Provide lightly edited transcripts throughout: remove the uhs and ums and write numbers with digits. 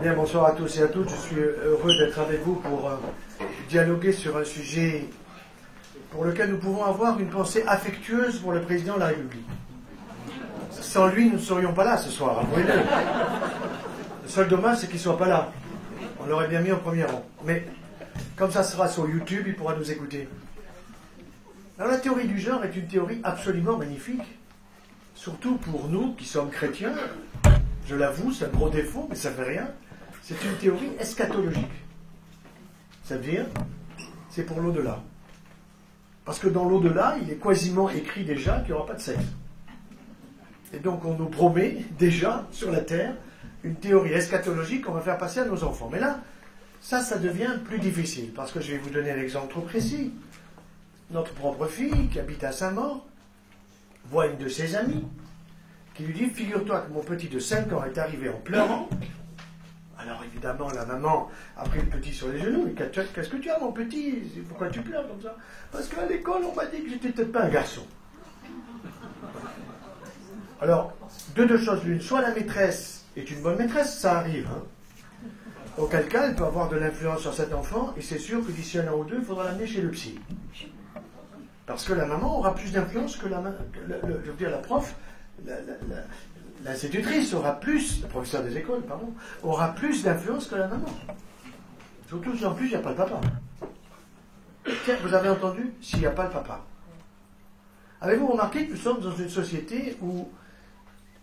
Bien, bonsoir à tous et à toutes. Je suis heureux d'être avec vous pour dialoguer sur un sujet pour lequel nous pouvons avoir une pensée affectueuse pour le président de la République. Sans lui, nous ne serions pas là ce soir, avouez-le. Le seul dommage, c'est qu'il ne soit pas là. On l'aurait bien mis au premier rang. Mais comme ça sera sur YouTube, il pourra nous écouter. Alors la théorie du genre est une théorie absolument magnifique. Surtout pour nous qui sommes chrétiens. Je l'avoue, c'est un gros défaut, mais ça ne fait rien. C'est une théorie eschatologique. Ça veut dire, c'est pour l'au-delà. Parce que dans l'au-delà, il est quasiment écrit déjà qu'il n'y aura pas de sexe. Et donc on nous promet déjà, sur la terre, une théorie eschatologique qu'on va faire passer à nos enfants. Mais là, ça devient plus difficile, parce que je vais vous donner un exemple trop précis. Notre propre fille, qui habite à Saint-Maur, voit une de ses amies, qui lui dit « Figure-toi que mon petit de 5 ans est arrivé en pleurant. » Alors évidemment, la maman a pris le petit sur les genoux. « Qu'est-ce que tu as, mon petit? Pourquoi tu pleures comme ça? »« Parce qu'à l'école, on m'a dit que j'étais peut-être pas un garçon. » Alors, de deux choses l'une. Soit la maîtresse est une bonne maîtresse, ça arrive. Auquel cas, elle peut avoir de l'influence sur cet enfant, et c'est sûr que d'ici un an ou deux, il faudra l'amener chez le psy. Parce que la maman aura plus d'influence que la prof. L'institutrice aura plus, le professeur des écoles, pardon, aura plus d'influence que la maman. Surtout si en plus il n'y a pas le papa. Tiens, vous avez entendu? S'il n'y a pas le papa. Avez-vous remarqué que nous sommes dans une société où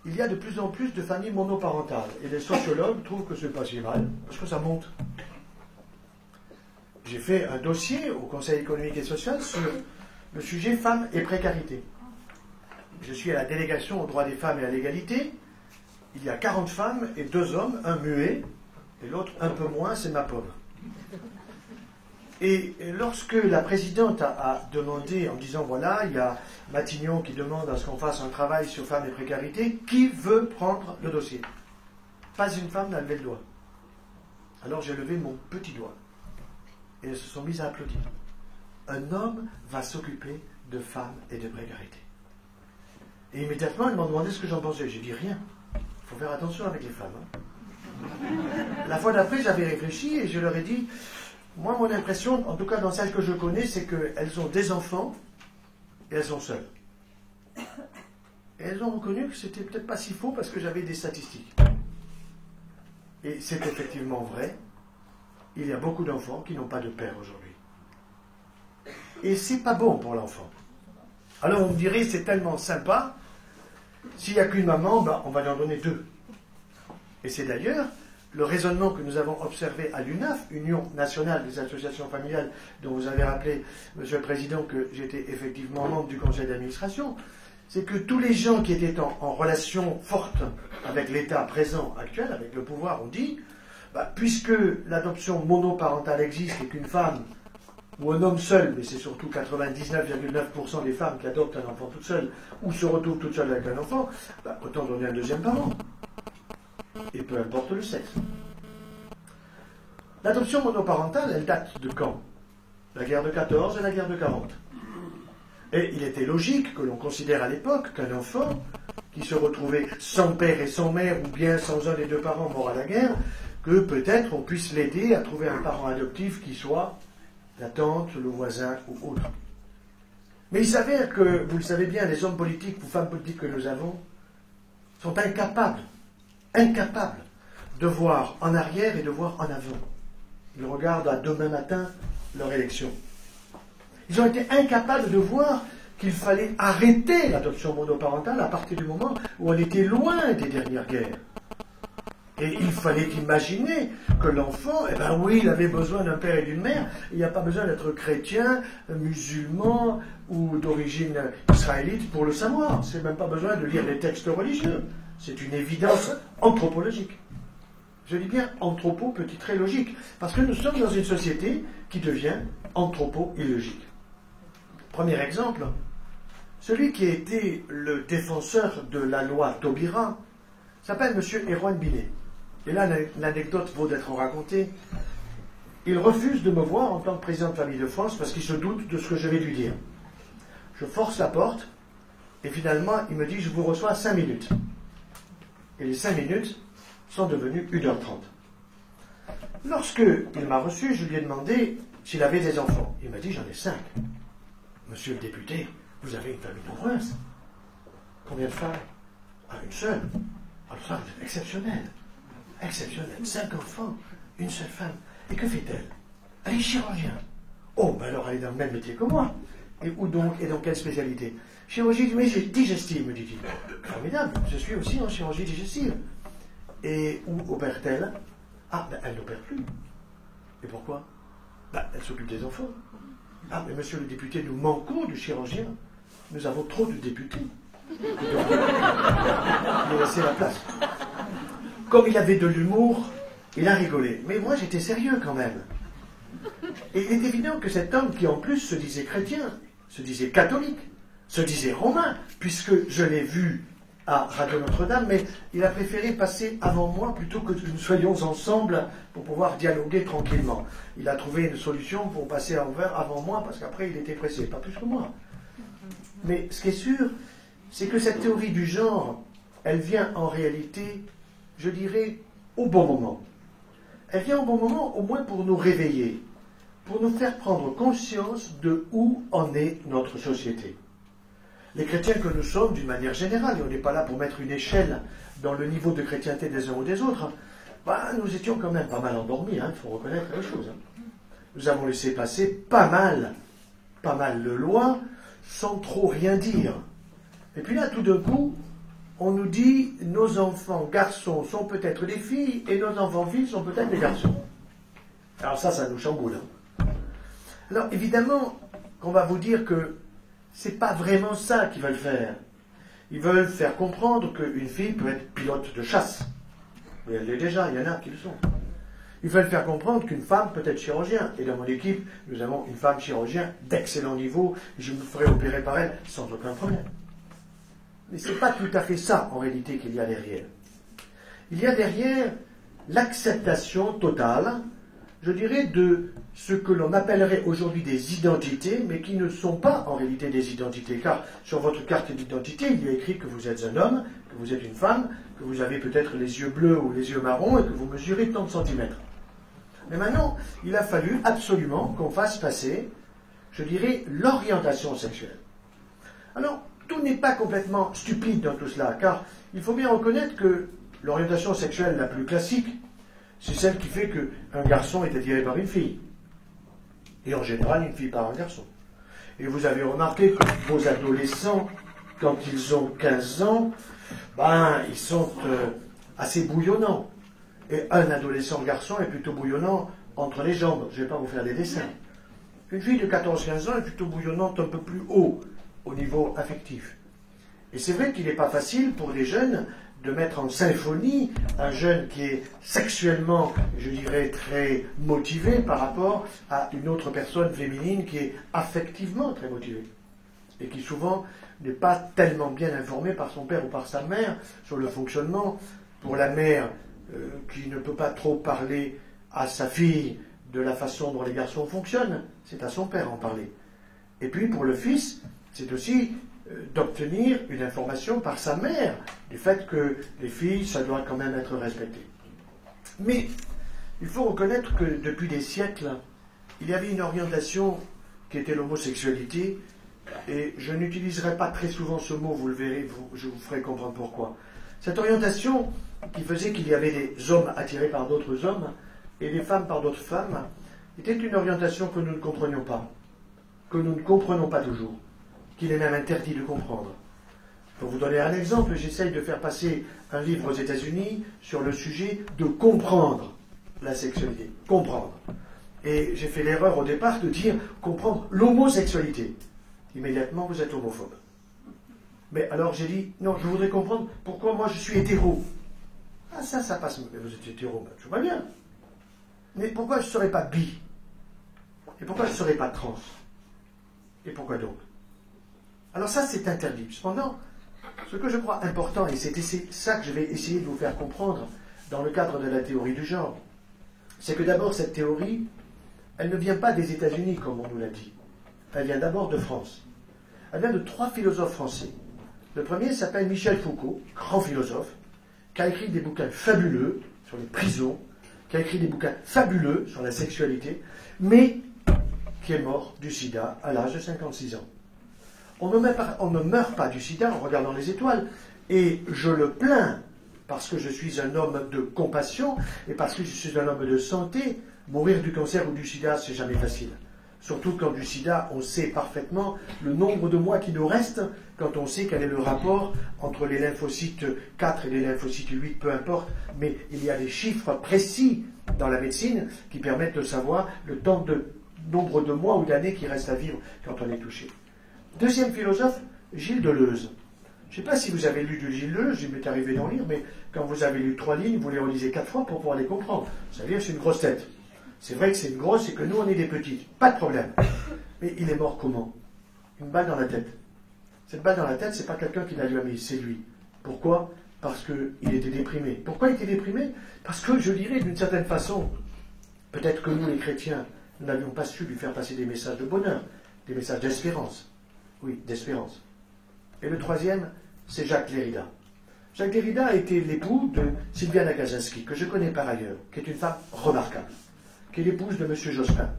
il y a de plus en plus de familles monoparentales, et les sociologues trouvent que c'est pas si mal, parce que ça monte. J'ai fait un dossier au Conseil économique et social sur le sujet femmes et précarité. Je suis à la délégation aux droits des femmes et à l'égalité. Il y a 40 femmes et 2 hommes, un muet, et l'autre un peu moins, c'est ma pauvre. Et lorsque la présidente a demandé, en disant, voilà, il y a Matignon qui demande à ce qu'on fasse un travail sur femmes et précarité, qui veut prendre le dossier? Pas une femme n'a levé le doigt. Alors j'ai levé mon petit doigt. Et elles se sont mises à applaudir. Un homme va s'occuper de femmes et de précarité. Et immédiatement, ils m'ont demandé ce que j'en pensais. J'ai dit rien. Il faut faire attention avec les femmes. La fois d'après, j'avais réfléchi et je leur ai dit, moi, mon impression, en tout cas dans celles que je connais, c'est qu'elles ont des enfants et elles sont seules. Et elles ont reconnu que c'était peut-être pas si faux parce que j'avais des statistiques. Et c'est effectivement vrai. Il y a beaucoup d'enfants qui n'ont pas de père aujourd'hui. Et c'est pas bon pour l'enfant. Alors on me dirait, c'est tellement sympa, s'il n'y a qu'une maman, on va lui en donner 2. Et c'est d'ailleurs le raisonnement que nous avons observé à l'UNAF, Union nationale des associations familiales, dont vous avez rappelé, Monsieur le Président, que j'étais effectivement membre du conseil d'administration, c'est que tous les gens qui étaient en relation forte avec l'État présent, actuel, avec le pouvoir, ont dit, puisque l'adoption monoparentale existe et qu'une femme ou un homme seul, mais c'est surtout 99,9% des femmes qui adoptent un enfant toute seule ou se retrouvent toutes seules avec un enfant, autant donner un deuxième parent. Et peu importe le sexe. L'adoption monoparentale, elle date de quand? La guerre de 14 et la guerre de 40. Et il était logique que l'on considère à l'époque qu'un enfant qui se retrouvait sans père et sans mère, ou bien sans un des 2 parents morts à la guerre, que peut-être on puisse l'aider à trouver un parent adoptif qui soit la tante, le voisin ou autre. Mais il s'avère que, vous le savez bien, les hommes politiques ou femmes politiques que nous avons sont incapables de voir en arrière et de voir en avant. Ils regardent à demain matin leur élection. Ils ont été incapables de voir qu'il fallait arrêter l'adoption monoparentale à partir du moment où on était loin des dernières guerres. Et il fallait imaginer que l'enfant, oui, il avait besoin d'un père et d'une mère. Il n'y a pas besoin d'être chrétien, musulman ou d'origine israélite pour le savoir. C'est même pas besoin de lire les textes religieux. C'est une évidence anthropologique. Je dis bien anthropo, petit trait logique. Parce que nous sommes dans une société qui devient anthropo-illogique. Premier exemple, celui qui a été le défenseur de la loi Taubira s'appelle M. Erwan Binet. Et là, l'anecdote vaut d'être racontée. Il refuse de me voir en tant que président de Famille de France parce qu'il se doute de ce que je vais lui dire. Je force la porte et finalement, il me dit « Je vous reçois 5 minutes ». Et les 5 minutes sont devenues 1h30. Lorsqu'il m'a reçu, je lui ai demandé s'il avait des enfants. Il m'a dit, j'en ai 5. Monsieur le député, vous avez une famille nombreuse. Combien de femmes? Ah, une seule. Alors ça, vous êtes exceptionnel. Exceptionnel. 5 enfants, une seule femme. Et que fait-elle? Elle est chirurgien. Oh, ben alors elle est dans le même métier que moi. Et où donc? Et dans quelle spécialité? Chirurgie digestive, me dit-il. Formidable, je suis aussi en chirurgie digestive. Et où opère-t-elle? Ah, ben elle n'opère plus. Et pourquoi? Ben, elle s'occupe des enfants. Ah, mais monsieur le député, nous manquons de chirurgiens. Nous avons trop de députés. Il a laissé la place. Comme il avait de l'humour, il a rigolé. Mais moi, j'étais sérieux quand même. Et il est évident que cet homme qui, en plus, se disait chrétien, se disait catholique, se disait romain, puisque je l'ai vu à Radio Notre-Dame, mais il a préféré passer avant moi plutôt que nous soyons ensemble pour pouvoir dialoguer tranquillement. Il a trouvé une solution pour passer avant moi, parce qu'après, il était pressé, pas plus que moi. Mais ce qui est sûr, c'est que cette théorie du genre, elle vient en réalité, je dirais, au bon moment. Elle vient au bon moment, au moins pour nous réveiller, pour nous faire prendre conscience de où en est notre société. Les chrétiens que nous sommes, d'une manière générale, et on n'est pas là pour mettre une échelle dans le niveau de chrétienté des uns ou des autres, nous étions quand même pas mal endormis, il faut reconnaître les choses. Nous avons laissé passer pas mal de lois, sans trop rien dire. Et puis là, tout d'un coup, on nous dit, nos enfants garçons sont peut-être des filles, et nos enfants filles sont peut-être des garçons. Alors ça nous chamboule. Alors évidemment, qu'on va vous dire que c'est pas vraiment ça qu'ils veulent faire. Ils veulent faire comprendre qu'une fille peut être pilote de chasse. Mais elle l'est déjà, il y en a qui le sont. Ils veulent faire comprendre qu'une femme peut être chirurgien. Et dans mon équipe, nous avons une femme chirurgien d'excellent niveau, et je me ferai opérer par elle sans aucun problème. Mais ce n'est pas tout à fait ça, en réalité, qu'il y a derrière. Il y a derrière l'acceptation totale, je dirais, de ce que l'on appellerait aujourd'hui des identités, mais qui ne sont pas en réalité des identités. Car sur votre carte d'identité, il y a écrit que vous êtes un homme, que vous êtes une femme, que vous avez peut-être les yeux bleus ou les yeux marrons, et que vous mesurez tant de centimètres. Mais maintenant, il a fallu absolument qu'on fasse passer, je dirais, l'orientation sexuelle. Alors, tout n'est pas complètement stupide dans tout cela, car il faut bien reconnaître que l'orientation sexuelle la plus classique, c'est celle qui fait qu'un garçon est attiré par une fille. Et en général, une fille par un garçon. Et vous avez remarqué que vos adolescents, quand ils ont 15 ans, ils sont assez bouillonnants. Et un adolescent garçon est plutôt bouillonnant entre les jambes. Je ne vais pas vous faire des dessins. Une fille de 14-15 ans est plutôt bouillonnante un peu plus haut, au niveau affectif. Et c'est vrai qu'il n'est pas facile pour les jeunes de mettre en symphonie un jeune qui est sexuellement, je dirais, très motivé par rapport à une autre personne féminine qui est affectivement très motivée. Et qui souvent n'est pas tellement bien informée par son père ou par sa mère sur le fonctionnement. Pour la mère qui ne peut pas trop parler à sa fille de la façon dont les garçons fonctionnent, c'est à son père en parler. Et puis pour le fils, c'est aussi d'obtenir une information par sa mère du fait que les filles, ça doit quand même être respecté. Mais il faut reconnaître que depuis des siècles, il y avait une orientation qui était l'homosexualité, et je n'utiliserai pas très souvent ce mot, vous le verrez, je vous ferai comprendre pourquoi. Cette orientation qui faisait qu'il y avait des hommes attirés par d'autres hommes et des femmes par d'autres femmes était une orientation que nous ne comprenions pas, que nous ne comprenons pas toujours, qu'il est même interdit de comprendre. Pour vous donner un exemple, j'essaye de faire passer un livre aux États-Unis sur le sujet de comprendre la sexualité. Comprendre. Et j'ai fait l'erreur au départ de dire comprendre l'homosexualité. Immédiatement, vous êtes homophobe. Mais alors j'ai dit, non, je voudrais comprendre pourquoi moi je suis hétéro. Ah ça passe. Mais vous êtes hétéro, je vois bien. Mais pourquoi je ne serais pas bi? Et pourquoi je ne serais pas trans? Et pourquoi donc? Alors ça, c'est interdit. Cependant, ce que je crois important, et c'est ça que je vais essayer de vous faire comprendre dans le cadre de la théorie du genre, c'est que d'abord, cette théorie, elle ne vient pas des États-Unis, comme on nous l'a dit. Elle vient d'abord de France. Elle vient de 3 philosophes français. Le premier s'appelle Michel Foucault, grand philosophe, qui a écrit des bouquins fabuleux sur les prisons, qui a écrit des bouquins fabuleux sur la sexualité, mais qui est mort du sida à l'âge de 56 ans. On ne meurt pas du sida en regardant les étoiles, et je le plains parce que je suis un homme de compassion et parce que je suis un homme de santé. Mourir du cancer ou du sida, c'est jamais facile. Surtout quand du sida, on sait parfaitement le nombre de mois qui nous restent, quand on sait quel est le rapport entre les lymphocytes 4 et les lymphocytes 8, peu importe, mais il y a des chiffres précis dans la médecine qui permettent de savoir le nombre de mois ou d'années qui restent à vivre quand on est touché. Deuxième philosophe, Gilles Deleuze. Je ne sais pas si vous avez lu du Gilles Deleuze, il m'est arrivé d'en lire, mais quand vous avez lu 3 lignes, vous les relisez 4 fois pour pouvoir les comprendre. Ça veut dire que c'est une grosse tête. C'est vrai que c'est une grosse et que nous, on est des petites. Pas de problème. Mais il est mort comment? Une balle dans la tête. Cette balle dans la tête, c'est pas quelqu'un qui l'a lui a mis, c'est lui. Pourquoi? Parce qu'il était déprimé. Pourquoi il était déprimé? Parce que, je dirais, d'une certaine façon, peut-être que nous, les chrétiens, nous n'avions pas su lui faire passer des messages de bonheur, des messages d'espérance. Oui, d'espérance. Et le troisième, c'est Jacques Derrida. Jacques Derrida a été l'époux de Sylviane Agacinski, que je connais par ailleurs, qui est une femme remarquable, qui est l'épouse de M. Jospin.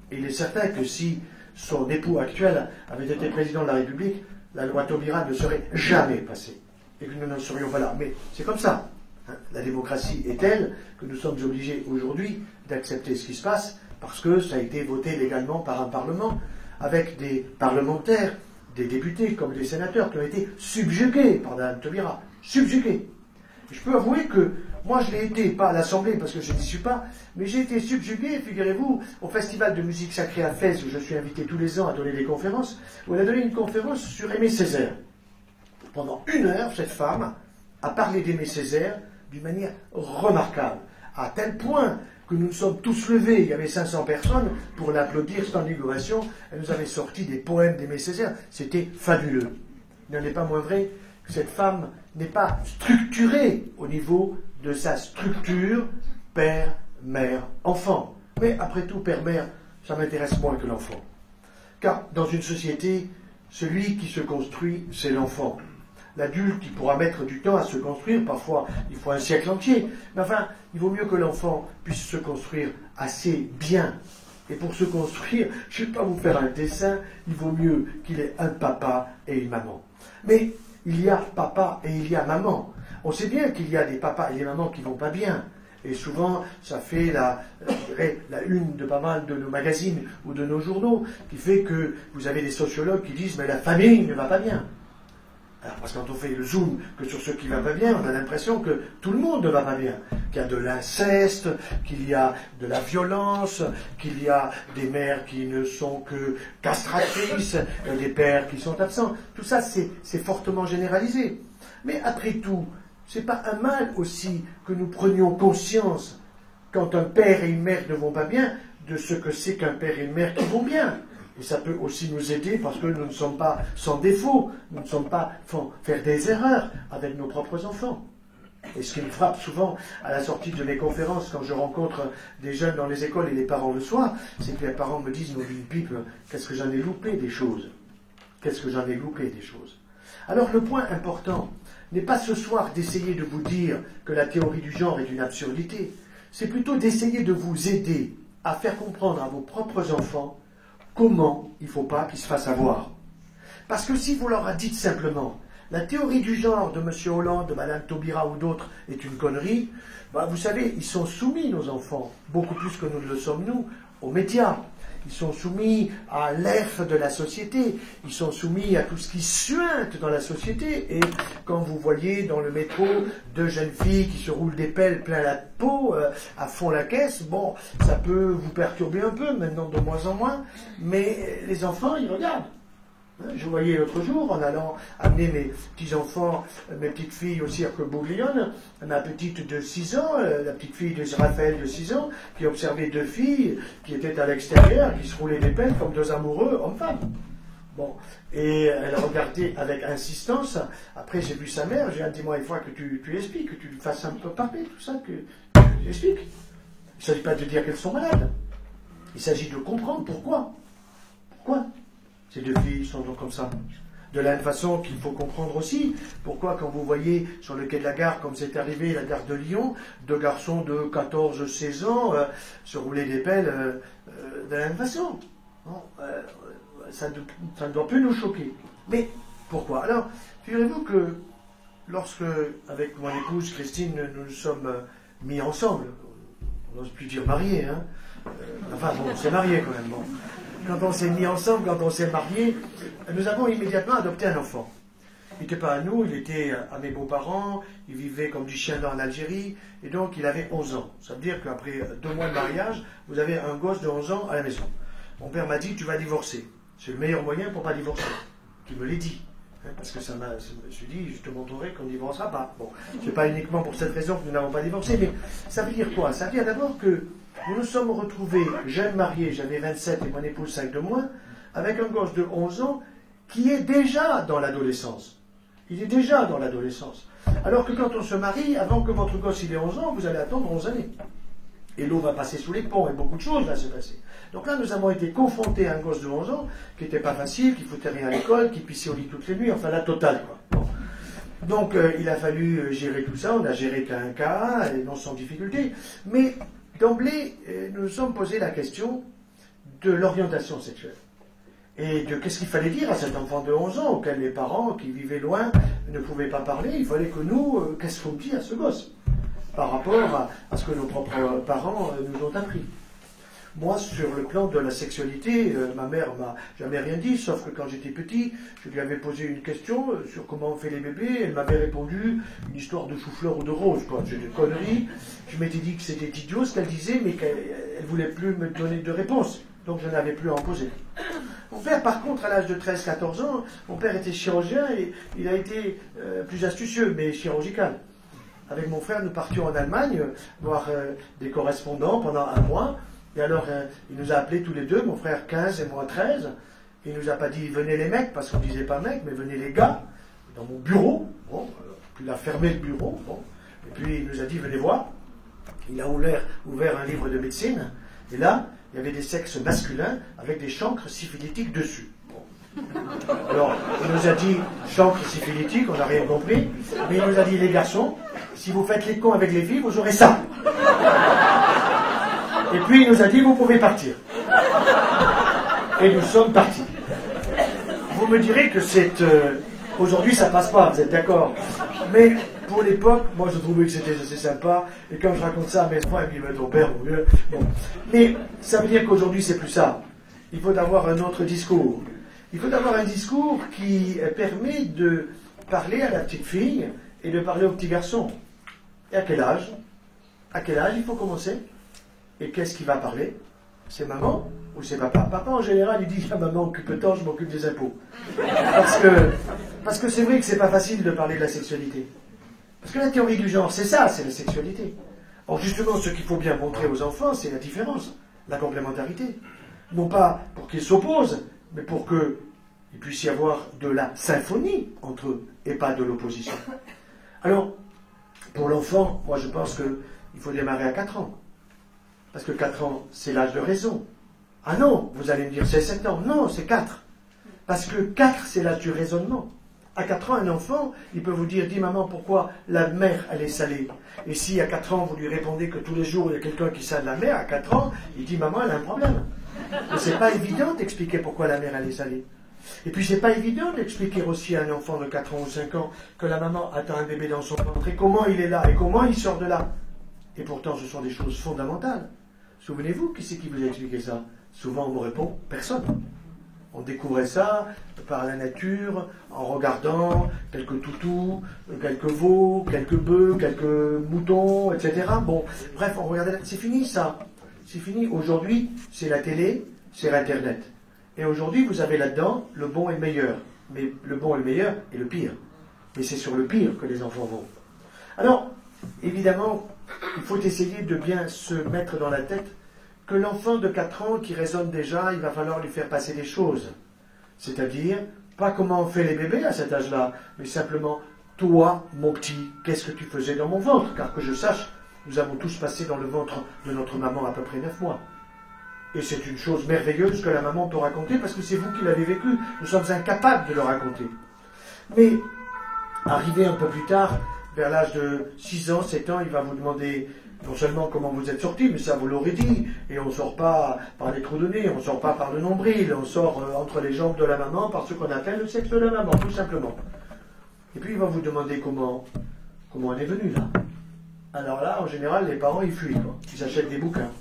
Et il est certain que si son époux actuel avait été président de la République, la loi Taubira ne serait jamais passée, et que nous n'en serions pas là. Mais c'est comme ça. Hein. La démocratie est telle que nous sommes obligés aujourd'hui d'accepter ce qui se passe, parce que ça a été voté légalement par un Parlement, avec des parlementaires, des députés comme des sénateurs qui ont été subjugués par Mme Taubira. Subjugués. Je peux avouer que moi je l'ai été, pas à l'Assemblée parce que je n'y suis pas, mais j'ai été subjugué, figurez-vous, au Festival de musique sacrée à Fès, où je suis invité tous les ans à donner des conférences, où elle a donné une conférence sur Aimé Césaire. Pendant 1 heure, cette femme a parlé d'Aimé Césaire d'une manière remarquable, à tel point que nous nous sommes tous levés, il y avait 500 personnes pour l'applaudir, standing ovation, elle nous avait sorti des poèmes d'Aimé Césaire, c'était fabuleux. Il n'en est pas moins vrai que cette femme n'est pas structurée au niveau de sa structure père, mère, enfant. Mais après tout, père, mère, ça m'intéresse moins que l'enfant. Car dans une société, celui qui se construit, c'est l'enfant. L'adulte, il pourra mettre du temps à se construire, parfois il faut un siècle entier, mais enfin, il vaut mieux que l'enfant puisse se construire assez bien. Et pour se construire, je ne vais pas vous faire un dessin, il vaut mieux qu'il ait un papa et une maman. Mais il y a papa et il y a maman. On sait bien qu'il y a des papas et des mamans qui ne vont pas bien. Et souvent, ça fait la une de pas mal de nos magazines ou de nos journaux, qui fait que vous avez des sociologues qui disent « mais la famille ne va pas bien ». Alors, parce que quand on fait le zoom que sur ce qui va pas bien, on a l'impression que tout le monde ne va pas bien. Qu'il y a de l'inceste, qu'il y a de la violence, qu'il y a des mères qui ne sont que castratrices, des pères qui sont absents. Tout ça, c'est fortement généralisé. Mais après tout, c'est pas un mal aussi que nous prenions conscience, quand un père et une mère ne vont pas bien, de ce que c'est qu'un père et une mère qui vont bien. Et ça peut aussi nous aider parce que nous ne sommes pas sans défaut, nous ne sommes pas faire des erreurs avec nos propres enfants. Et ce qui me frappe souvent à la sortie de mes conférences, quand je rencontre des jeunes dans les écoles et les parents le soir, c'est que les parents me disent, nos vies pipe, qu'est-ce que j'en ai loupé des choses. Qu'est-ce que j'en ai loupé des choses. Alors le point important n'est pas ce soir d'essayer de vous dire que la théorie du genre est une absurdité, c'est plutôt d'essayer de vous aider à faire comprendre à vos propres enfants comment il ne faut pas qu'ils se fassent avoir. Parce que si vous leur dites simplement la théorie du genre de M. Hollande, de Mme Taubira ou d'autres est une connerie, vous savez, ils sont soumis, nos enfants, beaucoup plus que nous ne le sommes nous, aux médias. Ils sont soumis à l'erf de la société, ils sont soumis à tout ce qui suinte dans la société. Et quand vous voyez dans le métro 2 jeunes filles qui se roulent des pelles plein la peau, à fond la caisse, bon, ça peut vous perturber un peu, maintenant de moins en moins, mais les enfants, ils regardent. Je voyais l'autre jour, en allant amener mes petits-enfants, mes petites filles au cirque Bouglione, ma petite de 6 ans, la petite fille de Raphaël de 6 ans, qui observait 2 filles qui étaient à l'extérieur, qui se roulaient des pelles comme 2 amoureux, hommes-femmes. Bon, et elle regardait avec insistance. Après, j'ai vu sa mère, j'ai dit, dis-moi une fois que tu expliques, que tu fasses un peu parler, tout ça, que tu expliques. Il ne s'agit pas de dire qu'elles sont malades. Il s'agit de comprendre pourquoi. Pourquoi ces 2 filles sont donc comme ça. De la même façon qu'il faut comprendre aussi pourquoi quand vous voyez sur le quai de la gare, comme c'est arrivé, la gare de Lyon, deux garçons de 14-16 ans se roulaient des pelles de la même façon. Bon, ça ne doit plus nous choquer. Mais pourquoi? Alors, figurez-vous que lorsque, avec mon épouse Christine, nous nous sommes mis ensemble, on n'ose plus dire mariés, hein. Enfin bon, on s'est mariés quand même. Bon. Quand on s'est mis ensemble, quand on s'est mariés, nous avons immédiatement adopté un enfant. Il n'était pas à nous, il était à mes beaux-parents, il vivait comme du chien en Algérie, et donc il avait 11 ans. Ça veut dire qu'après 2 mois de mariage, vous avez un gosse de 11 ans à la maison. Mon père m'a dit, tu vas divorcer. C'est le meilleur moyen pour ne pas divorcer. Il me l'a dit. Parce que je me suis dit, je te montrerai qu'on ne divorcera pas. Bon, c'est pas uniquement pour cette raison que nous n'avons pas divorcé, mais ça veut dire quoi? Ça veut dire d'abord que nous nous sommes retrouvés jeunes mariés, j'avais 27 et mon épouse 5 de moins, avec un gosse de 11 ans qui est déjà dans l'adolescence. Il est déjà dans l'adolescence. Alors que quand on se marie, avant que votre gosse ait 11 ans, vous allez attendre 11 années. Et l'eau va passer sous les ponts et beaucoup de choses vont se passer. Donc là, nous avons été confrontés à un gosse de 11 ans qui n'était pas facile, qui foutait rien à l'école, qui pissait au lit toutes les nuits, enfin la totale, quoi. Bon. Donc il a fallu gérer tout ça, on a géré qu'un cas, et non sans difficulté. Mais d'emblée, nous nous sommes posé la question de l'orientation sexuelle. Et de qu'est-ce qu'il fallait dire à cet enfant de 11 ans, auquel les parents qui vivaient loin ne pouvaient pas parler. Il fallait que nous, qu'est-ce qu'on dit à ce gosse par rapport à ce que nos propres parents nous ont appris. Moi, sur le plan de la sexualité, ma mère m'a jamais rien dit, sauf que quand j'étais petit, je lui avais posé une question sur comment on fait les bébés, elle m'avait répondu une histoire de chou-fleur ou de rose, quoi. C'est des conneries. Je m'étais dit que c'était idiot ce qu'elle disait, mais qu'elle voulait plus me donner de réponse. Donc je n'avais plus à en poser. Mon père, par contre, à l'âge de 13-14 ans, mon père était chirurgien et il a été plus astucieux, mais chirurgical. Avec mon frère, nous partions en Allemagne voir des correspondants pendant 1 mois. Et alors, il nous a appelés tous les deux, mon frère 15 et moi 13. Il nous a pas dit venez les mecs, parce qu'on ne disait pas mecs, mais venez les gars, dans mon bureau. Bon, puis il a fermé le bureau. Bon. Et puis il nous a dit venez voir. Il a ouvert un livre de médecine. Et là, il y avait des sexes masculins avec des chancres syphilitiques dessus. Bon. Alors, il nous a dit chancres syphilitiques, on n'a rien compris. Mais il nous a dit les garçons, si vous faites les cons avec les filles, vous aurez ça. Et puis il nous a dit, vous pouvez partir. Et nous sommes partis. Vous me direz que c'est... aujourd'hui, ça passe pas, vous êtes d'accord. Mais pour l'époque, moi je trouvais que c'était assez sympa. Et quand je raconte ça à mes enfants, ils me disent, ton père, mon vieux. Bon. Mais ça veut dire qu'aujourd'hui, c'est plus ça. Il faut avoir un autre discours. Il faut avoir un discours qui permet de parler à la petite fille et de parler au petit garçon. Et à quel âge? À quel âge il faut commencer? Et qu'est-ce qui va parler? C'est maman ou c'est papa? Papa, en général, il dit, ah, maman occupe-toi, je m'occupe des impôts. Parce que c'est vrai que c'est pas facile de parler de la sexualité. Parce que la théorie du genre, c'est ça, c'est la sexualité. Or, justement, ce qu'il faut bien montrer aux enfants, c'est la différence, la complémentarité. Non pas pour qu'ils s'opposent, mais pour qu'il puisse y avoir de la symphonie entre eux, et pas de l'opposition. Alors, pour l'enfant, moi je pense qu'il faut démarrer à 4 ans. Parce que 4 ans, c'est l'âge de raison. Ah non, vous allez me dire, c'est 7 ans. Non, c'est 4. Parce que 4, c'est l'âge du raisonnement. À 4 ans, un enfant, il peut vous dire, dis maman, pourquoi la mer, elle est salée? Et si à 4 ans, vous lui répondez que tous les jours, il y a quelqu'un qui sale la mer, à 4 ans, il dit, maman, elle a un problème. Mais c'est pas évident d'expliquer pourquoi la mer, elle est salée. Et puis, c'est pas évident d'expliquer aussi à un enfant de 4 ans ou 5 ans que la maman attend un bébé dans son ventre et comment il est là et comment il sort de là. Et pourtant, ce sont des choses fondamentales. Souvenez-vous, qui c'est qui vous a expliqué ça? Souvent, on me répond, personne. On découvrait ça par la nature, en regardant quelques toutous, quelques veaux, quelques bœufs, quelques moutons, etc. Bon, bref, on regardait. C'est fini ça. C'est fini. Aujourd'hui, c'est la télé, c'est l'Internet. Et aujourd'hui, vous avez là-dedans le bon et le meilleur. Mais le bon et le meilleur et le pire. Mais c'est sur le pire que les enfants vont. Alors, évidemment, il faut essayer de bien se mettre dans la tête que l'enfant de 4 ans qui raisonne déjà, il va falloir lui faire passer des choses. C'est-à-dire, pas comment on fait les bébés à cet âge-là, mais simplement, toi, mon petit, qu'est-ce que tu faisais dans mon ventre? Car que je sache, nous avons tous passé dans le ventre de notre maman à peu près 9 mois. Et c'est une chose merveilleuse que la maman peut raconter parce que c'est vous qui l'avez vécu. Nous sommes incapables de le raconter. Mais, arrivé un peu plus tard, vers l'âge de 6 ans, 7 ans, il va vous demander non seulement comment vous êtes sorti, mais ça vous l'aurez dit. Et on ne sort pas par les trous de nez, on ne sort pas par le nombril, on sort entre les jambes de la maman par ce qu'on appelle le sexe de la maman, tout simplement. Et puis il va vous demander comment on est venu là. Alors là, en général, les parents, ils fuient, quoi. Ils achètent des bouquins.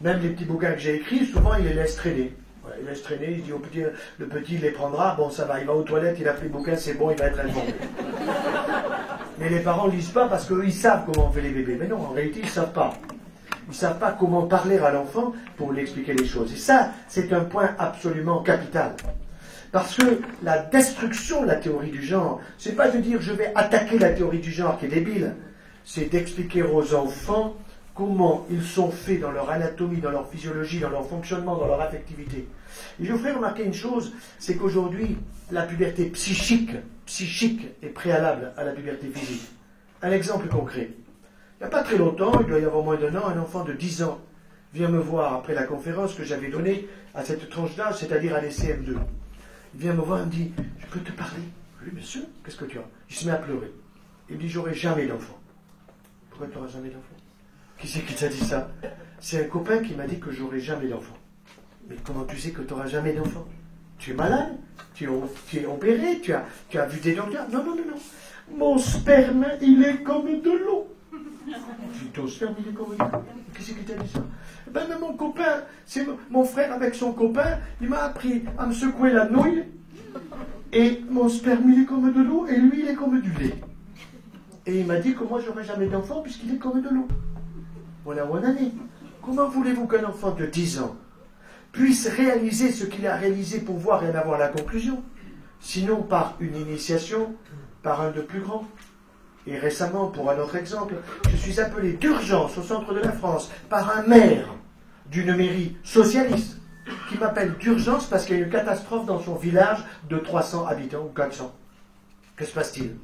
Même les petits bouquins que j'ai écrits, souvent, ils les laissent traîner. Voilà, ils laissent traîner, ils disent au petit, le petit, il les prendra, bon, ça va, il va aux toilettes, il a pris le bouquin, c'est bon, il va être informé. Mais les parents ne lisent pas parce qu'eux, ils savent comment on fait les bébés. Mais non, en réalité, ils ne savent pas. Ils ne savent pas comment parler à l'enfant pour lui expliquer les choses. Et ça, c'est un point absolument capital. Parce que la destruction de la théorie du genre, c'est pas de dire je vais attaquer la théorie du genre qui est débile, c'est d'expliquer aux enfants comment ils sont faits dans leur anatomie, dans leur physiologie, dans leur fonctionnement, dans leur affectivité. Et je vous ferai remarquer une chose, c'est qu'aujourd'hui, la puberté psychique est préalable à la puberté physique. Un exemple concret. Il n'y a pas très longtemps, il doit y avoir moins d'1 an, un enfant de 10 ans vient me voir après la conférence que j'avais donnée à cette tranche d'âge, c'est-à-dire à l'ECM2. Il vient me voir et me dit « Je peux te parler ?» Oui, bien sûr, qu'est-ce que tu as? Il se met à pleurer. Il me dit « J'aurai jamais d'enfant. » Pourquoi tu n'auras jamais d'enfant? Qui c'est qui t'a dit ça? C'est un copain qui m'a dit que j'aurai jamais d'enfant. Mais comment tu sais que tu n'auras jamais d'enfant? Tu es malade? Tu es opéré? Tu as vu des docteurs? Non. Mon sperme, il est comme de l'eau. Ton sperme, il est comme de l'eau. Qui c'est qui t'a dit ça? Ben, mon copain, c'est mon frère avec son copain, il m'a appris à me secouer la nouille, et mon sperme, il est comme de l'eau, et lui, il est comme du lait. Et il m'a dit que moi, j'aurais jamais d'enfant, puisqu'il est comme de l'eau. Voilà où on en est. Comment voulez-vous qu'un enfant de 10 ans puisse réaliser ce qu'il a réalisé pour voir et en avoir la conclusion? Sinon par une initiation, par un de plus grand. Et récemment, pour un autre exemple, je suis appelé d'urgence au centre de la France par un maire d'une mairie socialiste qui m'appelle d'urgence parce qu'il y a une catastrophe dans son village de 300 habitants ou 400. Que se passe-t-il?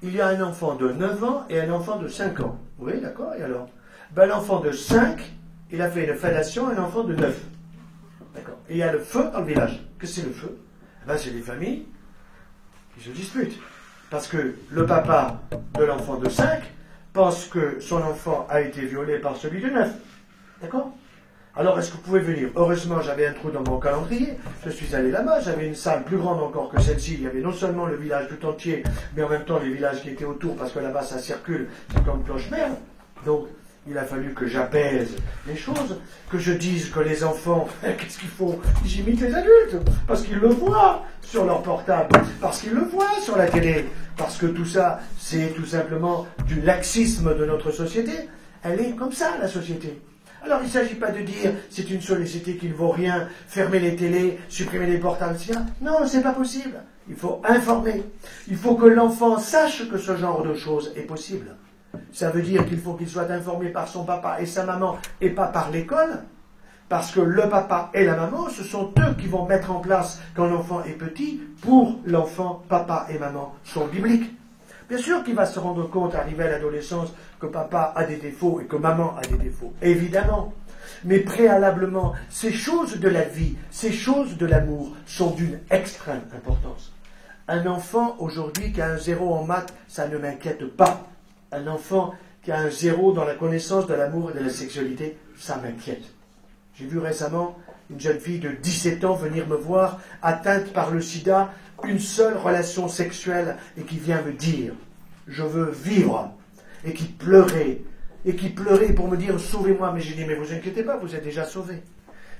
Il y a un enfant de 9 ans et un enfant de 5 ans. Oui, d'accord, et alors? Ben, l'enfant de 5, il a fait une fellation à un enfant de 9. D'accord. Et il y a le feu dans le village. Qu'est-ce que c'est le feu? Ben, c'est les familles qui se disputent. Parce que le papa de l'enfant de 5 pense que son enfant a été violé par celui de 9. D'accord? Alors, est-ce que vous pouvez venir? Heureusement, j'avais un trou dans mon calendrier. Je suis allé là-bas. J'avais une salle plus grande encore que celle-ci. Il y avait non seulement le village tout entier, mais en même temps les villages qui étaient autour, parce que là-bas, ça circule. C'est comme cloche-mère. Donc, il a fallu que j'apaise les choses, que je dise que les enfants, qu'est-ce qu'il faut? J'imite les adultes, parce qu'ils le voient sur leur portable, parce qu'ils le voient sur la télé, parce que tout ça, c'est tout simplement du laxisme de notre société. Elle est comme ça, la société. Alors, il ne s'agit pas de dire, c'est une société qui ne vaut rien, fermer les télés, supprimer les portables, etc. Non, c'est pas possible. Il faut informer. Il faut que l'enfant sache que ce genre de choses est possible. Ça veut dire qu'il faut qu'il soit informé par son papa et sa maman et pas par l'école, parce que le papa et la maman, ce sont eux qui vont mettre en place, quand l'enfant est petit, pour l'enfant, papa et maman sont bibliques. Bien sûr qu'il va se rendre compte, arrivé à l'adolescence, que papa a des défauts et que maman a des défauts, évidemment. Mais préalablement, ces choses de la vie, ces choses de l'amour sont d'une extrême importance. Un enfant aujourd'hui qui a un 0 en maths, ça ne m'inquiète pas. Un enfant qui a un 0 dans la connaissance de l'amour et de la sexualité, ça m'inquiète. J'ai vu récemment une jeune fille de 17 ans venir me voir, atteinte par le sida, une seule relation sexuelle, et qui vient me dire « Je veux vivre », et qui pleurait pour me dire « Sauvez-moi ». Mais j'ai dit « Mais vous inquiétez pas, vous êtes déjà sauvés ».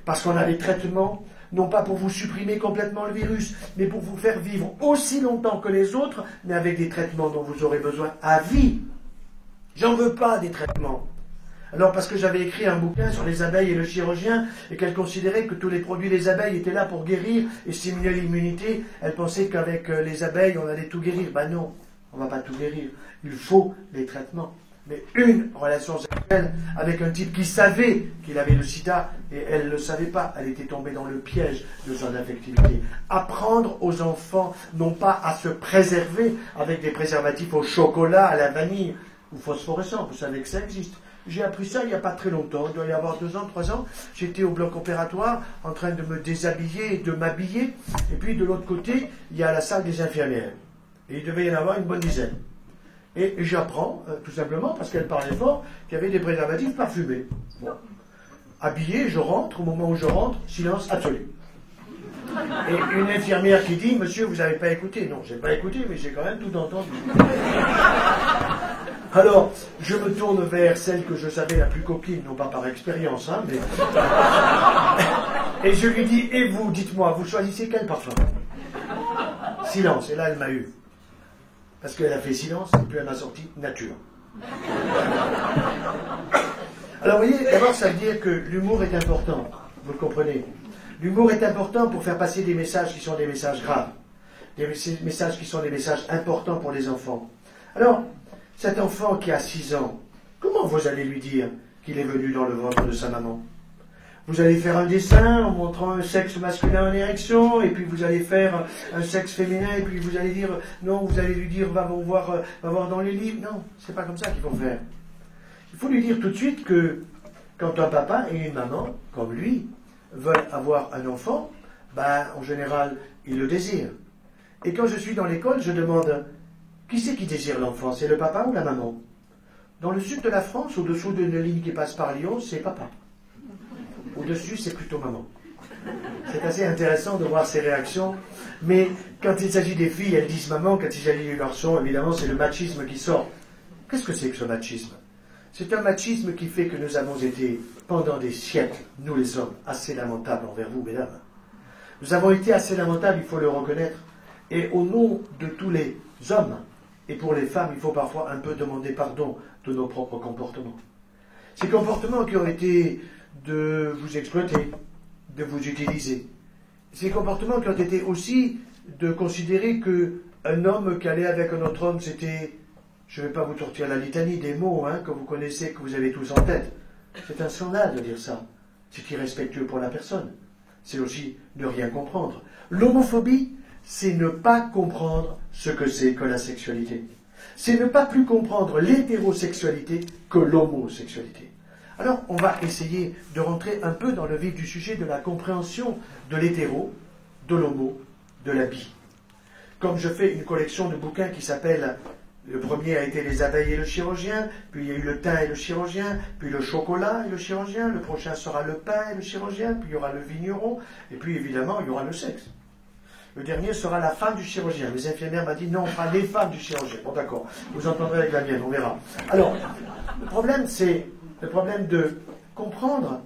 Parce qu'on a des traitements, non pas pour vous supprimer complètement le virus, mais pour vous faire vivre aussi longtemps que les autres, mais avec des traitements dont vous aurez besoin à vie. J'en veux pas des traitements. Alors parce que j'avais écrit un bouquin sur les abeilles et le chirurgien, et qu'elle considérait que tous les produits des abeilles étaient là pour guérir et stimuler l'immunité, elle pensait qu'avec les abeilles on allait tout guérir. Ben non, on ne va pas tout guérir. Il faut les traitements. Mais une relation sexuelle avec un type qui savait qu'il avait le sida, et elle ne le savait pas, elle était tombée dans le piège de son affectivité. Apprendre aux enfants, non pas à se préserver avec des préservatifs au chocolat, à la vanille, ou phosphorescents, vous savez que ça existe. J'ai appris ça il n'y a pas très longtemps, il doit y avoir 2 ans, 3 ans. J'étais au bloc opératoire en train de me déshabiller et de m'habiller. Et puis de l'autre côté, il y a la salle des infirmières. Et il devait y en avoir une bonne dizaine. Et j'apprends, tout simplement, parce qu'elle parlait fort, qu'il y avait des préservatifs parfumés. Bon. Habillé, je rentre, au moment où je rentre, silence absolu. Et une infirmière qui dit, monsieur, vous n'avez pas écouté. Non, j'ai pas écouté, mais j'ai quand même tout entendu. Alors, je me tourne vers celle que je savais la plus coquine, non pas par expérience, hein, mais... Et je lui dis, et vous, dites-moi, vous choisissez quel parfum? Silence, et là elle m'a eu. Parce qu'elle a fait silence, et puis elle m'a sorti nature. Alors vous voyez, d'abord ça veut dire que l'humour est important, vous le comprenez. L'humour est important pour faire passer des messages qui sont des messages graves, des messages qui sont des messages importants pour les enfants. Alors, cet enfant qui a 6 ans, comment vous allez lui dire qu'il est venu dans le ventre de sa maman? Vous allez faire un dessin en montrant un sexe masculin en érection, et puis vous allez faire un sexe féminin, et puis vous allez dire, non, vous allez lui dire, va voir dans les livres. Non, c'est pas comme ça qu'il faut faire. Il faut lui dire tout de suite que quand un papa et une maman, comme lui, veulent avoir un enfant, en général, ils le désirent. Et quand je suis dans l'école, je demande, qui c'est qui désire l'enfant? C'est le papa ou la maman? Dans le sud de la France, au-dessous d'une ligne qui passe par Lyon, c'est papa. Au-dessus, c'est plutôt maman. C'est assez intéressant de voir ces réactions. Mais quand il s'agit des filles, elles disent maman. Quand il s'agit des garçons, évidemment, c'est le machisme qui sort. Qu'est-ce que c'est que ce machisme? C'est un machisme qui fait que nous avons été, pendant des siècles, nous les hommes, assez lamentables envers vous, mesdames. Nous avons été assez lamentables, il faut le reconnaître. Et au nom de tous les hommes, et pour les femmes, il faut parfois un peu demander pardon de nos propres comportements. Ces comportements qui ont été de vous exploiter, de vous utiliser. Ces comportements qui ont été aussi de considérer qu'un homme qui allait avec un autre homme, c'était, je ne vais pas vous sortir la litanie des mots que vous connaissez, que vous avez tous en tête. C'est un scandale de dire ça. C'est irrespectueux pour la personne. C'est aussi ne rien comprendre. L'homophobie, c'est ne pas comprendre ce que c'est que la sexualité. C'est ne pas plus comprendre l'hétérosexualité que l'homosexualité. Alors, on va essayer de rentrer un peu dans le vif du sujet de la compréhension de l'hétéro, de l'homo, de la bi. Comme je fais une collection de bouquins qui s'appelle, le premier a été les abeilles et le chirurgien, puis il y a eu le thym et le chirurgien, puis le chocolat et le chirurgien, le prochain sera le pain et le chirurgien, puis il y aura le vigneron, et puis évidemment il y aura le sexe. Le dernier sera la femme du chirurgien. Les infirmières m'ont dit non, on fera les femmes du chirurgien. Bon d'accord, vous entendrez avec la mienne, on verra. Alors, le problème c'est le problème de comprendre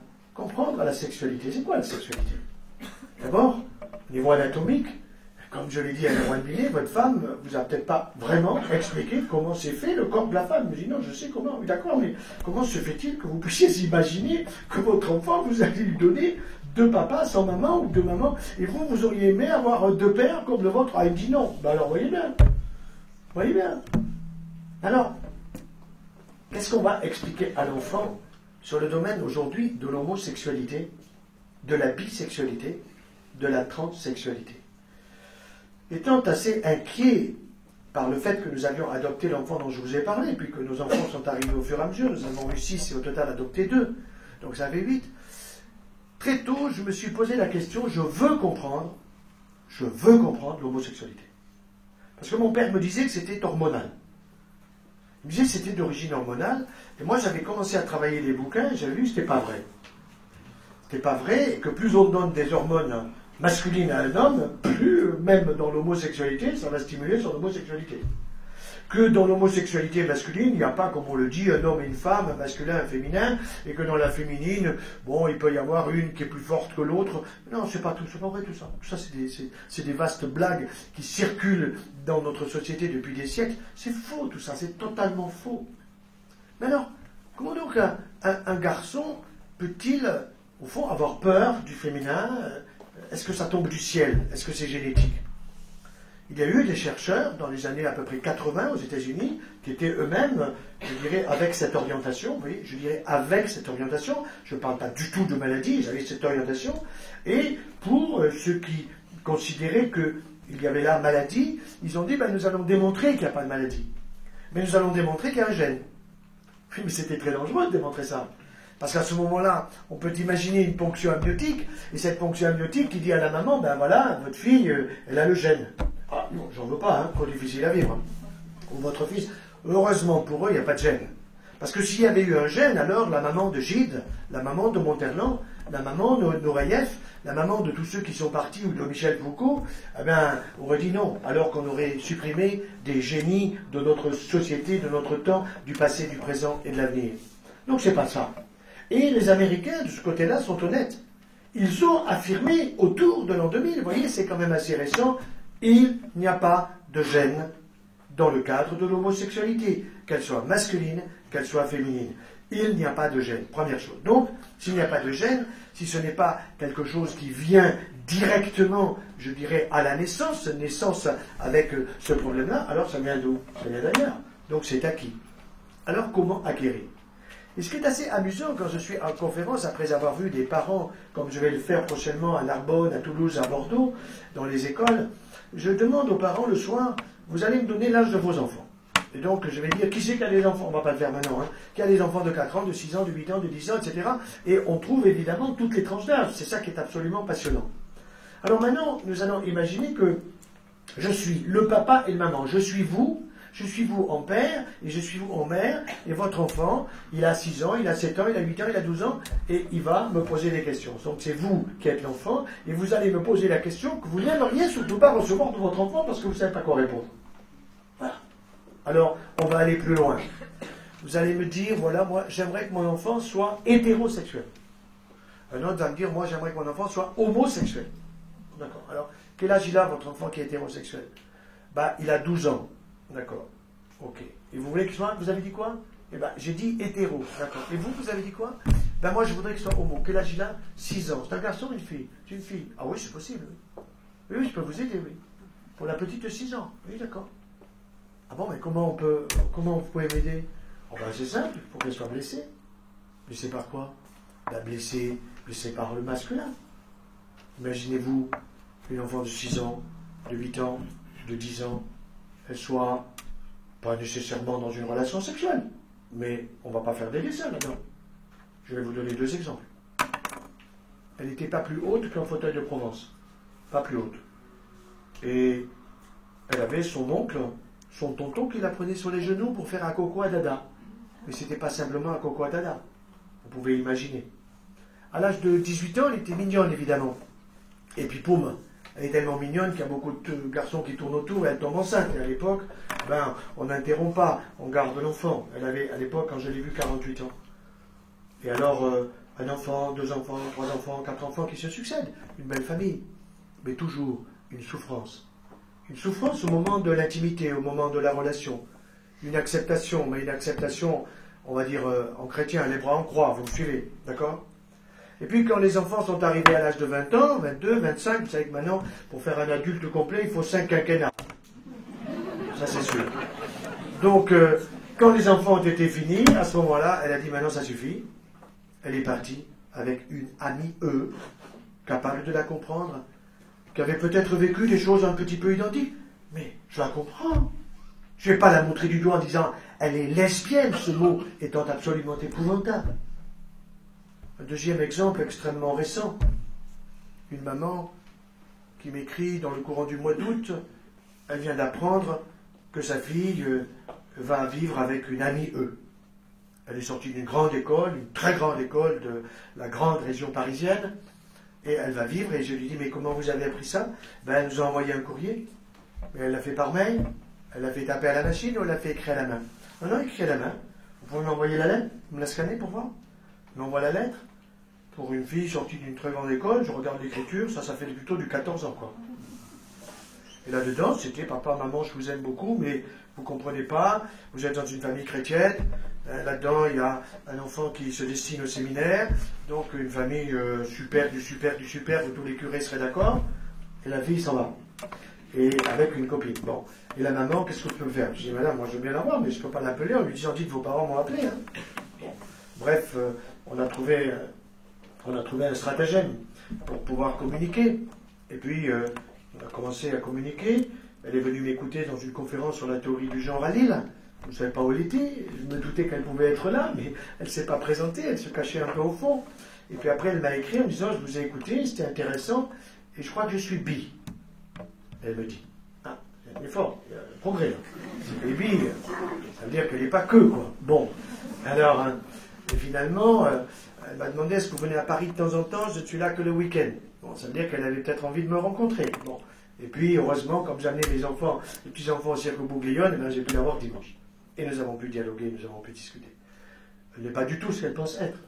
la sexualité. C'est quoi la sexualité? D'abord, au niveau anatomique, comme je l'ai dit à Erwan Billet, votre femme vous a peut-être pas vraiment expliqué comment c'est fait le corps de la femme. Je dis non, je sais comment. Oui, d'accord, mais comment se fait-il que vous puissiez imaginer que votre enfant, vous allez lui donner 2 papas sans maman ou 2 mamans, et vous auriez aimé avoir 2 pères comme le vôtre? Ah, il me dit non. Alors, voyez bien. Voyez bien. Alors, qu'est-ce qu'on va expliquer à l'enfant sur le domaine aujourd'hui de l'homosexualité, de la bisexualité, de la transsexualité? Étant assez inquiet par le fait que nous avions adopté l'enfant dont je vous ai parlé, puis que nos enfants sont arrivés au fur et à mesure, nous avons eu 6 et au total adopté 2, donc ça fait 8. Très tôt, je me suis posé la question, je veux comprendre l'homosexualité. Parce que mon père me disait que c'était hormonal. Il me disait que c'était d'origine hormonale, et moi j'avais commencé à travailler les bouquins, et j'avais vu que c'était pas vrai. C'était pas vrai, et que plus on donne des hormones masculines à un homme, plus, même dans l'homosexualité, ça va stimuler son homosexualité. Que dans l'homosexualité masculine, il n'y a pas, comme on le dit, un homme et une femme, un masculin et un féminin, et que dans la féminine, bon, il peut y avoir une qui est plus forte que l'autre. Non, c'est pas vrai tout ça. Tout ça, c'est des vastes blagues qui circulent dans notre société depuis des siècles. C'est faux tout ça, c'est totalement faux. Mais alors, comment donc un garçon peut-il, au fond, avoir peur du féminin? Est-ce que ça tombe du ciel? Est-ce que c'est génétique? Il y a eu des chercheurs dans les années à peu près 80 aux États-Unis qui étaient eux-mêmes, je dirais, avec cette orientation. Vous voyez, je dirais avec cette orientation. Je ne parle pas du tout de maladie, ils avaient cette orientation. Et pour ceux qui considéraient qu'il y avait la maladie, ils ont dit nous allons démontrer qu'il n'y a pas de maladie. Mais nous allons démontrer qu'il y a un gène. Oui, mais c'était très dangereux de démontrer ça. Parce qu'à ce moment-là, on peut imaginer une ponction amniotique, et cette ponction amniotique qui dit à la maman, ben voilà, votre fille, elle a le gène. Ah non, j'en veux pas, hein, trop difficile à vivre. Ou votre fils. Heureusement pour eux, il n'y a pas de gène. Parce que s'il y avait eu un gène, alors la maman de Gide, la maman de Monterland, la maman de Nureyev, la maman de tous ceux qui sont partis, ou de Michel Foucault, eh ben, aurait dit non, alors qu'on aurait supprimé des génies de notre société, de notre temps, du passé, du présent et de l'avenir. Donc c'est pas ça. Et les Américains, de ce côté-là, sont honnêtes. Ils ont affirmé autour de l'an 2000, vous voyez, c'est quand même assez récent, il n'y a pas de gène dans le cadre de l'homosexualité, qu'elle soit masculine, qu'elle soit féminine. Il n'y a pas de gène, première chose. Donc, s'il n'y a pas de gène, si ce n'est pas quelque chose qui vient directement, je dirais, à la naissance avec ce problème-là, alors ça vient d'où? Ça vient d'ailleurs. Donc c'est acquis. Alors comment acquérir? Et ce qui est assez amusant quand je suis en conférence, après avoir vu des parents, comme je vais le faire prochainement à Narbonne, à Toulouse, à Bordeaux, dans les écoles, je demande aux parents le soir, vous allez me donner l'âge de vos enfants. Et donc je vais dire, qui c'est qui a des enfants? On ne va pas le faire maintenant, hein. Qui a des enfants de 4 ans, de 6 ans, de 8 ans, de 10 ans, etc. Et on trouve évidemment toutes les tranches d'âge. C'est ça qui est absolument passionnant. Alors maintenant, nous allons imaginer que je suis le papa et le maman. Je suis vous en père, et je suis vous en mère, et votre enfant, il a 6 ans, il a 7 ans, il a 8 ans, il a 12 ans, et il va me poser des questions. Donc c'est vous qui êtes l'enfant, et vous allez me poser la question que vous n'aimeriez surtout pas recevoir de votre enfant parce que vous ne savez pas quoi répondre. Voilà. Alors, on va aller plus loin. Vous allez me dire, voilà, moi, j'aimerais que mon enfant soit hétérosexuel. Un autre va me dire, moi, j'aimerais que mon enfant soit homosexuel. D'accord. Alors, quel âge il a, votre enfant qui est hétérosexuel? Bah, il a 12 ans. D'accord. Ok. Et vous voulez qu'il soit, vous avez dit quoi? Eh ben, j'ai dit hétéro. D'accord. Et vous, vous avez dit quoi? Ben, moi, je voudrais qu'il soit homo. Quel âge il a? 6 ans. C'est un garçon ou une fille? C'est une fille. Ah oui, c'est possible. Oui, oui, je peux vous aider, oui. Pour la petite de 6 ans. Oui, d'accord. Ah bon, mais comment vous pouvez m'aider? Oh ben, c'est simple, il faut qu'elle soit blessée. Blessée par quoi? Ben, blessée par le masculin. Imaginez-vous une enfant de 6 ans, de 8 ans, de 10 ans, elle soit pas nécessairement dans une relation sexuelle, mais on ne va pas faire des dessins là-dedans. Je vais vous donner 2 exemples. Elle n'était pas plus haute qu'un fauteuil de Provence. Pas plus haute. Et elle avait son oncle, son tonton qui la prenait sur les genoux pour faire un coco à dada. Mais ce n'était pas simplement un coco à dada. Vous pouvez imaginer. À l'âge de 18 ans, elle était mignonne, évidemment. Et puis, poum, elle est tellement mignonne qu'il y a beaucoup de garçons qui tournent autour et elle tombe enceinte. Et à l'époque, ben, on n'interrompt pas, on garde l'enfant. Elle avait, à l'époque, quand je l'ai vue, 48 ans. Et alors, un enfant, 2 enfants, 3 enfants, 4 enfants qui se succèdent. Une belle famille. Mais toujours une souffrance. Une souffrance au moment de l'intimité, au moment de la relation. Une acceptation, mais une acceptation, on va dire, en chrétien, les bras en croix, vous me suivez, d'accord? Et puis quand les enfants sont arrivés à l'âge de 20 ans, 22, 25, vous savez que maintenant, pour faire un adulte complet, il faut 5 quinquennats. Ça c'est sûr. Donc, quand les enfants ont été finis, à ce moment-là, elle a dit maintenant ça suffit. Elle est partie avec une amie, capable de la comprendre, qui avait peut-être vécu des choses un petit peu identiques. Mais je la comprends. Je ne vais pas la montrer du doigt en disant elle est lesbienne, ce mot étant absolument épouvantable. Un deuxième exemple extrêmement récent. Une maman qui m'écrit dans le courant du mois d'août, elle vient d'apprendre que sa fille va vivre avec une amie Elle est sortie d'une grande école, une très grande école de la grande région parisienne, et elle va vivre, et je lui dis, mais comment vous avez appris ça? Ben, elle nous a envoyé un courrier, mais elle l'a fait par mail, elle l'a fait taper à la machine, ou elle l'a fait écrire à la main? Non, écrit à la main. Vous pouvez m'envoyer la lettre? Vous me la scannez pour voir? Je m'envoie la lettre. Pour une fille sortie d'une très grande école, je regarde l'écriture, ça fait plutôt du 14 ans, quoi. Et là-dedans, c'était papa, maman, je vous aime beaucoup, mais vous ne comprenez pas, vous êtes dans une famille chrétienne, là-dedans, il y a un enfant qui se destine au séminaire, donc une famille super, où tous les curés seraient d'accord, et la fille s'en va. Et avec une copine. Bon. Et la maman, qu'est-ce que tu peux me faire? Je dis, madame, moi je veux bien la voir, mais je ne peux pas l'appeler en lui disant, dites, vos parents m'ont appelé. Hein. Bon. Bref, on a trouvé un stratagème pour pouvoir communiquer. Et puis, on a commencé à communiquer. Elle est venue m'écouter dans une conférence sur la théorie du genre à Lille, Je ne savais pas où elle était, je me doutais qu'elle pouvait être là, mais elle ne s'est pas présentée, elle se cachait un peu au fond. Et puis après, elle m'a écrit en me disant, je vous ai écouté, c'était intéressant, et je crois que je suis bi. Elle me dit, ah, il y a un effort, il y a un progrès là. Et bi, ça veut dire qu'elle n'est pas que, quoi. Bon, alors, et finalement, elle m'a demandé, est-ce que vous venez à Paris de temps en temps? Je ne suis là que le week-end. Bon, ça veut dire qu'elle avait peut-être envie de me rencontrer. Bon. Et puis, heureusement, comme j'amenais les enfants, les petits-enfants au cirque Bouglione, j'ai pu la voir dimanche. Et nous avons pu dialoguer, nous avons pu discuter. Elle n'est pas du tout ce qu'elle pense être.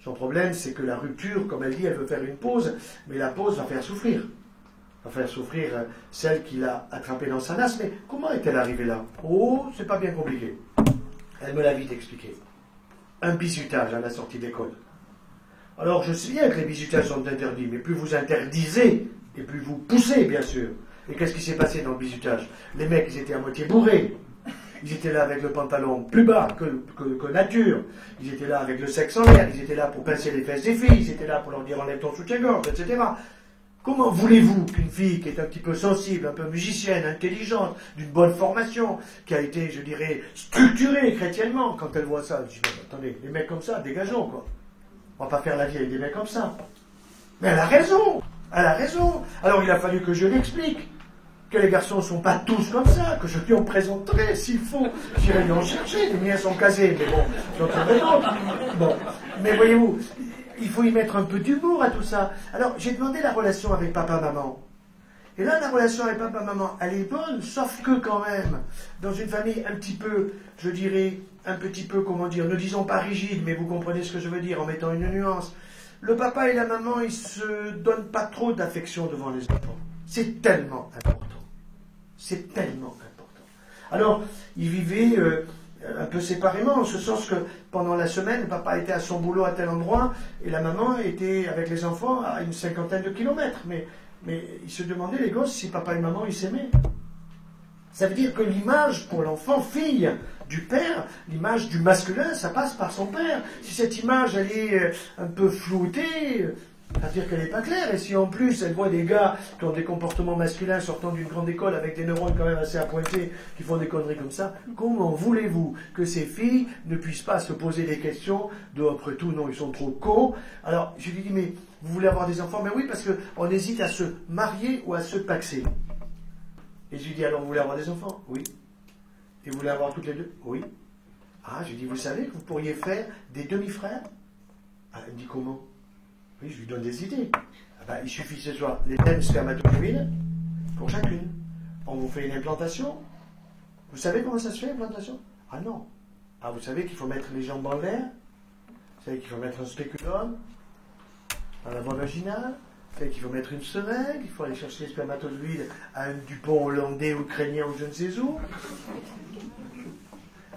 Son problème, c'est que la rupture, comme elle dit, elle veut faire une pause, mais la pause va faire souffrir. Va faire souffrir celle qui l'a attrapée dans sa nasse. Mais comment est-elle arrivée là? Oh, c'est pas bien compliqué. Elle me l'a vite expliqué. Un bizutage à la sortie d'école. Alors, je sais bien que les bizutages sont interdits, mais plus vous interdisez, et plus vous poussez, bien sûr. Et qu'est-ce qui s'est passé dans le bizutage? Les mecs, ils étaient à moitié bourrés. Ils étaient là avec le pantalon plus bas que nature. Ils étaient là avec le sexe en l'air. Ils étaient là pour pincer les fesses des filles. Ils étaient là pour leur dire enlève ton soutien-gorge, etc. Comment voulez-vous qu'une fille qui est un petit peu sensible, un peu musicienne, intelligente, d'une bonne formation, qui a été, je dirais, structurée chrétiennement, quand elle voit ça, elle dit, attendez, les mecs comme ça, dégageons, quoi. On va pas faire la vie avec des mecs comme ça. Mais elle a raison. Elle a raison. Alors il a fallu que je l'explique. Que les garçons ne sont pas tous comme ça, que je lui en présenterai, s'il faut, j'irai lui en chercher, les miens sont casés, mais bon, j'en trouverai d'autres. Bon, mais voyez-vous, il faut y mettre un peu d'humour à tout ça. Alors, j'ai demandé la relation avec papa-maman. Et là, la relation avec papa-maman, elle est bonne, sauf que quand même, dans une famille un petit peu, je dirais, un petit peu, comment dire, ne disons pas rigide, mais vous comprenez ce que je veux dire en mettant une nuance. Le papa et la maman, ils se donnent pas trop d'affection devant les enfants. C'est tellement important. C'est tellement important. Alors, ils vivaient un peu séparément, en ce sens que pendant la semaine, le papa était à son boulot à tel endroit, et la maman était avec les enfants à une 50aine de kilomètres. Mais ils se demandaient, les gosses, si papa et maman, ils s'aimaient. Ça veut dire que l'image pour l'enfant, fille du père, l'image du masculin, ça passe par son père. Si cette image, elle est un peu floutée, ça veut dire qu'elle n'est pas claire. Et si en plus, elle voit des gars qui ont des comportements masculins sortant d'une grande école avec des neurones quand même assez appointés, qui font des conneries comme ça, comment voulez-vous que ces filles ne puissent pas se poser des questions de, après tout, non, ils sont trop cons. Alors, je lui dis, mais vous voulez avoir des enfants? Mais oui, parce qu'on hésite à se marier ou à se paxer. Et je lui dis, alors vous voulez avoir des enfants? Oui. Et vous voulez avoir toutes les deux? Oui. Ah, je lui dis, vous savez que vous pourriez faire des demi-frères? Ah, elle me dit, comment? Oui, je lui donne des idées. Ah ben, il suffit ce soir les mêmes spermatozoïdes pour chacune. On vous fait une implantation. Vous savez comment ça se fait, l'implantation? Ah non. Ah, vous savez qu'il faut mettre les jambes en l'air? Vous savez qu'il faut mettre un spéculum dans la voie vaginale? Vous savez qu'il faut mettre une seringue? Il faut aller chercher les spermatozoïdes à un Dupont hollandais ou ukrainien ou je ne sais où?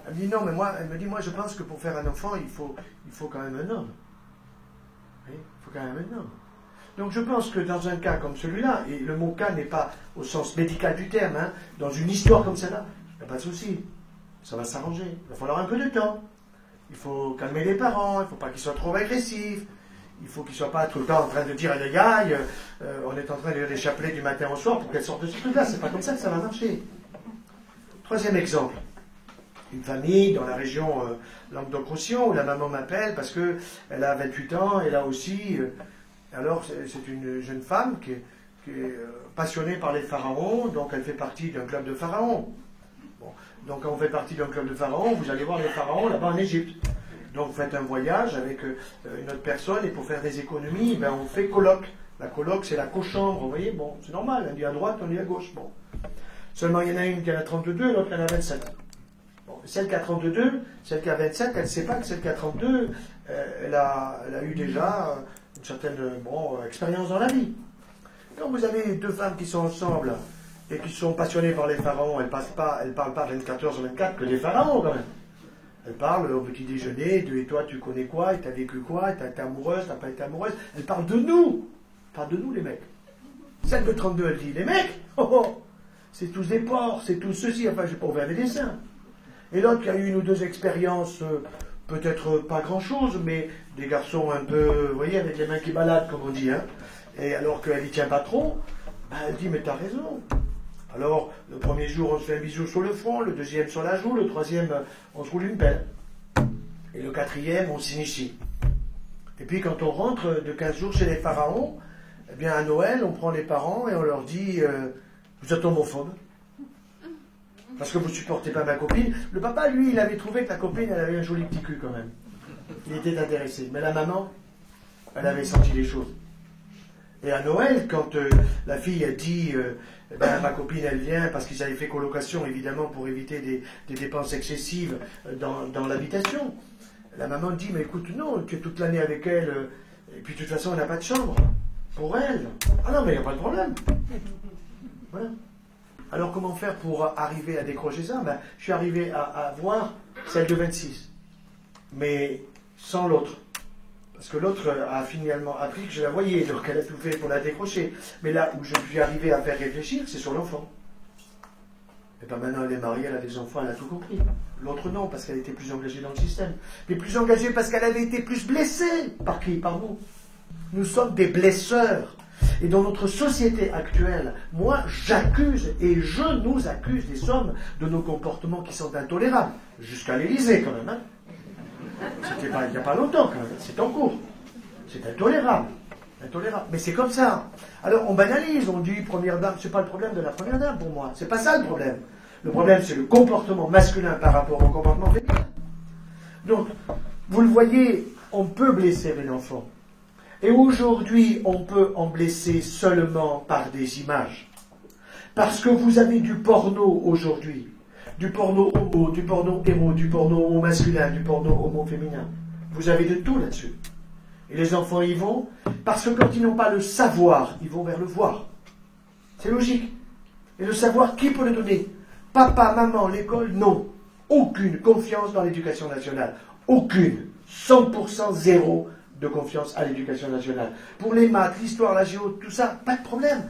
Elle me dit non, mais elle me dit, moi je pense que pour faire un enfant, il faut quand même un homme. Il faut quand même un homme. Donc je pense que dans un cas comme celui-là, et le mot cas n'est pas au sens médical du terme, hein, dans une histoire comme celle-là, il n'y a pas de souci. Ça va s'arranger. Il va falloir un peu de temps. Il faut calmer les parents, il ne faut pas qu'ils soient trop agressifs. Il faut qu'ils ne soient pas tout le temps en train de dire à des gars, on est en train de lire des chapelets du matin au soir pour qu'elles sortent de ce truc-là. C'est pas comme ça que ça va marcher. Troisième exemple. Une famille dans la région Languedoc-Roussillon où la maman m'appelle parce qu'elle a 28 ans et là aussi, alors c'est une jeune femme qui est passionnée par les pharaons, donc elle fait partie d'un club de pharaons. Bon, donc quand on fait partie d'un club de pharaons, vous allez voir les pharaons là-bas en Égypte. Donc vous faites un voyage avec une autre personne et pour faire des économies, ben, on fait coloc. La coloc, c'est la cochambre, vous voyez, bon, c'est normal, on dit à droite, on dit à gauche. Bon. Seulement, il y en a une qui en a 32 et l'autre qui en a 27. Bon, celle qui a 32, celle qui a 27, elle ne sait pas que celle qui a 32, elle a eu déjà une certaine expérience dans la vie. Quand vous avez deux femmes qui sont ensemble et qui sont passionnées par les pharaons, elles ne parlent pas 24 heures sur 24 que des pharaons quand même. Elles parlent au petit déjeuner de « et toi tu connais quoi, et t'as vécu quoi, t'as été amoureuse, t'as pas été amoureuse ». Elles parlent de nous. Elles parlent de nous les mecs. Celle de 32, elle dit « les mecs, c'est tous des porcs, c'est tous ceci ». Enfin, j'ai pas ouvert les dessins. Et l'autre qui a eu une ou deux expériences, peut-être pas grand-chose, mais des garçons un peu, vous voyez, avec les mains qui baladent, comme on dit, hein. Et alors qu'elle y tient pas trop, ben, elle dit « mais t'as raison ». Alors, le premier jour, on se fait un bisou sur le front, le deuxième sur la joue, le troisième, on se roule une pelle. Et le quatrième, on s'initie. Et puis, quand on rentre de 15 jours chez les pharaons, eh bien, à Noël, on prend les parents et on leur dit vous êtes homophobes parce que vous ne supportez pas ma copine. Le papa, lui, il avait trouvé que la copine, elle avait un joli petit cul quand même. Il était intéressé. Mais la maman, elle avait senti les choses. Et à Noël, quand la fille a dit ma copine, elle vient, parce qu'ils avaient fait colocation, évidemment, pour éviter des dépenses excessives dans l'habitation. La maman dit mais écoute, non, tu es toute l'année avec elle, et puis de toute façon, on n'a pas de chambre pour elle. Ah non, mais il n'y a pas de problème. Voilà. Alors comment faire pour arriver à décrocher ça? Je suis arrivé à voir celle de 26, mais sans l'autre. Parce que l'autre a finalement appris que je la voyais, donc elle a tout fait pour la décrocher. Mais là où je suis arrivé à faire réfléchir, c'est sur l'enfant. Et bien maintenant elle est mariée, elle a des enfants, elle a tout compris. L'autre non, parce qu'elle était plus engagée dans le système. Mais plus engagée parce qu'elle avait été plus blessée. Par qui? Par nous. Nous sommes des blesseurs. Et dans notre société actuelle, moi, j'accuse et je nous accuse, les hommes, de nos comportements qui sont intolérables. Jusqu'à l'Élysée, quand même. Hein. C'était il n'y a pas longtemps, quand même. C'est en cours. C'est intolérable. Intolérable. Mais c'est comme ça. Alors, on banalise, on dit première dame. C'est pas le problème de la première dame pour moi. C'est pas ça le problème. Le problème, c'est le comportement masculin par rapport au comportement féminin. Donc, vous le voyez, on peut blesser un enfant. Et aujourd'hui, on peut en blesser seulement par des images. Parce que vous avez du porno aujourd'hui. Du porno homo, du porno hémo, du porno homo masculin, du porno homo féminin. Vous avez de tout là-dessus. Et les enfants y vont, parce que quand ils n'ont pas le savoir, ils vont vers le voir. C'est logique. Et le savoir, qui peut le donner? Papa, maman, l'école? Non. Aucune confiance dans l'éducation nationale. Aucune. 100% zéro de confiance à l'éducation nationale. Pour les maths, l'histoire, la géo, tout ça, pas de problème.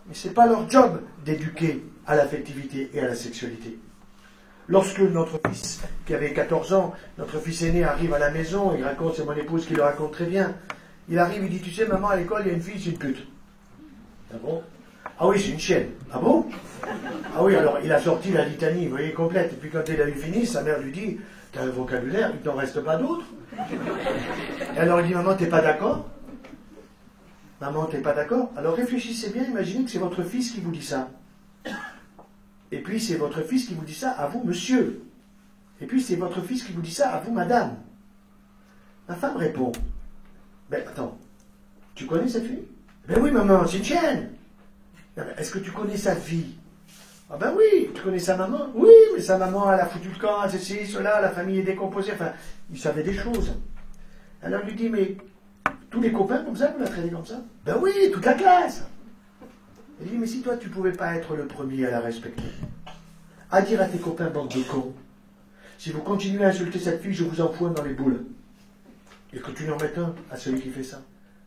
Mais ce n'est pas leur job d'éduquer à l'affectivité et à la sexualité. Lorsque notre fils, qui avait 14 ans, notre fils aîné arrive à la maison, il raconte, c'est mon épouse qui le raconte très bien, il arrive, il dit, tu sais, maman, à l'école, il y a une fille, c'est une pute. Ah bon? Ah oui, c'est une chienne. Ah bon? Ah oui, alors il a sorti la litanie, vous voyez, complète. Et puis quand il a eu fini, sa mère lui dit, t'as un vocabulaire, il t'en reste pas d'autre? Et alors il dit, maman, t'es pas d'accord? Maman, t'es pas d'accord? Alors réfléchissez bien, imaginez que c'est votre fils qui vous dit ça. Et puis c'est votre fils qui vous dit ça à vous, monsieur. Et puis c'est votre fils qui vous dit ça à vous, madame. Ma femme répond, ben attends, tu connais cette fille? Ben oui, maman, c'est une chienne. Est-ce que tu connais sa vie? Ah ben oui, tu connais sa maman? Oui, mais sa maman, elle a foutu le camp, ceci, cela, la famille est décomposée. Enfin, il savait des choses. Alors il lui dit, mais tous les copains comme ça, vous la traitez comme ça? Ben oui, toute la classe. Il dit, mais si toi, tu ne pouvais pas être le premier à la respecter, à dire à tes copains, bande de cons, si vous continuez à insulter cette fille, je vous enfourne dans les boules. Et que tu n'en mettes un à celui qui fait ça.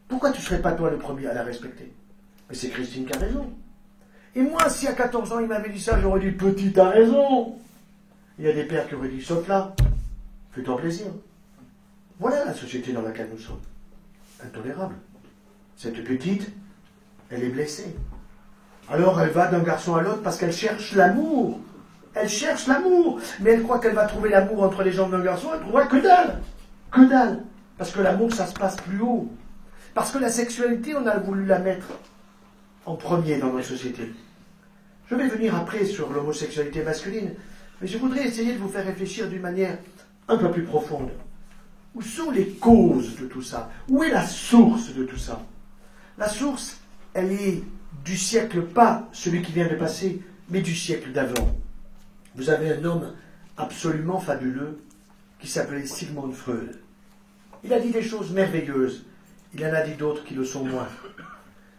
Pourquoi tu ne serais pas toi le premier à la respecter? Mais c'est Christine qui a raison. Et moi, si à 14 ans, il m'avait dit ça, j'aurais dit, petit, t'as raison. Il y a des pères qui auraient dit, saute là, fais-toi plaisir. Voilà la société dans laquelle nous sommes. Intolérable. Cette petite, elle est blessée. Alors elle va d'un garçon à l'autre parce qu'elle cherche l'amour. Elle cherche l'amour. Mais elle croit qu'elle va trouver l'amour entre les jambes d'un garçon, elle ne trouvera que dalle. Que dalle. Parce que l'amour, ça se passe plus haut. Parce que la sexualité, on a voulu la mettre en premier dans notre société. Je vais venir après sur l'homosexualité masculine, mais je voudrais essayer de vous faire réfléchir d'une manière un peu plus profonde. Où sont les causes de tout ça? Où est la source de tout ça? La source, elle est du siècle, pas celui qui vient de passer, mais du siècle d'avant. Vous avez un homme absolument fabuleux qui s'appelait Sigmund Freud. Il a dit des choses merveilleuses. Il en a dit d'autres qui le sont moins.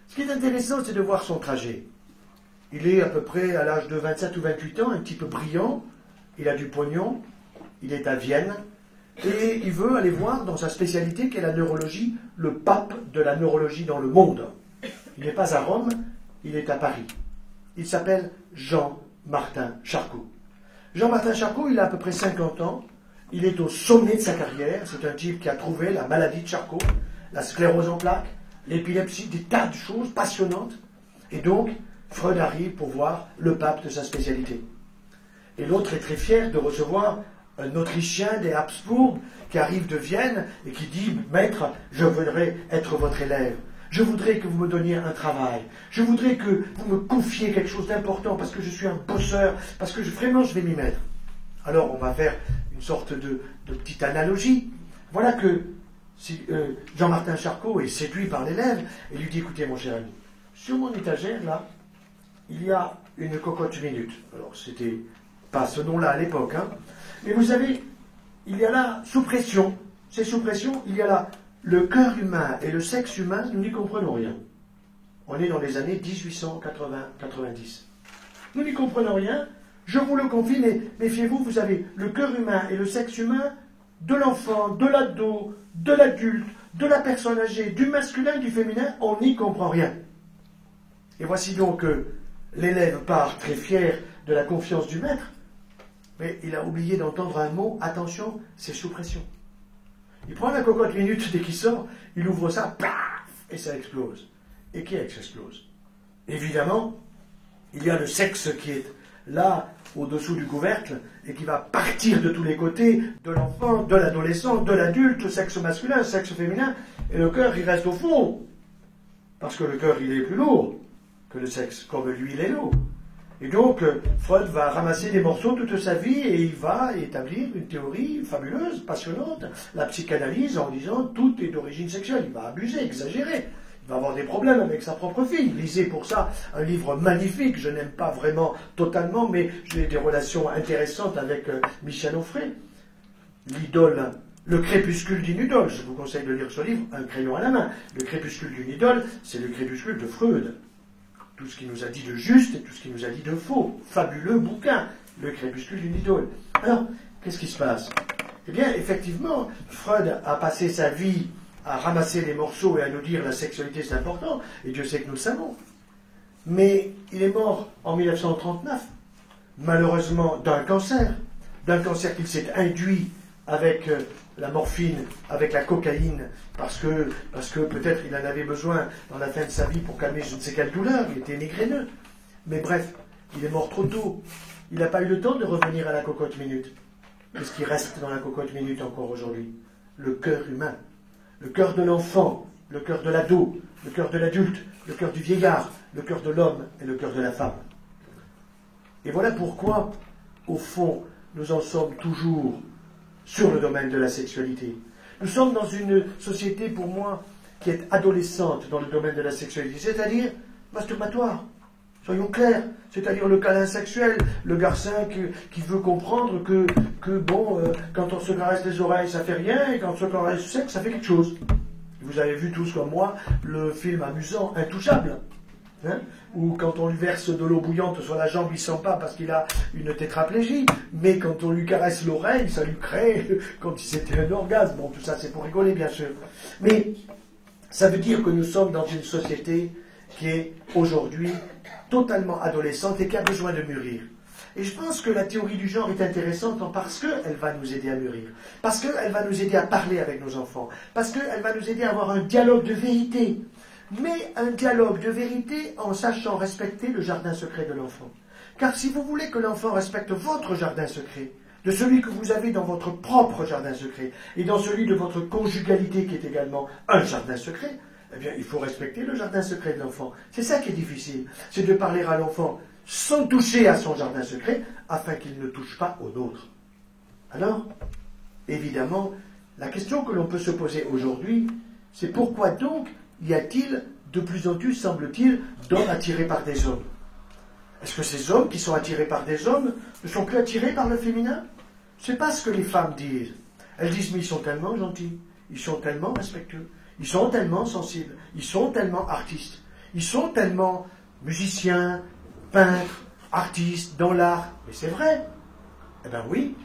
Ce qui est intéressant, c'est de voir son trajet. Il est à peu près à l'âge de 27 ou 28 ans, un type brillant. Il a du pognon. Il est à Vienne. Et il veut aller voir dans sa spécialité, qui est la neurologie, le pape de la neurologie dans le monde. Il n'est pas à Rome, il est à Paris. Il s'appelle Jean-Martin Charcot. Jean-Martin Charcot, il a à peu près 50 ans. Il est au sommet de sa carrière. C'est un type qui a trouvé la maladie de Charcot, la sclérose en plaques, l'épilepsie, des tas de choses passionnantes. Et donc, Freud arrive pour voir le pape de sa spécialité. Et l'autre est très fier de recevoir un Autrichien des Habsbourg qui arrive de Vienne et qui dit « Maître, je voudrais être votre élève. Je voudrais que vous me donniez un travail. Je voudrais que vous me confiez quelque chose d'important parce que je suis un bosseur, parce que vraiment je vais m'y mettre. » Alors on va faire une sorte de petite analogie. Voilà que Jean-Martin Charcot est séduit par l'élève et lui dit « Écoutez mon cher ami, sur mon étagère là, il y a une cocotte minute. » Alors c'était pas ce nom-là à l'époque, hein. Mais vous savez, il y a là, sous pression, c'est sous pression, il y a là le cœur humain et le sexe humain, nous n'y comprenons rien. On est dans les années 1880-90. Nous n'y comprenons rien, je vous le confie, mais méfiez-vous, vous avez le cœur humain et le sexe humain de l'enfant, de l'ado, de l'adulte, de la personne âgée, du masculin, du féminin, on n'y comprend rien. Et voici donc que l'élève part très fier de la confiance du maître, mais il a oublié d'entendre un mot, attention, c'est sous pression. Il prend la cocotte minute dès qu'il sort, il ouvre ça, paf, et ça explose. Et qui est-ce que ça explose? Évidemment, il y a le sexe qui est là, au-dessous du couvercle, et qui va partir de tous les côtés, de l'enfant, de l'adolescent, de l'adulte, sexe masculin, sexe féminin, et le cœur, il reste au fond. Parce que le cœur, il est plus lourd que le sexe, comme lui, il est lourd. Et donc, Freud va ramasser des morceaux toute sa vie et il va établir une théorie fabuleuse, passionnante, la psychanalyse, en disant tout est d'origine sexuelle. Il va abuser, exagérer. Il va avoir des problèmes avec sa propre fille. Lisez pour ça un livre magnifique, je n'aime pas vraiment totalement, mais j'ai des relations intéressantes avec Michel Onfray. L'idole, le crépuscule d'une idole. Je vous conseille de lire ce livre, un crayon à la main. Le crépuscule d'une idole, c'est le crépuscule de Freud. Tout ce qu'il nous a dit de juste et tout ce qu'il nous a dit de faux. Fabuleux bouquin, le crépuscule d'une idole. Alors, qu'est-ce qui se passe? Eh bien, effectivement, Freud a passé sa vie à ramasser les morceaux et à nous dire la sexualité c'est important, et Dieu sait que nous le savons. Mais il est mort en 1939, malheureusement d'un cancer qu'il s'est induit avec la morphine, avec la cocaïne, parce que peut-être il en avait besoin dans la fin de sa vie pour calmer je ne sais quelle douleur, il était migraineux. Mais bref, il est mort trop tôt. Il n'a pas eu le temps de revenir à la cocotte minute. Qu'est-ce qui reste dans la cocotte minute encore aujourd'hui? Le cœur humain, le cœur de l'enfant, le cœur de l'ado, le cœur de l'adulte, le cœur du vieillard, le cœur de l'homme et le cœur de la femme. Et voilà pourquoi, au fond, nous en sommes toujours sur le domaine de la sexualité. Nous sommes dans une société, pour moi, qui est adolescente dans le domaine de la sexualité, c'est-à-dire masturbatoire. Soyons clairs, c'est-à-dire le câlin sexuel, le garçon qui veut comprendre que quand on se caresse les oreilles, ça fait rien, et quand on se caresse le sexe, ça fait quelque chose. Vous avez vu tous comme moi le film amusant Intouchable, hein, où quand on lui verse de l'eau bouillante sur la jambe, il ne sent pas parce qu'il a une tétraplégie, mais quand on lui caresse l'oreille, ça lui crée comme si c'était un orgasme. Bon, tout ça c'est pour rigoler bien sûr. Mais ça veut dire que nous sommes dans une société qui est aujourd'hui totalement adolescente et qui a besoin de mûrir. Et je pense que la théorie du genre est intéressante parce qu'elle va nous aider à mûrir, parce qu'elle va nous aider à parler avec nos enfants, parce qu'elle va nous aider à avoir un dialogue de vérité, mais un dialogue de vérité en sachant respecter le jardin secret de l'enfant. Car si vous voulez que l'enfant respecte votre jardin secret, de celui que vous avez dans votre propre jardin secret, et dans celui de votre conjugalité qui est également un jardin secret, eh bien, il faut respecter le jardin secret de l'enfant. C'est ça qui est difficile, c'est de parler à l'enfant sans toucher à son jardin secret, afin qu'il ne touche pas au nôtre. Alors, évidemment, la question que l'on peut se poser aujourd'hui, c'est pourquoi donc y a-t-il de plus en plus, semble-t-il, d'hommes attirés par des hommes? Est-ce que ces hommes qui sont attirés par des hommes ne sont plus attirés par le féminin? C'est pas ce que les femmes disent. Elles disent, mais ils sont tellement gentils, ils sont tellement respectueux, ils sont tellement sensibles, ils sont tellement artistes, ils sont tellement musiciens, peintres, artistes, dans l'art. Mais c'est vrai. Eh bien oui,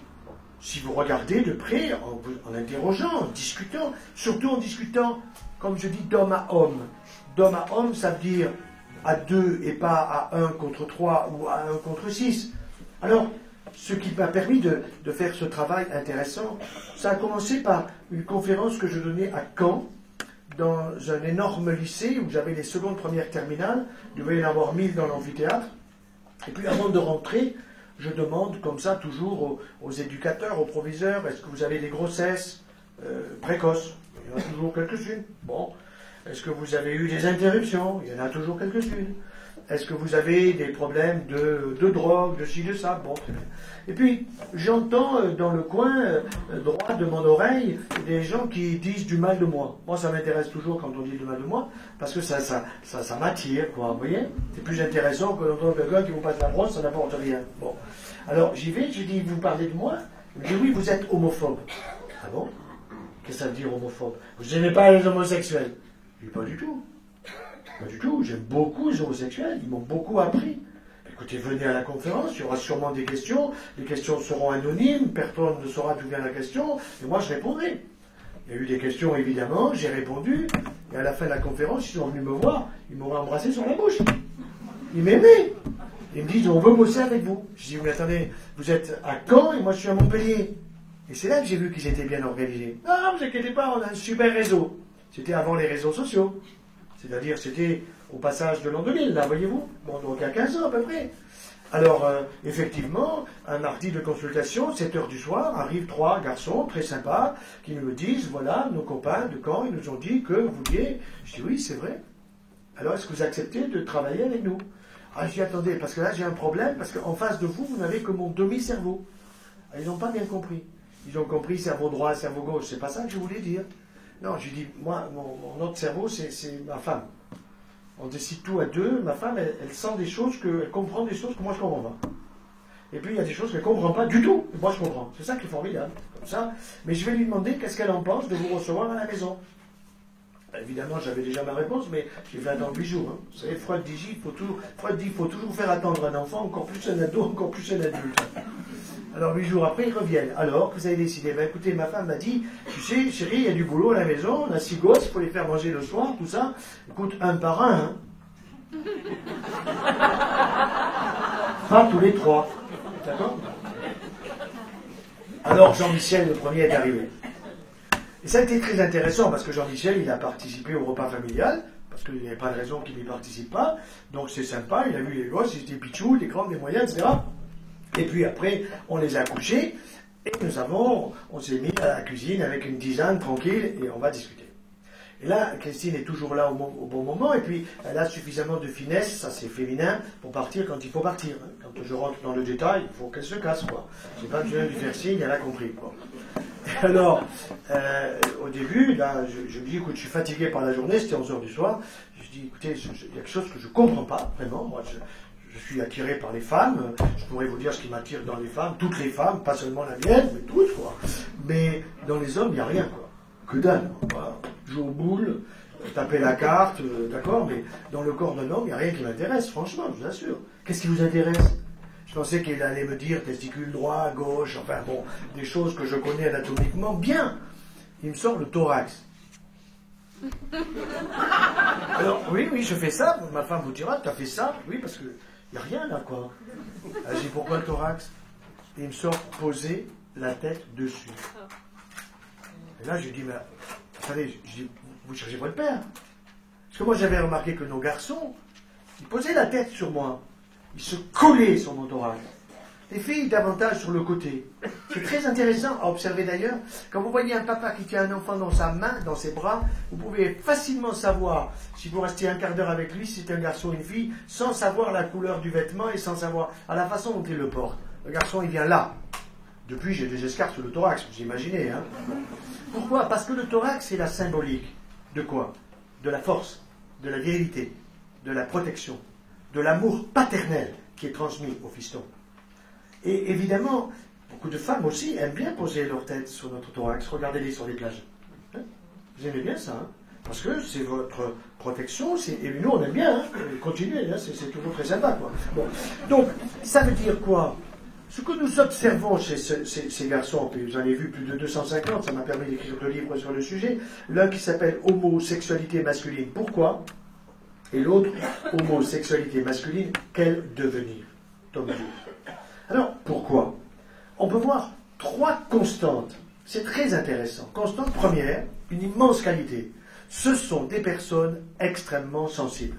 si vous regardez de près, en interrogeant, en discutant, surtout en discutant, comme je dis, d'homme à homme. D'homme à homme, ça veut dire à deux et pas à 1 contre 3 ou à 1 contre 6. Alors, ce qui m'a permis de faire ce travail intéressant, ça a commencé par une conférence que je donnais à Caen dans un énorme lycée où j'avais les secondes, premières terminales. Il devait y en avoir 1000 dans l'amphithéâtre. Et puis avant de rentrer, je demande comme ça toujours aux éducateurs, aux proviseurs, est-ce que vous avez des grossesses précoces? Il y en a toujours quelques-unes. Bon. Est-ce que vous avez eu des interruptions? Il y en a toujours quelques-unes. Est-ce que vous avez des problèmes de drogue, de ci, de ça? Bon, très bien. Et puis, j'entends dans le coin droit de mon oreille des gens qui disent du mal de moi. Moi, ça m'intéresse toujours quand on dit du mal de moi, parce que ça m'attire, quoi, vous voyez? C'est plus intéressant que d'entendre quelqu'un qui vous passe la brosse, ça n'apporte rien. Bon. Alors, j'y vais, je dis, vous parlez de moi? Il me dit, oui, vous êtes homophobe. Ah bon? Qu'est-ce que ça veut dire homophobe? Vous n'aimez pas les homosexuels? Je dis, pas du tout. Pas du tout. J'aime beaucoup les homosexuels. Ils m'ont beaucoup appris. Écoutez, venez à la conférence. Il y aura sûrement des questions. Les questions seront anonymes. Personne ne saura d'où vient la question. Et moi, je répondrai. Il y a eu des questions, évidemment. J'ai répondu. Et à la fin de la conférence, ils sont venus me voir. Ils m'auraient embrassé sur la bouche. Ils m'aimaient. Ils me disent, on veut bosser avec vous. Je dis, mais attendez, vous êtes à Caen et moi, je suis à Montpellier. Et c'est là que j'ai vu qu'ils étaient bien organisés. Non, ne vous inquiétez pas, on a un super réseau. C'était avant les réseaux sociaux. C'est-à-dire, c'était au passage de l'an 2000, là, voyez-vous. Bon, donc à 15 ans à peu près. Alors, effectivement, un mardi de consultation, 7 heures du soir, arrivent 3 garçons très sympas qui nous disent, voilà, nos copains de Caen, ils nous ont dit que vous vouliez. Je dis, oui, c'est vrai. Alors, est-ce que vous acceptez de travailler avec nous? Ah, je dis, attendez, parce que là, j'ai un problème, parce qu'en face de vous, vous n'avez que mon demi-cerveau. Ah, ils n'ont pas bien compris. Ils ont compris cerveau droit, cerveau gauche. C'est pas ça que je voulais dire. Non, je dis, moi, mon autre cerveau, c'est ma femme. On décide tout à deux. Ma femme, elle sent des choses, elle comprend des choses que moi, je ne comprends pas. Et puis, il y a des choses qu'elle ne comprend pas du tout. Et moi, je comprends. C'est ça qui est formidable. Comme ça. Mais je vais lui demander qu'est-ce qu'elle en pense de vous recevoir à la maison. Évidemment, j'avais déjà ma réponse, mais j'ai fait attendre 8 jours. Hein. Vous savez, Freud dit qu'il faut toujours faire attendre un enfant, encore plus un ado, encore plus un adulte. Alors 8 jours après, ils reviennent. Alors, vous avez décidé, ben écoutez, ma femme m'a dit, tu sais, chérie, il y a du boulot à la maison, on a 6 gosses, il faut les faire manger le soir, tout ça. Écoute, un par un, hein. Pas tous les 3. D'accord? Alors Jean-Michel, le premier, est arrivé. Et ça a été très intéressant, parce que Jean-Michel, il a participé au repas familial, parce qu'il n'y avait pas de raison qu'il n'y participe pas. Donc c'est sympa, il a vu les gosses, ils étaient pitchous, des grands, des moyens, etc. Et puis après, on les a couchés, et on s'est mis à la cuisine avec une tisane tranquille, et on va discuter. Et là, Christine est toujours là au bon moment, et puis elle a suffisamment de finesse, ça c'est féminin, pour partir quand il faut partir. Quand je rentre dans le détail, il faut qu'elle se casse, quoi. J'ai pas besoin de lui faire signe, elle a compris, quoi. Et alors, au début, là, je lui dis, écoute, je suis fatigué par la journée, c'était 11 heures du soir. Je dis, écoutez, il y a quelque chose que je comprends pas, vraiment, moi, je suis attiré par les femmes, je pourrais vous dire ce qui m'attire dans les femmes, toutes les femmes, pas seulement la mienne, mais toutes, quoi. Mais dans les hommes, il n'y a rien, quoi. Que dalle, quoi. Jouer aux boules, taper la carte, d'accord, mais dans le corps d'un homme, il n'y a rien qui m'intéresse, franchement, je vous assure. Qu'est-ce qui vous intéresse? Je pensais qu'il allait me dire testicule droit, gauche, enfin bon, des choses que je connais anatomiquement bien. Il me sort le thorax. Alors, oui, je fais ça, ma femme vous dira, tu as fait ça? Oui, parce qu'il n'y a rien là, quoi. Je dis, pourquoi le thorax? Et il me sort poser la tête dessus. Et là, je lui dis, mais, attendez, je dis, vous cherchez votre père? Parce que moi, j'avais remarqué que nos garçons, ils posaient la tête sur moi. Ils se collaient sur mon thorax. Les filles, davantage sur le côté. C'est très intéressant à observer d'ailleurs. Quand vous voyez un papa qui tient un enfant dans sa main, dans ses bras, vous pouvez facilement savoir, si vous restez un quart d'heure avec lui, si c'est un garçon ou une fille, sans savoir la couleur du vêtement et sans savoir à la façon dont il le porte. Le garçon, il vient là. Depuis, j'ai des escarres sur le thorax, vous imaginez, hein. Pourquoi? Parce que le thorax, c'est la symbolique. De quoi? De la force, de la virilité, de la protection, de l'amour paternel qui est transmis au fiston. Et évidemment, beaucoup de femmes aussi aiment bien poser leur tête sur notre thorax. Regardez-les sur les plages. Hein? Vous aimez bien ça, hein? Parce que c'est votre protection, et nous on aime bien, hein? Continuez, hein? C'est toujours très sympa, quoi. Bon. Donc, ça veut dire quoi? Ce que nous observons chez ces garçons, puis j'en ai vu plus de 250, ça m'a permis d'écrire 2 livres sur le sujet, l'un qui s'appelle Homosexualité masculine, pourquoi? Et l'autre, Homosexualité masculine, quel devenir? Tome 12. Alors, pourquoi? On peut voir 3 constantes. C'est très intéressant. Constante première, une immense qualité. ce sont des personnes extrêmement sensibles.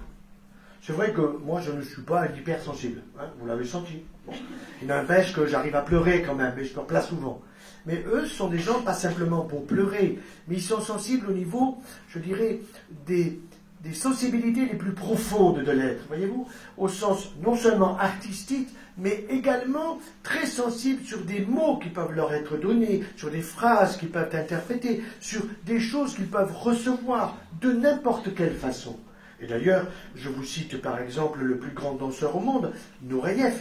C'est vrai que moi, je ne suis pas un hypersensible, hein, vous l'avez senti. Bon. Il n'empêche que j'arrive à pleurer quand même, mais je pleure pas souvent. Mais eux sont des gens, pas simplement pour pleurer, mais ils sont sensibles au niveau, je dirais, des sensibilités les plus profondes de l'être, voyez-vous, au sens non seulement artistique, mais également très sensibles sur des mots qui peuvent leur être donnés, sur des phrases qu'ils peuvent interpréter, sur des choses qu'ils peuvent recevoir de n'importe quelle façon. Et d'ailleurs, je vous cite par exemple le plus grand danseur au monde, Nureyev.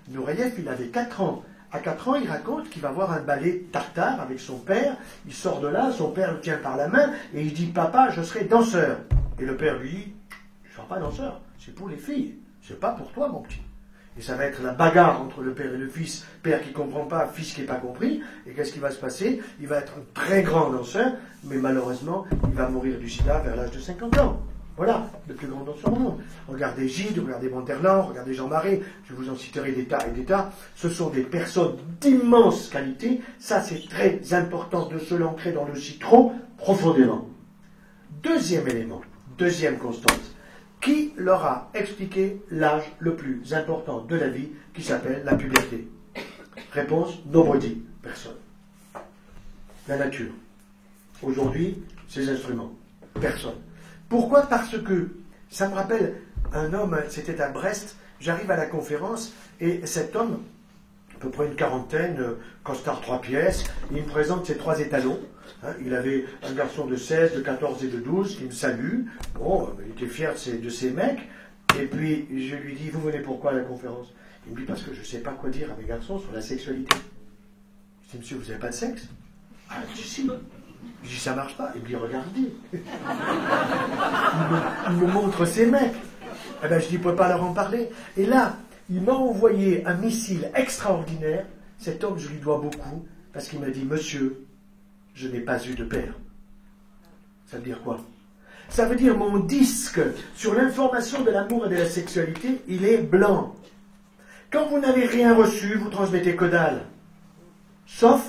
Nureyev, il avait 4 ans. À 4 ans, il raconte qu'il va voir un ballet tartare avec son père. Il sort de là, son père le tient par la main et il dit « Papa, je serai danseur ». Et le père lui dit « Tu ne seras pas danseur, c'est pour les filles, c'est pas pour toi, mon petit ». Et ça va être la bagarre entre le père et le fils, père qui ne comprend pas, fils qui n'est pas compris. Et qu'est-ce qui va se passer? Il va être un très grand danseur, mais malheureusement, il va mourir du sida vers l'âge de 50 ans. Voilà, le plus grand danseur au monde. Regardez Gide, regardez Monterland, regardez Jean Marais, je vous en citerai des tas et des tas. Ce sont des personnes d'immense qualité. Ça, c'est très important de se l'ancrer dans le citron profondément. Deuxième élément, deuxième constante. Qui leur a expliqué l'âge le plus important de la vie qui s'appelle la puberté? Réponse, nobody, personne. La nature. Aujourd'hui, ces instruments. Personne. Pourquoi? Parce que, ça me rappelle un homme, c'était à Brest, j'arrive à la conférence, et cet homme, à peu près une quarantaine, costard 3 pièces, il me présente ses 3 étalons. Hein, il avait un garçon de 16, de 14 et de 12 qui me salue. Bon, il était fier de ses mecs. Et puis, je lui dis, vous venez pourquoi à la conférence? Il me dit, parce que je ne sais pas quoi dire à mes garçons sur la sexualité. Je dis, monsieur, vous n'avez pas de sexe? Ah, je dis, si. Je dis, ça marche pas. Il me dit, regardez. il me montre ses mecs. Eh ben, je dis, il ne peut pas leur en parler. Et là, il m'a envoyé un missile extraordinaire. Cet homme, je lui dois beaucoup, parce qu'il m'a dit, monsieur, je n'ai pas eu de père. Ça veut dire quoi? Ça veut dire mon disque sur l'information de l'amour et de la sexualité, il est blanc. Quand vous n'avez rien reçu, vous transmettez que dalle. Sauf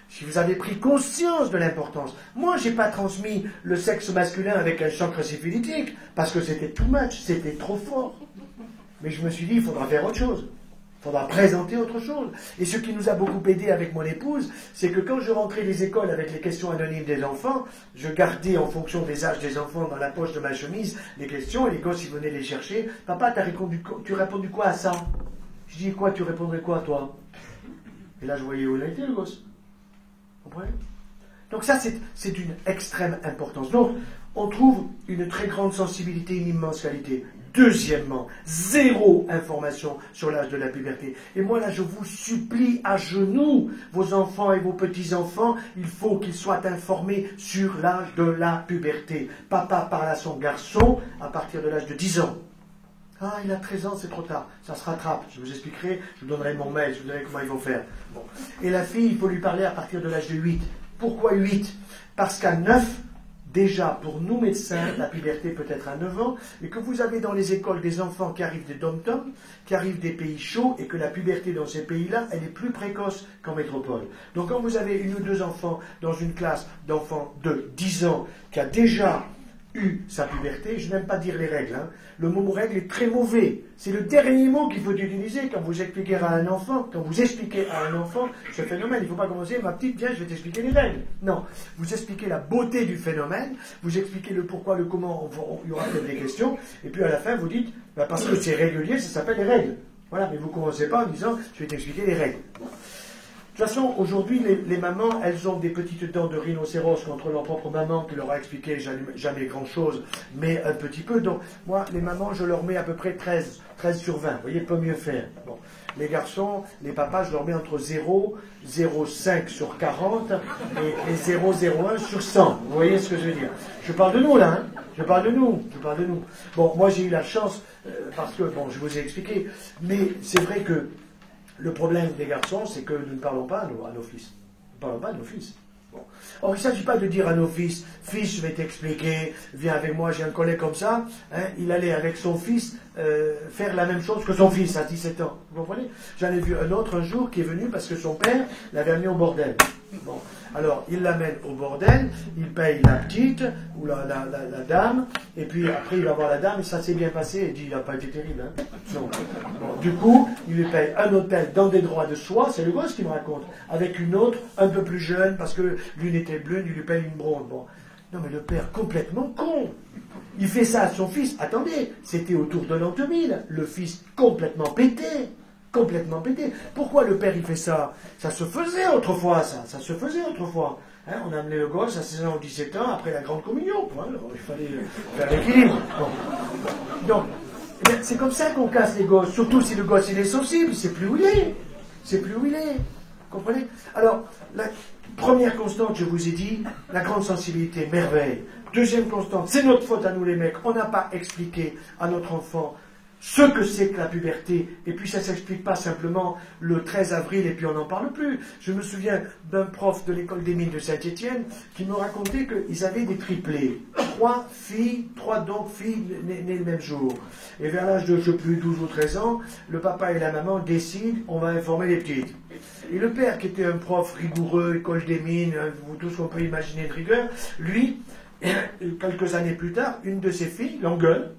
si vous avez pris conscience de l'importance. Moi, je n'ai pas transmis le sexe masculin avec un chancre syphilitique, parce que c'était too much, c'était trop fort. Mais je me suis dit, il faudra faire autre chose. Il faudra présenter autre chose. Et ce qui nous a beaucoup aidé avec mon épouse, c'est que quand je rentrais des écoles avec les questions anonymes des enfants, je gardais en fonction des âges des enfants dans la poche de ma chemise les questions, et les gosses ils venaient les chercher. Papa, tu as répondu quoi à ça? Je dis, quoi, tu répondrais quoi, toi? Et là, je voyais où il était, le gosse. Vous comprenez? Donc ça, c'est d'une extrême importance. Donc, on trouve une très grande sensibilité, une immense qualité. Deuxièmement, zéro information sur l'âge de la puberté. Et moi là, je vous supplie à genoux, vos enfants et vos petits-enfants, il faut qu'ils soient informés sur l'âge de la puberté. Papa parle à son garçon à partir de l'âge de 10 ans. Ah, il a 13 ans, c'est trop tard. Ça se rattrape. Je vous expliquerai, je vous donnerai mon mail, je vous dirai comment ils vont faire. Bon. Et la fille, il faut lui parler à partir de l'âge de 8. Pourquoi 8? Parce qu'à 9, déjà, pour nous médecins, la puberté peut être à 9 ans, mais que vous avez dans les écoles des enfants qui arrivent des dom-toms, qui arrivent des pays chauds, et que la puberté dans ces pays-là, elle est plus précoce qu'en métropole. Donc quand vous avez 1 ou 2 enfants dans une classe d'enfants de 10 ans qui a déjà eu sa puberté, je n'aime pas dire les règles, hein. Le mot règle est très mauvais. C'est le dernier mot qu'il faut utiliser quand vous expliquez à un enfant, ce phénomène. Il ne faut pas commencer, ma petite, viens, je vais t'expliquer les règles. Non, vous expliquez la beauté du phénomène, vous expliquez le pourquoi, le comment, il y aura peut-être des questions, et puis à la fin vous dites, bah parce que c'est régulier, ça s'appelle les règles. Voilà, mais vous ne commencez pas en disant, je vais t'expliquer les règles. De toute façon, aujourd'hui, les mamans, elles ont des petites dents de rhinocéros contre leur propre maman qui leur a expliqué jamais grand-chose, mais un petit peu. Donc, moi, les mamans, je leur mets à peu près 13 sur 20. Vous voyez, pas mieux faire. Bon. Les garçons, les papas, je leur mets entre 0, 0,5 sur 40 et 0,01 sur 100. Vous voyez ce que je veux dire? Je parle de nous, là, hein. Je parle de nous. Bon, moi, j'ai eu la chance, parce que, bon, je vous ai expliqué, mais c'est vrai que le problème des garçons, c'est que nous ne parlons pas à nos fils. Nous ne parlons pas à nos fils. Bon. Or, il ne s'agit pas de dire à nos fils, fils, je vais t'expliquer, viens avec moi, j'ai un collègue comme ça. Hein, il allait avec son fils faire la même chose que son fils à 17 ans. Vous comprenez? J'en ai vu un autre un jour qui est venu parce que son père l'avait amené au bordel. Bon. Alors, il l'amène au bordel, il paye la petite, ou la dame, et puis après il va voir la dame, et ça s'est bien passé, il dit, il n'a pas été terrible. Hein. Non. Bon, du coup, il lui paye un hôtel dans des droits de soi, c'est le gosse qui me raconte, avec une autre, un peu plus jeune, parce que l'une était bleue, il lui paye une blonde. Bon. Non mais le père, complètement con. Il fait ça à son fils. Attendez, c'était autour de l'an 2000. Le fils complètement pété. Complètement pété. Pourquoi le père il fait ça? Ça se faisait autrefois, ça. Ça se faisait autrefois. Hein, on a amené le gosse à 16 ans ou 17 ans après la grande communion. Hein, alors, il fallait faire l'équilibre. Bon. Donc, eh bien, c'est comme ça qu'on casse les gosses. Surtout si le gosse il est sensible. C'est plus où il est. C'est plus où il est. Vous comprenez? Alors, la première constante, je vous ai dit, la grande sensibilité, merveille. Deuxième constante, c'est notre faute à nous les mecs. On n'a pas expliqué à notre enfant ce que c'est que la puberté. Et puis ça ne s'explique pas simplement le 13 avril et puis on n'en parle plus. Je me souviens d'un prof de l'école des mines de Saint-Étienne qui me racontait qu'ils avaient des triplés. 3 filles nées le même jour. Et vers l'âge de, je ne sais plus, 12 ou 13 ans, le papa et la maman décident, on va informer les petites. Et le père, qui était un prof rigoureux, école des mines, tout ce qu'on peut imaginer de rigueur, lui, quelques années plus tard, une de ses filles l'engueule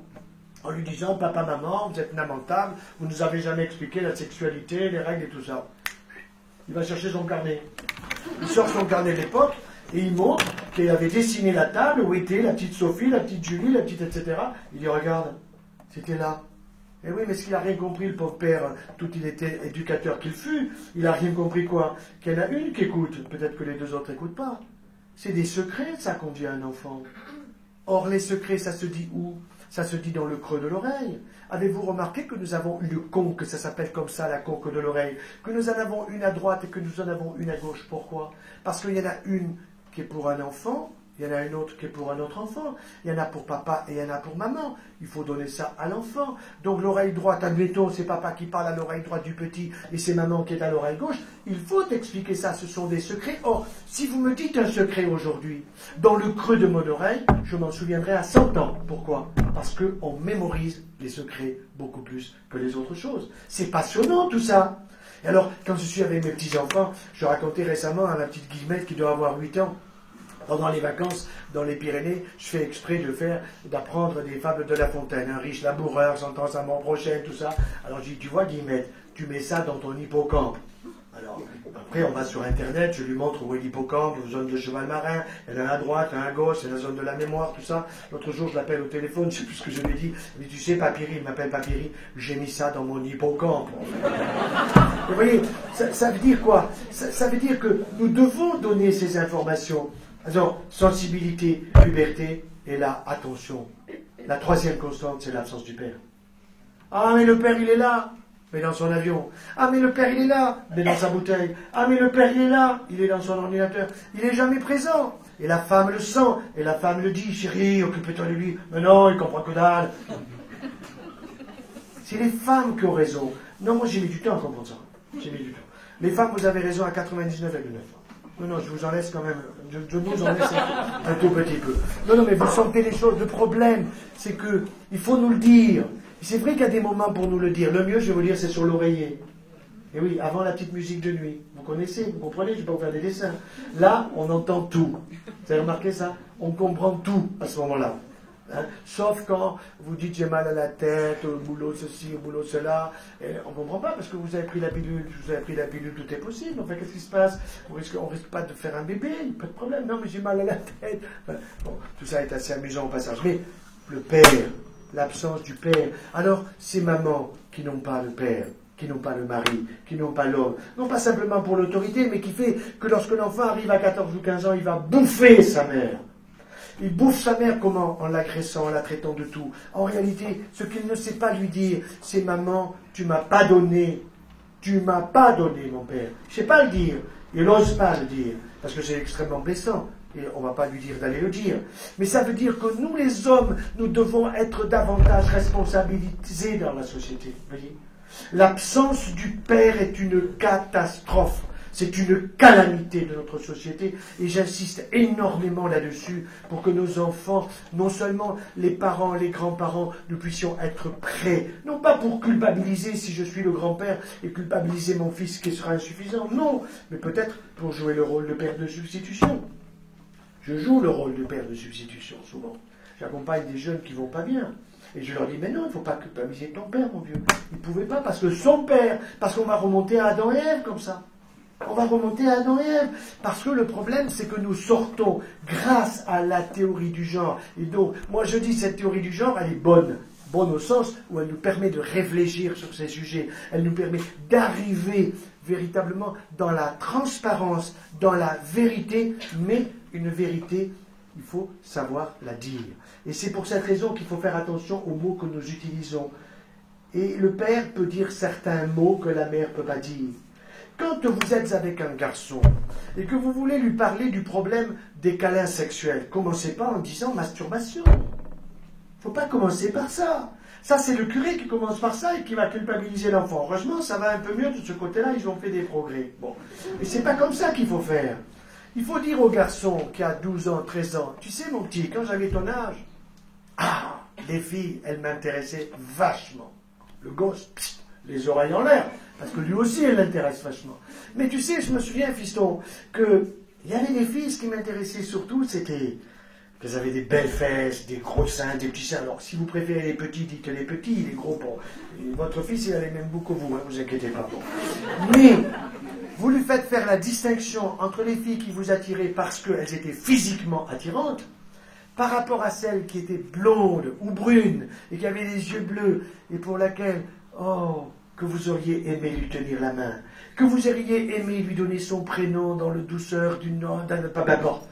en lui disant « Papa, maman, vous êtes lamentables, vous ne nous avez jamais expliqué la sexualité, les règles et tout ça. » Il va chercher son carnet. Il sort son carnet de l'époque et il montre qu'il avait dessiné la table où était la petite Sophie, la petite Julie, la petite etc. Il dit « Regarde, c'était là. » Eh oui, mais est-ce qu'il n'a rien compris, le pauvre père, tout il était éducateur qu'il fut, il n'a rien compris quoi? Qu'il y en a une qui écoute, peut-être que les deux autres n'écoutent pas. C'est des secrets, ça, qu'on dit à un enfant. Or, les secrets, ça se dit où? Ça se dit dans le creux de l'oreille. Avez-vous remarqué que nous avons une conque, ça s'appelle comme ça, la conque de l'oreille, que nous en avons une à droite et que nous en avons une à gauche? Pourquoi? Parce qu'il y en a une qui est pour un enfant, il y en a une autre qui est pour un autre enfant, il y en a pour papa et il y en a pour maman. Il faut donner ça à l'enfant. Donc l'oreille droite, admettons, c'est papa qui parle à l'oreille droite du petit et c'est maman qui est à l'oreille gauche. Il faut expliquer ça, ce sont des secrets. Or, si vous me dites un secret aujourd'hui, dans le creux de mon oreille, je m'en souviendrai à 100 ans. Pourquoi? Parce qu'on mémorise les secrets beaucoup plus que les autres choses. C'est passionnant tout ça. Et alors, quand je suis avec mes petits-enfants, je racontais récemment à ma petite Guillemette qui doit avoir 8 ans, pendant les vacances, dans les Pyrénées, je fais exprès d'apprendre des fables de La Fontaine. Un riche laboureur s'entend sa mort prochaine, tout ça. Alors je dis, tu vois Guillemette, tu mets ça dans ton hippocampe. Alors, après on va sur Internet, je lui montre où est l'hippocampe, la zone de cheval marin, elle a à droite, elle a à gauche, c'est la zone de la mémoire, tout ça. L'autre jour, je l'appelle au téléphone, je ne sais plus ce que je lui ai dit. Il dit, tu sais, Papyri, il m'appelle Papyri, j'ai mis ça dans mon hippocampe. Vous voyez, ça veut dire quoi? Ça veut dire que nous devons donner ces informations. Alors, sensibilité, puberté, et là, attention. La troisième constante, c'est l'absence du père. Ah, mais le père, il est là, mais dans son avion. Ah, mais le père, il est là, mais dans sa bouteille. Ah, mais le père, il est là, il est dans son ordinateur. Il n'est jamais présent. Et la femme le sent, et la femme le dit, chérie, occupe-toi de lui. Mais non, il comprend que dalle. C'est les femmes qui ont raison. Non, moi, j'ai mis du temps à comprendre ça. J'ai mis du temps. Les femmes, vous avez raison à 99,9. Non, je vous en laisse quand même, je nous en laisse un tout petit peu. Non, mais vous sentez les choses. Le problème, c'est que il faut nous le dire. C'est vrai qu'il y a des moments pour nous le dire. Le mieux, je vais vous dire, c'est sur l'oreiller. Et oui, avant la petite musique de nuit. Vous connaissez, vous comprenez, je ne vais pas vous faire des dessins. Là, on entend tout. Vous avez remarqué ça? On comprend tout à ce moment-là. Hein? Sauf quand vous dites j'ai mal à la tête, au boulot ceci, au boulot cela, on ne comprend pas parce que vous avez pris la pilule, tout est possible. Enfin, qu'est-ce qui se passe? On risque pas de faire un bébé, pas de problème. Non, mais j'ai mal à la tête. Enfin, bon, tout ça est assez amusant au passage. Mais le père, l'absence du père. Alors, ces mamans qui n'ont pas le père, qui n'ont pas le mari, qui n'ont pas l'homme, non pas simplement pour l'autorité, mais qui fait que lorsque l'enfant arrive à 14 ou 15 ans, il va bouffer sa mère. Il bouffe sa mère comment? En l'agressant, en la traitant de tout. En réalité, ce qu'il ne sait pas lui dire, c'est maman, tu m'as pas donné. Tu m'as pas donné, mon père. Je ne sais pas le dire. Il n'ose pas le dire, parce que c'est extrêmement blessant. Et on ne va pas lui dire d'aller le dire. Mais ça veut dire que nous, les hommes, nous devons être davantage responsabilisés dans la société. Vous voyez? L'absence du père est une catastrophe. C'est une calamité de notre société et j'insiste énormément là-dessus pour que nos enfants, non seulement les parents, les grands-parents, nous puissions être prêts, non pas pour culpabiliser si je suis le grand-père et culpabiliser mon fils qui sera insuffisant, non, mais peut-être pour jouer le rôle de père de substitution. Je joue le rôle de père de substitution souvent. J'accompagne des jeunes qui vont pas bien. Et je leur dis, mais non, il ne faut pas culpabiliser ton père, mon vieux. Il ne pouvait pas, parce que son père, parce qu'on va remonter à Adam et Ève comme ça. On va remonter à Adam et Ève. Parce que le problème, c'est que nous sortons grâce à la théorie du genre. Et donc, moi je dis, cette théorie du genre, elle est bonne. Bonne au sens où elle nous permet de réfléchir sur ces sujets. Elle nous permet d'arriver véritablement dans la transparence, dans la vérité, mais une vérité, il faut savoir la dire. Et c'est pour cette raison qu'il faut faire attention aux mots que nous utilisons. Et le père peut dire certains mots que la mère ne peut pas dire. Quand vous êtes avec un garçon et que vous voulez lui parler du problème des câlins sexuels, commencez pas en disant masturbation. Il ne faut pas commencer par ça. Ça, c'est le curé qui commence par ça et qui va culpabiliser l'enfant. Heureusement, ça va un peu mieux de ce côté-là, ils ont fait des progrès. Bon. Et c'est pas comme ça qu'il faut faire. Il faut dire au garçon qui a 12 ans, 13 ans, tu sais mon petit, quand j'avais ton âge, les filles, elles m'intéressaient vachement. Le gosse, les oreilles en l'air, parce que lui aussi, elle l'intéresse vachement. Mais tu sais, je me souviens, fiston, qu'il y avait des filles, ce qui m'intéressait surtout, c'était qu'elles avaient des belles fesses, des gros seins, des petits seins. Alors, si vous préférez les petits, dites les petits, les gros, bon. Et votre fils, il a les mêmes goûts que vous, hein, vous inquiétez pas. Bon. Mais, vous lui faites faire la distinction entre les filles qui vous attiraient parce qu'elles étaient physiquement attirantes, par rapport à celles qui étaient blondes ou brunes et qui avaient les yeux bleus et pour laquelle, que vous auriez aimé lui tenir la main, que vous auriez aimé lui donner son prénom dans le douceur du nom, pas d'abord.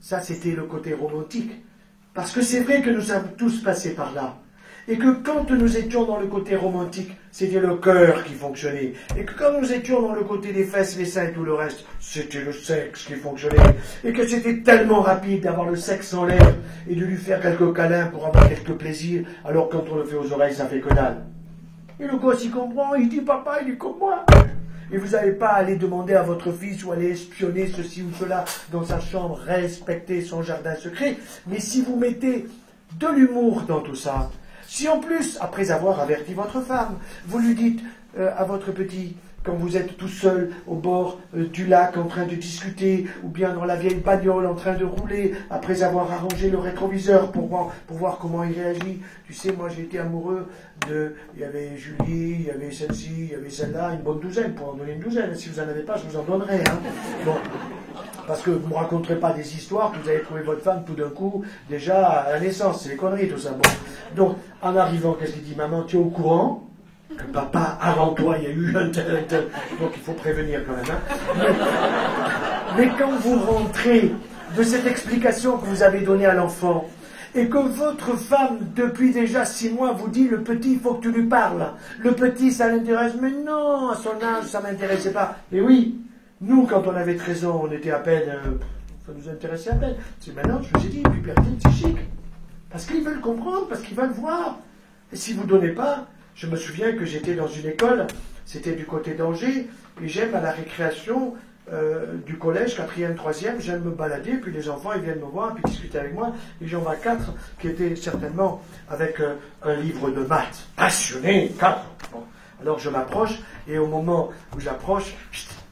Ça, c'était le côté romantique. Parce que c'est vrai que nous sommes tous passés par là. Et que quand nous étions dans le côté romantique, c'était le cœur qui fonctionnait. Et que quand nous étions dans le côté des fesses, les seins et tout le reste, c'était le sexe qui fonctionnait. Et que c'était tellement rapide d'avoir le sexe en l'air et de lui faire quelques câlins pour avoir quelques plaisirs, alors quand on le fait aux oreilles, ça fait que dalle. Et le gosse, il comprend, il dit, papa, il est comme moi. Et vous n'allez pas aller demander à votre fils ou aller espionner ceci ou cela dans sa chambre, respecter son jardin secret. Mais si vous mettez de l'humour dans tout ça, si en plus, après avoir averti votre femme, vous lui dites à votre petit, quand vous êtes tout seul au bord du lac en train de discuter, ou bien dans la vieille bagnole en train de rouler, après avoir arrangé le rétroviseur pour voir comment il réagit. Tu sais, moi j'ai été amoureux il y avait Julie, il y avait celle-ci, il y avait celle-là, une bonne douzaine, pour en donner une douzaine. Si vous n'en avez pas, je vous en donnerai. Hein. Bon. Parce que vous ne me raconterez pas des histoires que vous avez trouvé votre femme tout d'un coup, déjà à la naissance, c'est des conneries tout ça. Bon. Donc, en arrivant, qu'est-ce qu'il dit? Maman, tu es au courant que papa, avant toi, il y a eu un tel, un tel. Donc il faut prévenir quand même. Hein. Mais quand vous rentrez de cette explication que vous avez donnée à l'enfant, et que votre femme, depuis déjà 6 mois, vous dit, le petit, il faut que tu lui parles. Le petit, ça l'intéresse. Mais non, à son âge, ça ne m'intéressait pas. Mais oui, nous, quand on avait 13 ans, on était à peine... ça nous intéressait à peine. C'est maintenant, je vous ai dit, puberté psychique. Parce qu'ils veulent comprendre, parce qu'ils veulent voir. Et si vous ne donnez pas... Je me souviens que j'étais dans une école, c'était du côté d'Angers, et j'aime à la récréation du collège, 4e, 3e, j'aime me balader, puis les enfants, ils viennent me voir, puis discuter avec moi, et j'en vois 4 qui étaient certainement avec un livre de maths, passionnés, 4. Bon. Alors je m'approche, et au moment où j'approche,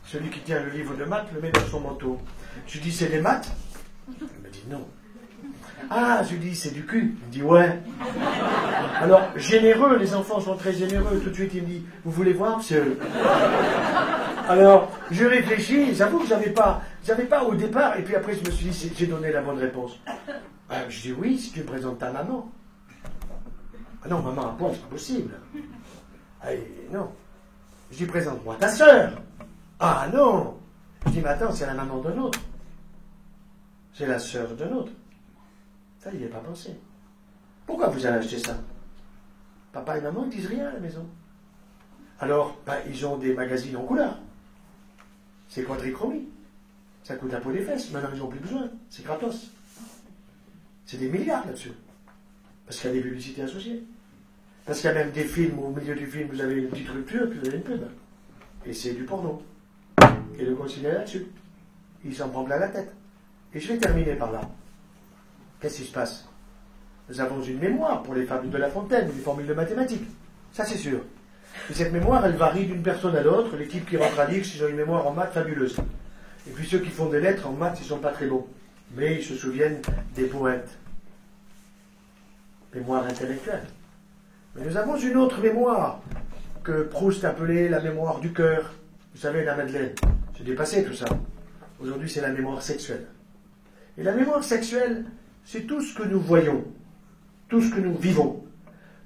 celui qui tient le livre de maths le met dans son manteau. Je lui dis, c'est des maths? Il me dit non. Ah, je lui dis, c'est du cul. Il me dit, ouais. Alors, généreux, les enfants sont très généreux. Tout de suite, il me dit, vous voulez voir, monsieur? Alors, je réfléchis, j'avoue que j'avais pas au départ, et puis après, je me suis dit, j'ai donné la bonne réponse. Je dis, oui, si tu me présentes ta maman. Ah non, maman à poil, c'est pas possible. Ah, non. Je dis, présente-moi ta sœur. Ah non. Je dis, mais attends, c'est la maman d'un autre. C'est la sœur d'un autre. Ça, il n'y a pas pensé. Pourquoi vous avez acheté ça? Papa et maman ne disent rien à la maison. Alors, ils ont des magazines en couleur. C'est quadrichromie. Ça coûte la peau des fesses. Maintenant, ils n'ont plus besoin. C'est gratos. C'est des milliards là-dessus. Parce qu'il y a des publicités associées. Parce qu'il y a même des films où au milieu du film, vous avez une petite rupture, puis vous avez une pub. Et c'est du porno. et de continuer là-dessus. Il s'en prend plein la tête. Et je vais terminer par là. Qu'est-ce qui se passe? Nous avons une mémoire pour les fables de La Fontaine, des formules de mathématiques. Ça, c'est sûr. Et cette mémoire, elle varie d'une personne à l'autre. Les types qui rentrent à l'X, ils ont une mémoire en maths fabuleuse. Et puis ceux qui font des lettres en maths, ils ne sont pas très bons. Mais ils se souviennent des poètes. Mémoire intellectuelle. Mais nous avons une autre mémoire que Proust appelait la mémoire du cœur. Vous savez, la Madeleine. C'est dépassé tout ça. Aujourd'hui, c'est la mémoire sexuelle. Et la mémoire sexuelle, c'est tout ce que nous voyons, tout ce que nous vivons,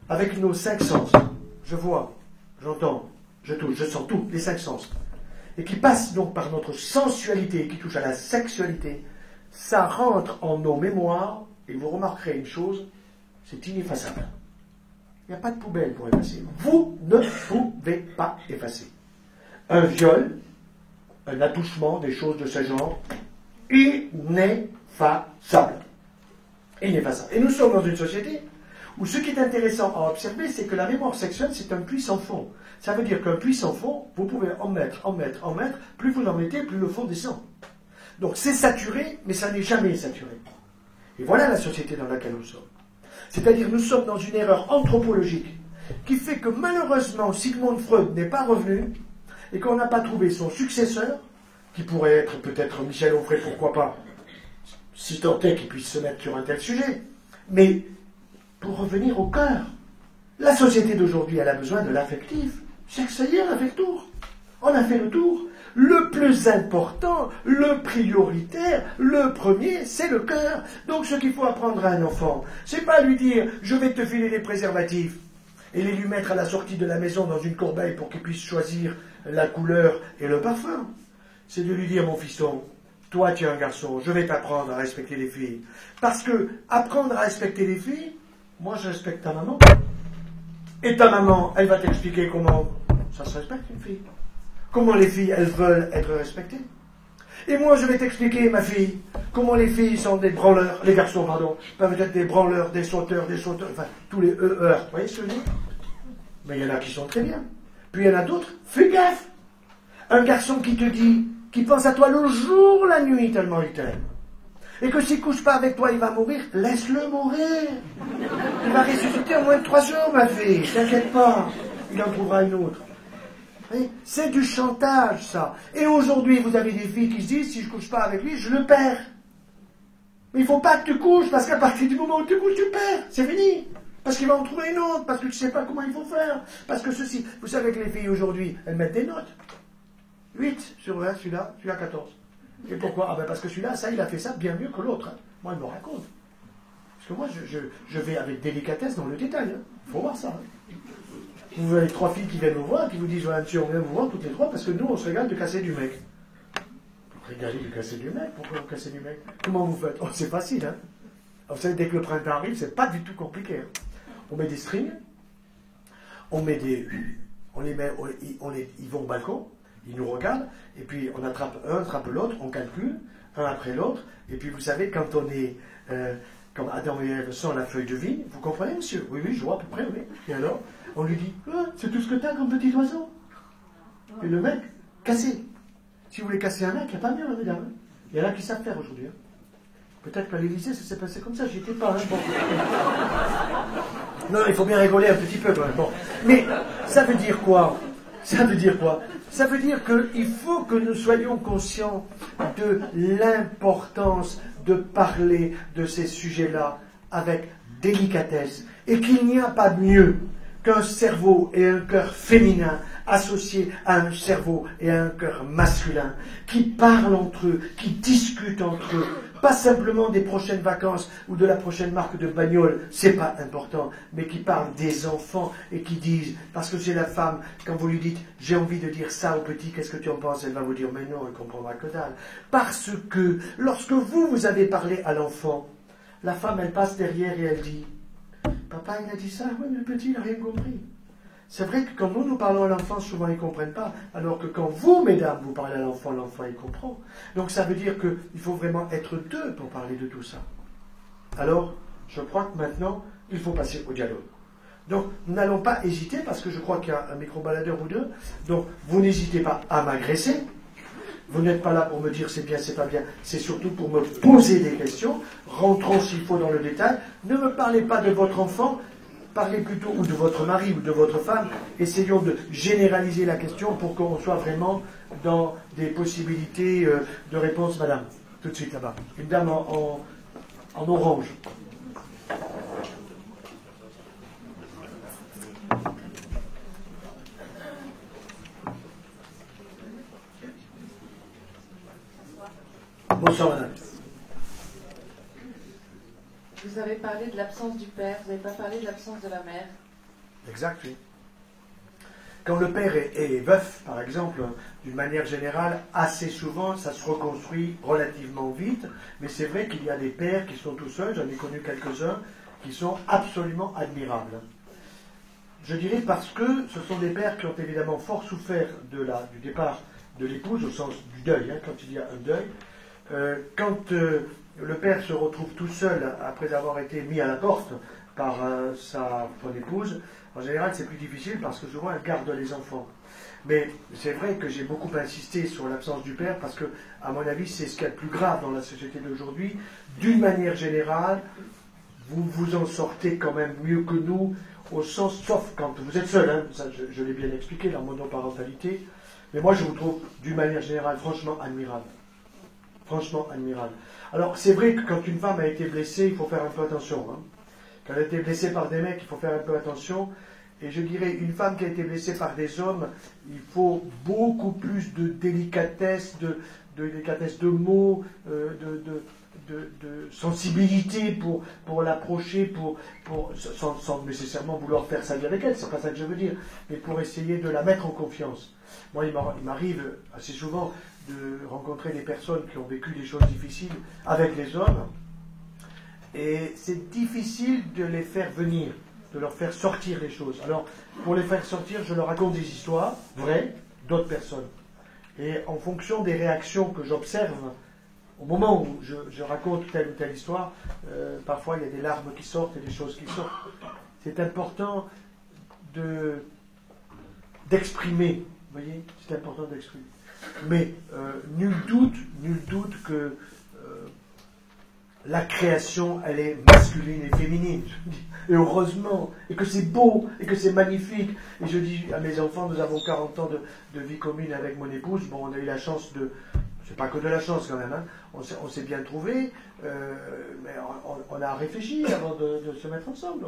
avec nos 5 sens. Je vois, j'entends, je touche, je sens tout, les 5 sens. Et qui passe donc par notre sensualité, qui touche à la sexualité, ça rentre en nos mémoires, et vous remarquerez une chose, c'est ineffaçable. Il n'y a pas de poubelle pour effacer. Vous ne pouvez pas effacer. Un viol, un attouchement, des choses de ce genre, ineffaçable. Ineffaçable. Et nous sommes dans une société où ce qui est intéressant à observer, c'est que la mémoire sexuelle, c'est un puits sans fond. Ça veut dire qu'un puits sans fond, vous pouvez en mettre, plus vous en mettez, plus le fond descend. Donc c'est saturé, mais ça n'est jamais saturé. Et voilà la société dans laquelle nous sommes. C'est-à-dire nous sommes dans une erreur anthropologique qui fait que malheureusement Sigmund Freud n'est pas revenu et qu'on n'a pas trouvé son successeur, qui pourrait être peut-être Michel Onfray, pourquoi pas, si tant est qu'il puisse se mettre sur un tel sujet. Mais pour revenir au cœur, la société d'aujourd'hui, elle a besoin de l'affectif. C'est que ça y est, on a fait le tour. On a fait le tour. Le plus important, le prioritaire, le premier, c'est le cœur. Donc ce qu'il faut apprendre à un enfant, c'est pas lui dire « je vais te filer les préservatifs » et les lui mettre à la sortie de la maison dans une corbeille pour qu'il puisse choisir la couleur et le parfum. C'est de lui dire « mon fiston, toi tu es un garçon, je vais t'apprendre à respecter les filles. » Parce que apprendre à respecter les filles, moi je respecte ta maman. Et ta maman, elle va t'expliquer comment ça se respecte une fille. Comment les filles, elles veulent être respectées. Et moi, je vais t'expliquer, ma fille, comment les filles sont des branleurs, les garçons, pardon, peuvent être des branleurs, des sauteurs, enfin, tous les heures. Vous voyez ce que je veux dire? Mais il y en a qui sont très bien. Puis il y en a d'autres, fais gaffe. Un garçon qui te dit, qui pense à toi le jour, la nuit, tellement il t'aime. Et que s'il ne couche pas avec toi, il va mourir, laisse-le mourir. Il va ressusciter en moins de 3 jours, ma fille, t'inquiète pas. Il en trouvera une autre. C'est du chantage, ça. Et aujourd'hui, vous avez des filles qui se disent, si je ne couche pas avec lui, je le perds. Mais il ne faut pas que tu couches, parce qu'à partir du moment où tu couches, tu perds. C'est fini. Parce qu'il va en trouver une autre, parce que tu ne sais pas comment il faut faire. Parce que ceci, vous savez que les filles aujourd'hui, elles mettent des notes. 8 sur 20, celui-là 14. Et pourquoi? Ah ben parce que celui-là, ça, il a fait ça bien mieux que l'autre. Hein. Moi, il me raconte. Parce que moi, je vais avec délicatesse dans le détail. Il faut voir ça. Hein. Vous avez 3 filles qui viennent vous voir, qui vous disent, voilà, monsieur, on vient vous voir toutes les 3, parce que nous, on se régale de casser du mec. Vous régalez de casser du mec? Pourquoi vous cassez du mec? Comment vous faites? Oh, c'est facile, hein. Vous savez, dès que le printemps arrive, c'est pas du tout compliqué. Hein. On met des strings, on met des... On les met, ils vont au balcon, ils nous regardent, et puis on attrape un, attrape l'autre, on calcule, un après l'autre, et puis vous savez, quand on est... comme Adam et Ève sont la feuille de vigne, vous comprenez, monsieur? Oui, oui, je vois à peu près, oui. Et alors, on lui dit, ah, c'est tout ce que t'as comme petit oiseau. Et le mec, cassé. Si vous voulez casser un mec, il n'y a pas mieux, hein, mesdames. Il y en a qui savent faire aujourd'hui. Hein. Peut-être qu'à l'Élysée, ça s'est passé comme ça, j'y étais pas. Hein, bon. Non, il faut bien rigoler un petit peu, quand même. Bon. Mais ça veut dire quoi? Ça veut dire quoi? Ça veut dire qu'il faut que nous soyons conscients de l'importance de parler de ces sujets-là avec délicatesse et qu'il n'y a pas mieux qu'un cerveau et un cœur féminin associés à un cerveau et à un cœur masculin qui parlent entre eux, qui discutent entre eux, pas simplement des prochaines vacances ou de la prochaine marque de bagnole, c'est pas important, mais qui parlent des enfants et qui disent, parce que c'est la femme, quand vous lui dites j'ai envie de dire ça au petit, qu'est-ce que tu en penses? Elle va vous dire mais non, elle comprendra que dalle. Parce que lorsque vous avez parlé à l'enfant, la femme elle passe derrière et elle dit papa il a dit ça, oui mais le petit il n'a rien compris. C'est vrai que quand nous parlons à l'enfant, souvent ils ne comprennent pas, alors que quand vous, mesdames, vous parlez à l'enfant, l'enfant il comprend. Donc ça veut dire qu'il faut vraiment être deux pour parler de tout ça. Alors, je crois que maintenant, il faut passer au dialogue. Donc, nous n'allons pas hésiter, parce que je crois qu'il y a un micro-baladeur ou deux, donc vous n'hésitez pas à m'agresser, Vous n'êtes pas là pour me dire c'est bien, c'est pas bien. C'est surtout pour me poser des questions. Rentrons s'il faut dans le détail. Ne me parlez pas de votre enfant. Parlez plutôt ou de votre mari ou de votre femme. Essayons de généraliser la question pour qu'on soit vraiment dans des possibilités de réponse. Madame, tout de suite là-bas. Une dame en orange. Bonsoir, madame. Vous avez parlé de l'absence du père, vous n'avez pas parlé de l'absence de la mère. Exact, oui. Quand le père est veuf, par exemple, d'une manière générale, assez souvent, ça se reconstruit relativement vite, mais c'est vrai qu'il y a des pères qui sont tout seuls, j'en ai connu quelques-uns, qui sont absolument admirables. Je dirais parce que ce sont des pères qui ont évidemment fort souffert du départ de l'épouse, au sens du deuil, quand il y a un deuil. Quand le père se retrouve tout seul après avoir été mis à la porte par son épouse, en général c'est plus difficile parce que souvent elle garde les enfants. Mais c'est vrai que j'ai beaucoup insisté sur l'absence du père parce que, à mon avis, c'est ce qu'il y a de plus grave dans la société d'aujourd'hui. D'une manière générale, vous vous en sortez quand même mieux que nous, au sens, sauf quand vous êtes seul, ça je l'ai bien expliqué, la monoparentalité. Mais moi je vous trouve, d'une manière générale, franchement admirable. Franchement admirable. Alors, c'est vrai que quand une femme a été blessée, il faut faire un peu attention. Quand elle a été blessée par des mecs, il faut faire un peu attention. Et je dirais, une femme qui a été blessée par des hommes, il faut beaucoup plus de délicatesse, de délicatesse de mots, de sensibilité pour l'approcher, sans nécessairement vouloir faire sa vie avec elle, c'est pas ça que je veux dire, mais pour essayer de la mettre en confiance. Moi, il m'arrive assez souvent de rencontrer des personnes qui ont vécu des choses difficiles avec les hommes, et c'est difficile de les faire venir, de leur faire sortir les choses. Alors, pour les faire sortir, je leur raconte des histoires vraies d'autres personnes. Et en fonction des réactions que j'observe, au moment où je raconte telle ou telle histoire, parfois il y a des larmes qui sortent et des choses qui sortent. C'est important d'exprimer, vous voyez, c'est important d'exprimer. Mais nul doute que la création, elle est masculine et féminine. Et heureusement, et que c'est beau, et que c'est magnifique. Et je dis à mes enfants, nous avons 40 ans de vie commune avec mon épouse. Bon, on a eu la chance c'est pas que de la chance quand même, on s'est bien trouvé, mais on a réfléchi avant de se mettre ensemble.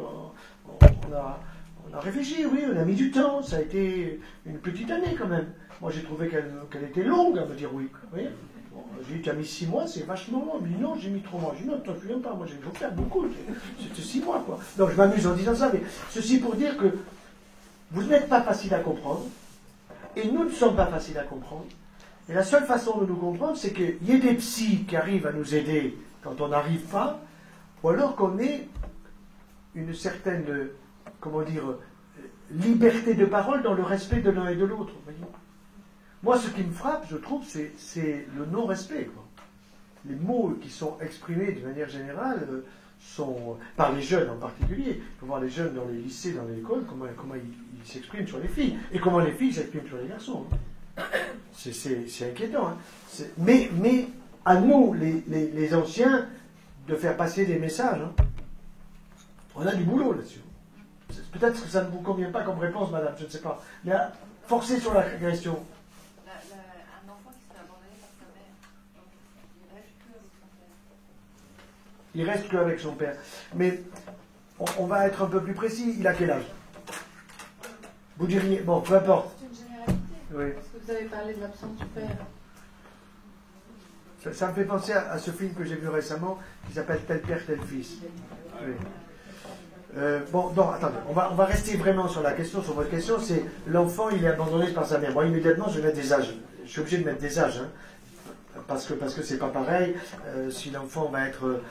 On a réfléchi, oui, on a mis du temps, ça a été une petite année quand même. Moi j'ai trouvé qu'elle était longue à me dire oui. Vous voyez, bon, j'ai dit, tu as mis 6 mois, c'est vachement long. Il me dit non, j'ai mis 3 mois. Je dis non, tu ne te souviens pas, moi j'ai fait beaucoup, c'était 6 mois quoi. Donc je m'amuse en disant ça, mais ceci pour dire que vous n'êtes pas facile à comprendre, et nous ne sommes pas faciles à comprendre. Et la seule façon de nous comprendre, c'est qu'il y ait des psys qui arrivent à nous aider quand on n'arrive pas, ou alors qu'on ait une certaine, liberté de parole dans le respect de l'un et de l'autre. Moi, ce qui me frappe, je trouve, c'est le non-respect. Les mots qui sont exprimés de manière générale sont, par les jeunes en particulier, il faut voir les jeunes dans les lycées, dans les écoles, comment ils s'expriment sur les filles, et comment les filles s'expriment sur les garçons. C'est inquiétant. Mais à nous, les anciens, de faire passer des messages. On a du boulot là-dessus. Peut-être que ça ne vous convient pas comme réponse, madame, je ne sais pas. Mais forcez sur la question. Un enfant qui serait abandonné par sa mère, donc il reste que avec son père. Il reste qu'avec son père. Mais on va être un peu plus précis. Il a quel âge? Vous diriez, bon, peu importe. C'est une généralité. Oui. Parce que vous avez parlé de l'absence du père. Ça me fait penser à ce film que j'ai vu récemment qui s'appelle Tel père, tel fils. Oui. Bon, non, attendez, on va rester vraiment sur la question, sur votre question, c'est l'enfant, il est abandonné par sa mère. Moi, immédiatement, je vais mettre des âges. Je suis obligé de mettre des âges, parce que c'est pas pareil. Si l'enfant va être,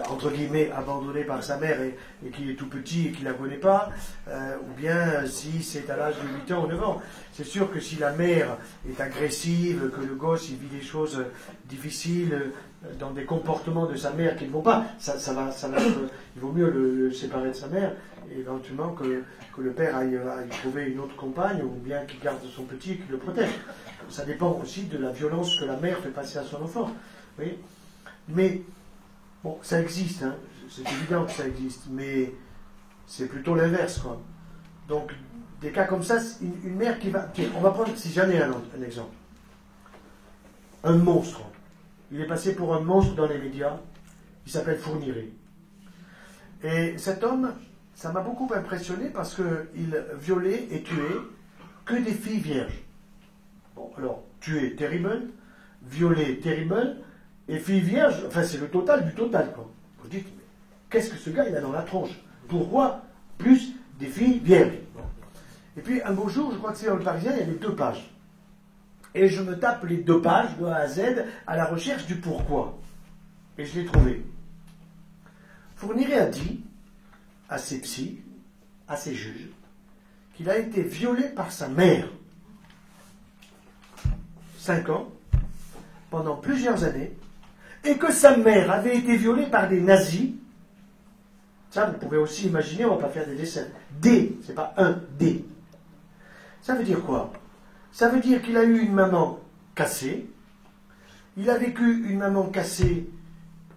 entre guillemets, abandonné par sa mère et qu'il est tout petit et qu'il ne la connaît pas, ou bien si c'est à l'âge de 8 ans ou 9 ans. C'est sûr que si la mère est agressive, que le gosse, il vit des choses difficiles, dans des comportements de sa mère qui ne vont pas, ça va être, il vaut mieux le séparer de sa mère et éventuellement que le père aille trouver une autre compagne, ou bien qu'il garde son petit et qu'il le protège. Ça dépend aussi de la violence que la mère fait passer à son enfant. Vous voyez. Mais, bon, ça existe, hein. C'est évident que ça existe, mais c'est plutôt l'inverse, quoi. Donc, des cas comme ça, une mère qui va... Tiens, on va prendre, si j'en ai un exemple. Un monstre. Il est passé pour un monstre dans les médias. Il s'appelle Fourniret. Et cet homme, ça m'a beaucoup impressionné parce qu'il violait et tuait que des filles vierges. Bon, alors, tuer, terrible. Violer, terrible. Et filles vierges, enfin, c'est le total du total, quoi. Vous dites, mais qu'est-ce que ce gars, il a dans la tronche? Pourquoi plus des filles vierges? Bon. Et puis, un beau jour, je crois que c'est dans le Parisien, il y avait 2 pages. Et je me tape les 2 pages, de A à Z, à la recherche du pourquoi. Et je l'ai trouvé. Fourniret a dit à ses psys, à ses juges, qu'il a été violé par sa mère. 5 ans, pendant plusieurs années, et que sa mère avait été violée par des nazis. Ça, vous pouvez aussi imaginer, on ne va pas faire des dessins. D, c'est pas un, D. Ça veut dire quoi? Ça veut dire qu'il a eu une maman cassée, il a vécu une maman cassée,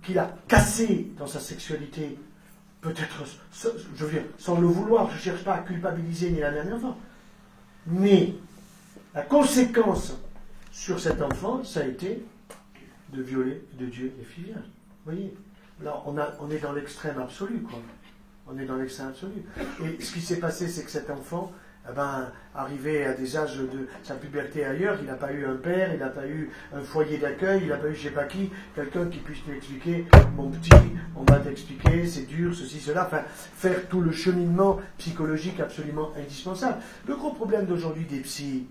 qu'il a cassée dans sa sexualité, peut-être, je veux dire, sans le vouloir, je ne cherche pas à culpabiliser ni la mère ni l'enfant. Mais la conséquence sur cet enfant, ça a été de violer, de tuer les filles vierges. Vous voyez? Là, on est dans l'extrême absolu, quoi. On est dans l'extrême absolu. Et ce qui s'est passé, c'est que cet enfant, arrivé à des âges de sa puberté ailleurs, il n'a pas eu un père, il n'a pas eu un foyer d'accueil, il n'a pas eu je ne sais pas qui, quelqu'un qui puisse lui expliquer, mon petit, on va t'expliquer, c'est dur, ceci, cela, enfin, faire tout le cheminement psychologique absolument indispensable. Le gros problème d'aujourd'hui des psys,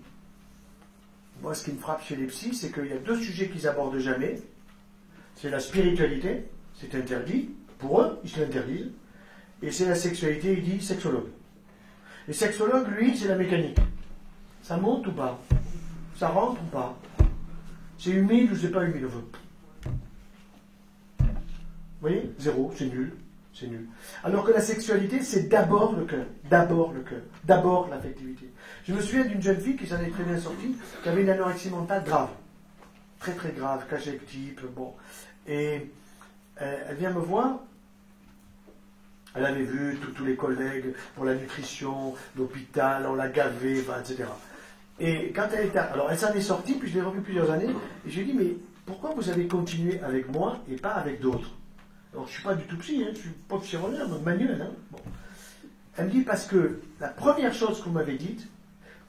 moi ce qui me frappe chez les psys, c'est qu'il y a 2 sujets qu'ils abordent jamais. C'est la spiritualité, c'est interdit, pour eux, ils se l'interdisent, et c'est la sexualité, il dit sexologue. Et sexologue, lui, c'est la mécanique. Ça monte ou pas? Ça rentre ou pas? C'est humide ou c'est pas humide? Vous voyez? 0, c'est nul. C'est nul. Alors que la sexualité, c'est d'abord le cœur. D'abord le cœur. D'abord l'affectivité. Je me souviens d'une jeune fille qui s'en est très bien sortie, qui avait une anorexie mentale grave. Très très grave, cachectique, bon. Et elle vient me voir. Elle avait vu tous les collègues pour la nutrition, l'hôpital, on l'a gavée, etc. Et quand elle était... Alors elle s'en est sortie, puis je l'ai revue plusieurs années, et je lui ai dit, mais pourquoi vous avez continué avec moi et pas avec d'autres? Alors je ne suis pas du tout psy, je ne suis pas psychologue, mais manuel. Bon. Elle me dit, parce que la première chose que vous m'avez dite,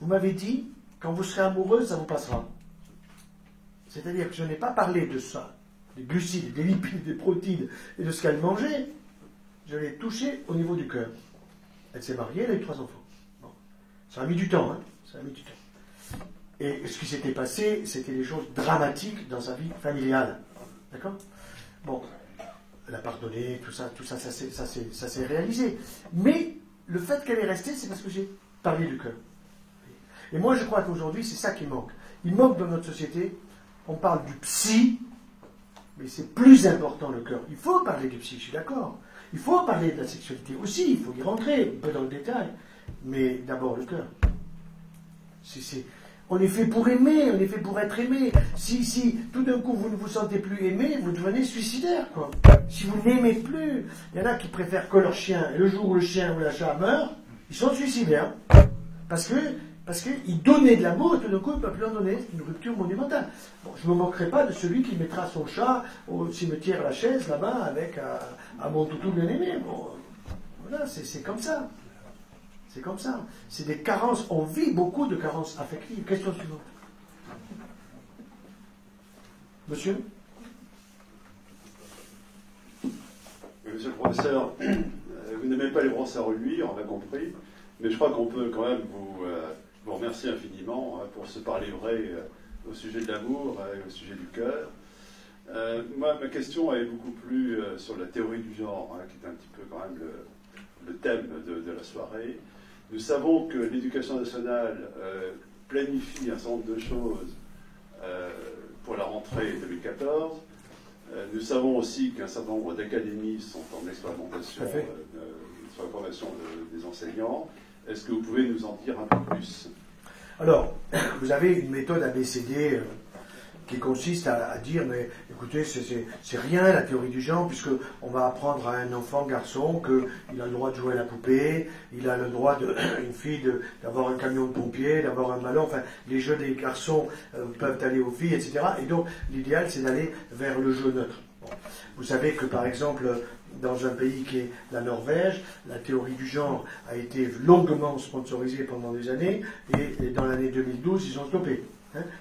vous m'avez dit, quand vous serez amoureuse, ça vous passera. C'est-à-dire que je n'ai pas parlé de ça, des glucides, des lipides, des protéines, et de ce qu'elle mangeait. Je l'ai touchée au niveau du cœur. Elle s'est mariée, elle a eu 3 enfants. Bon. Ça a mis du temps, Ça a mis du temps. Et ce qui s'était passé, c'était des choses dramatiques dans sa vie familiale. D'accord? Bon. Elle a pardonné, tout ça, ça s'est réalisé. Mais le fait qu'elle est restée, c'est parce que j'ai parlé du cœur. Et moi, je crois qu'aujourd'hui, c'est ça qui manque. Il manque dans notre société, on parle du psy, mais c'est plus important le cœur. Il faut parler du psy, je suis d'accord. Il faut parler de la sexualité aussi, il faut y rentrer un peu dans le détail. Mais d'abord le cœur. On est fait pour aimer, on est fait pour être aimé. Si tout d'un coup vous ne vous sentez plus aimé, vous devenez suicidaire, quoi. Si vous n'aimez plus, il y en a qui préfèrent que leur chien, et le jour où le chien ou la chat meurt, ils sont suicidaires. Parce qu'ils donnaient de l'amour et tout d'un coup ils ne peuvent plus en donner. C'est une rupture monumentale. Bon, je ne me moquerai pas de celui qui mettra son chat au cimetière La Chaise, là-bas, avec à mon toutou bien-aimé. Bon, voilà, c'est comme ça. C'est comme ça. C'est des carences. On vit beaucoup de carences affectives. Question suivante. Monsieur? Monsieur le professeur, vous n'aimez pas les brossards à lui, on l'a compris, mais je crois qu'on peut quand même vous remercier infiniment pour se parler vrai au sujet de l'amour et au sujet du cœur. Moi, ma question est beaucoup plus sur la théorie du genre, qui est un petit peu quand même le thème de la soirée. Nous savons que l'éducation nationale planifie un certain nombre de choses pour la rentrée 2014. Nous savons aussi qu'un certain nombre d'académies sont en expérimentation sur la formation des enseignants. Est-ce que vous pouvez nous en dire un peu plus? Alors, vous avez une méthode ABCD qui consiste à dire, mais écoutez, c'est rien la théorie du genre, puisque on va apprendre à un enfant garçon qu'il a le droit de jouer à la poupée, il a le droit une fille d'avoir un camion de pompiers, d'avoir un ballon, enfin les jeux des garçons peuvent aller aux filles, etc. Et donc l'idéal c'est d'aller vers le jeu neutre. Bon. Vous savez que par exemple dans un pays qui est la Norvège, la théorie du genre a été longuement sponsorisée pendant des années, et dans l'année 2012 ils ont stoppé.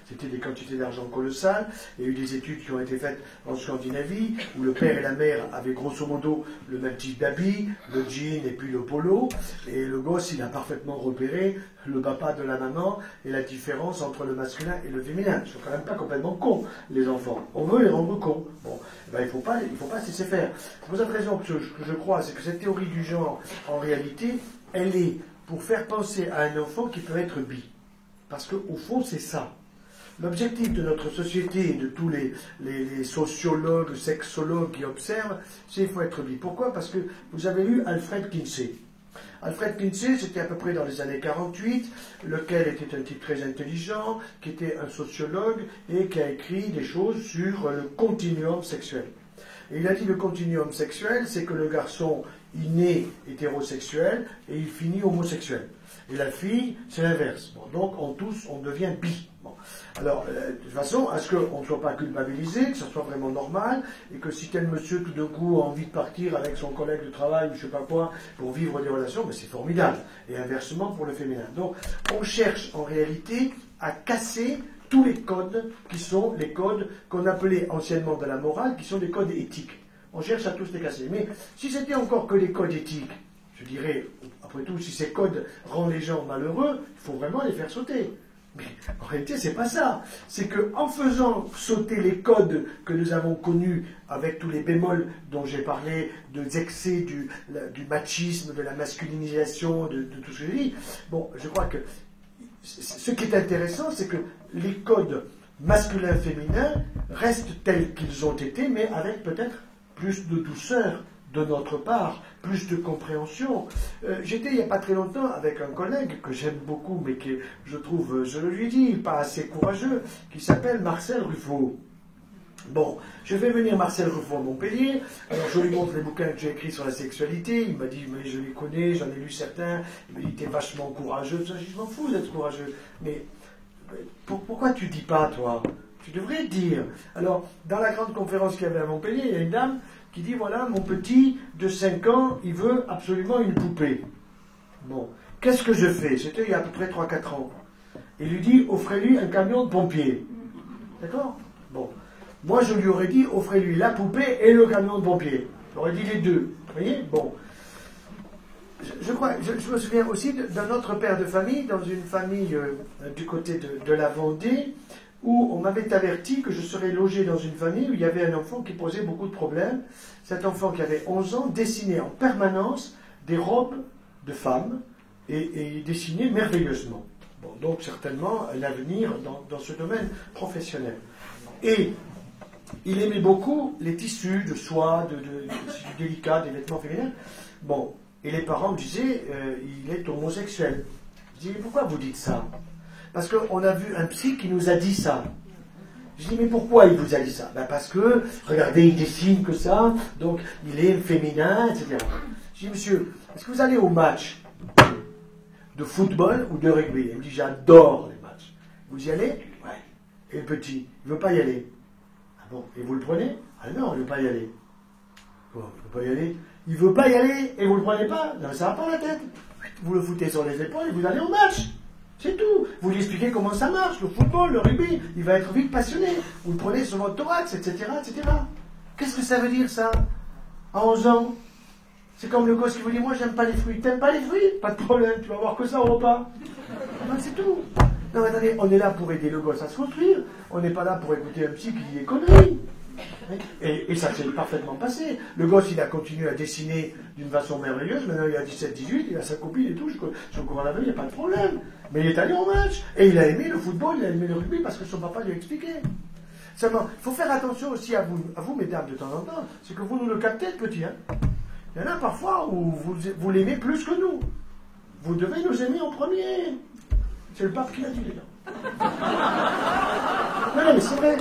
C'était des quantités d'argent colossales. Il y a eu des études qui ont été faites en Scandinavie, où le père et la mère avaient grosso modo le même type d'habit, le jean et puis le polo, et le gosse il a parfaitement repéré le papa de la maman et la différence entre le masculin et le féminin. Ils sont quand même pas complètement cons, les enfants. On veut les rendre cons. Bon, ben, il faut pas se laisser faire. C'est pour cette raison que je crois, c'est que cette théorie du genre, en réalité, elle est pour faire penser à un enfant qui peut être bi. Parce qu'au fond, c'est ça. L'objectif de notre société et de tous les sociologues, sexologues qui observent, c'est qu'il faut être bi. Pourquoi? Parce que vous avez lu Alfred Kinsey. Alfred Kinsey, c'était à peu près dans les années 48, lequel était un type très intelligent, qui était un sociologue et qui a écrit des choses sur le continuum sexuel. Et il a dit le continuum sexuel, c'est que le garçon, il naît hétérosexuel et il finit homosexuel. Et la fille, c'est l'inverse. Bon, donc, on devient bi. Bon. Alors, de toute façon, à ce qu'on ne soit pas culpabilisé, que ce soit vraiment normal, et que si tel monsieur, tout d'un coup, a envie de partir avec son collègue de travail, ou je ne sais pas quoi, pour vivre des relations, ben c'est formidable. Et inversement pour le féminin. Donc, on cherche, en réalité, à casser tous les codes qui sont les codes qu'on appelait anciennement de la morale, qui sont des codes éthiques. On cherche à tous les casser. Mais si c'était encore que des codes éthiques, je dirais, après tout, si ces codes rendent les gens malheureux, il faut vraiment les faire sauter. Mais en réalité, c'est pas ça. C'est qu'en faisant sauter les codes que nous avons connus, avec tous les bémols dont j'ai parlé, des excès du machisme, de la masculinisation, de tout ce que j'ai dit, bon, je crois que ce qui est intéressant, c'est que les codes masculins-féminins restent tels qu'ils ont été, mais avec peut-être plus de douceur de notre part, plus de compréhension. J'étais il n'y a pas très longtemps avec un collègue que j'aime beaucoup, mais qui, je trouve, je le lui dis, pas assez courageux, qui s'appelle Marcel Ruffo. Bon, je fais venir Marcel Ruffo à Montpellier, alors je lui montre les bouquins que j'ai écrits sur la sexualité, il m'a dit, mais je les connais, j'en ai lu certains, il me dit, t'es vachement courageux, je m'en fous d'être courageux, mais pourquoi tu dis pas, toi? Tu devrais dire. Alors, dans la grande conférence qu'il y avait à Montpellier, il y a une dame qui dit, voilà, mon petit de 5 ans, il veut absolument une poupée. Bon, qu'est-ce que je fais? C'était il y a à peu près 3-4 ans. Il lui dit, offrez-lui un camion de pompiers. D'accord? Bon. Moi, je lui aurais dit, offrez-lui la poupée et le camion de pompiers. J'aurais dit les deux. Vous voyez? Bon. Je me souviens aussi d'un autre père de famille, dans une famille du côté de la Vendée, où on m'avait averti que je serais logé dans une famille où il y avait un enfant qui posait beaucoup de problèmes. Cet enfant qui avait 11 ans dessinait en permanence des robes de femmes et il dessinait merveilleusement. Bon, donc certainement un avenir dans ce domaine professionnel. Et il aimait beaucoup les tissus de soie, du délicat, des vêtements féminins. Bon, et les parents me disaient, il est homosexuel. Je dis, mais pourquoi vous dites ça? Parce qu'on a vu un psy qui nous a dit ça. Je dis, mais pourquoi il vous a dit ça? Ben parce que, regardez, il dessine que ça, donc il est féminin, etc. Je dis, monsieur, est-ce que vous allez au match de football ou de rugby? Il me dit, j'adore les matchs. Vous y allez? Ouais. Et le petit, il ne veut pas y aller. Ah bon? Et vous le prenez? Ah non, il ne veut pas y aller. Bon, il ne veut pas y aller. Il ne veut pas y aller et vous ne le prenez pas? Non, ça va pas la tête. Vous le foutez sur les épaules et vous allez au match. C'est tout. Vous lui expliquez comment ça marche, le football, le rugby. Il va être vite passionné. Vous le prenez sur votre thorax, etc., etc. Qu'est-ce que ça veut dire, ça? À 11 ans? C'est comme le gosse qui vous dit, moi, j'aime pas les fruits. T'aimes pas les fruits? Pas de problème, tu vas voir que ça au repas. Ben, c'est tout. Non, mais attendez, on est là pour aider le gosse à se construire. On n'est pas là pour écouter un psy qui dit des conneries. Et ça s'est parfaitement passé. Le gosse, il a continué à dessiner d'une façon merveilleuse. Maintenant, il a 17-18, il a sa copine et tout. Je suis au courant la veille, il n'y a pas de problème. Mais il est allé au match. Et il a aimé le football, il a aimé le rugby parce que son papa lui a expliqué. Seulement, il faut faire attention aussi à vous, mesdames, de temps en temps. C'est que vous nous le captez, le petit. Hein. Il y en a parfois où vous l'aimez plus que nous. Vous devez nous aimer en premier. C'est le pape qui l'a dit déjà. Non, mais c'est vrai.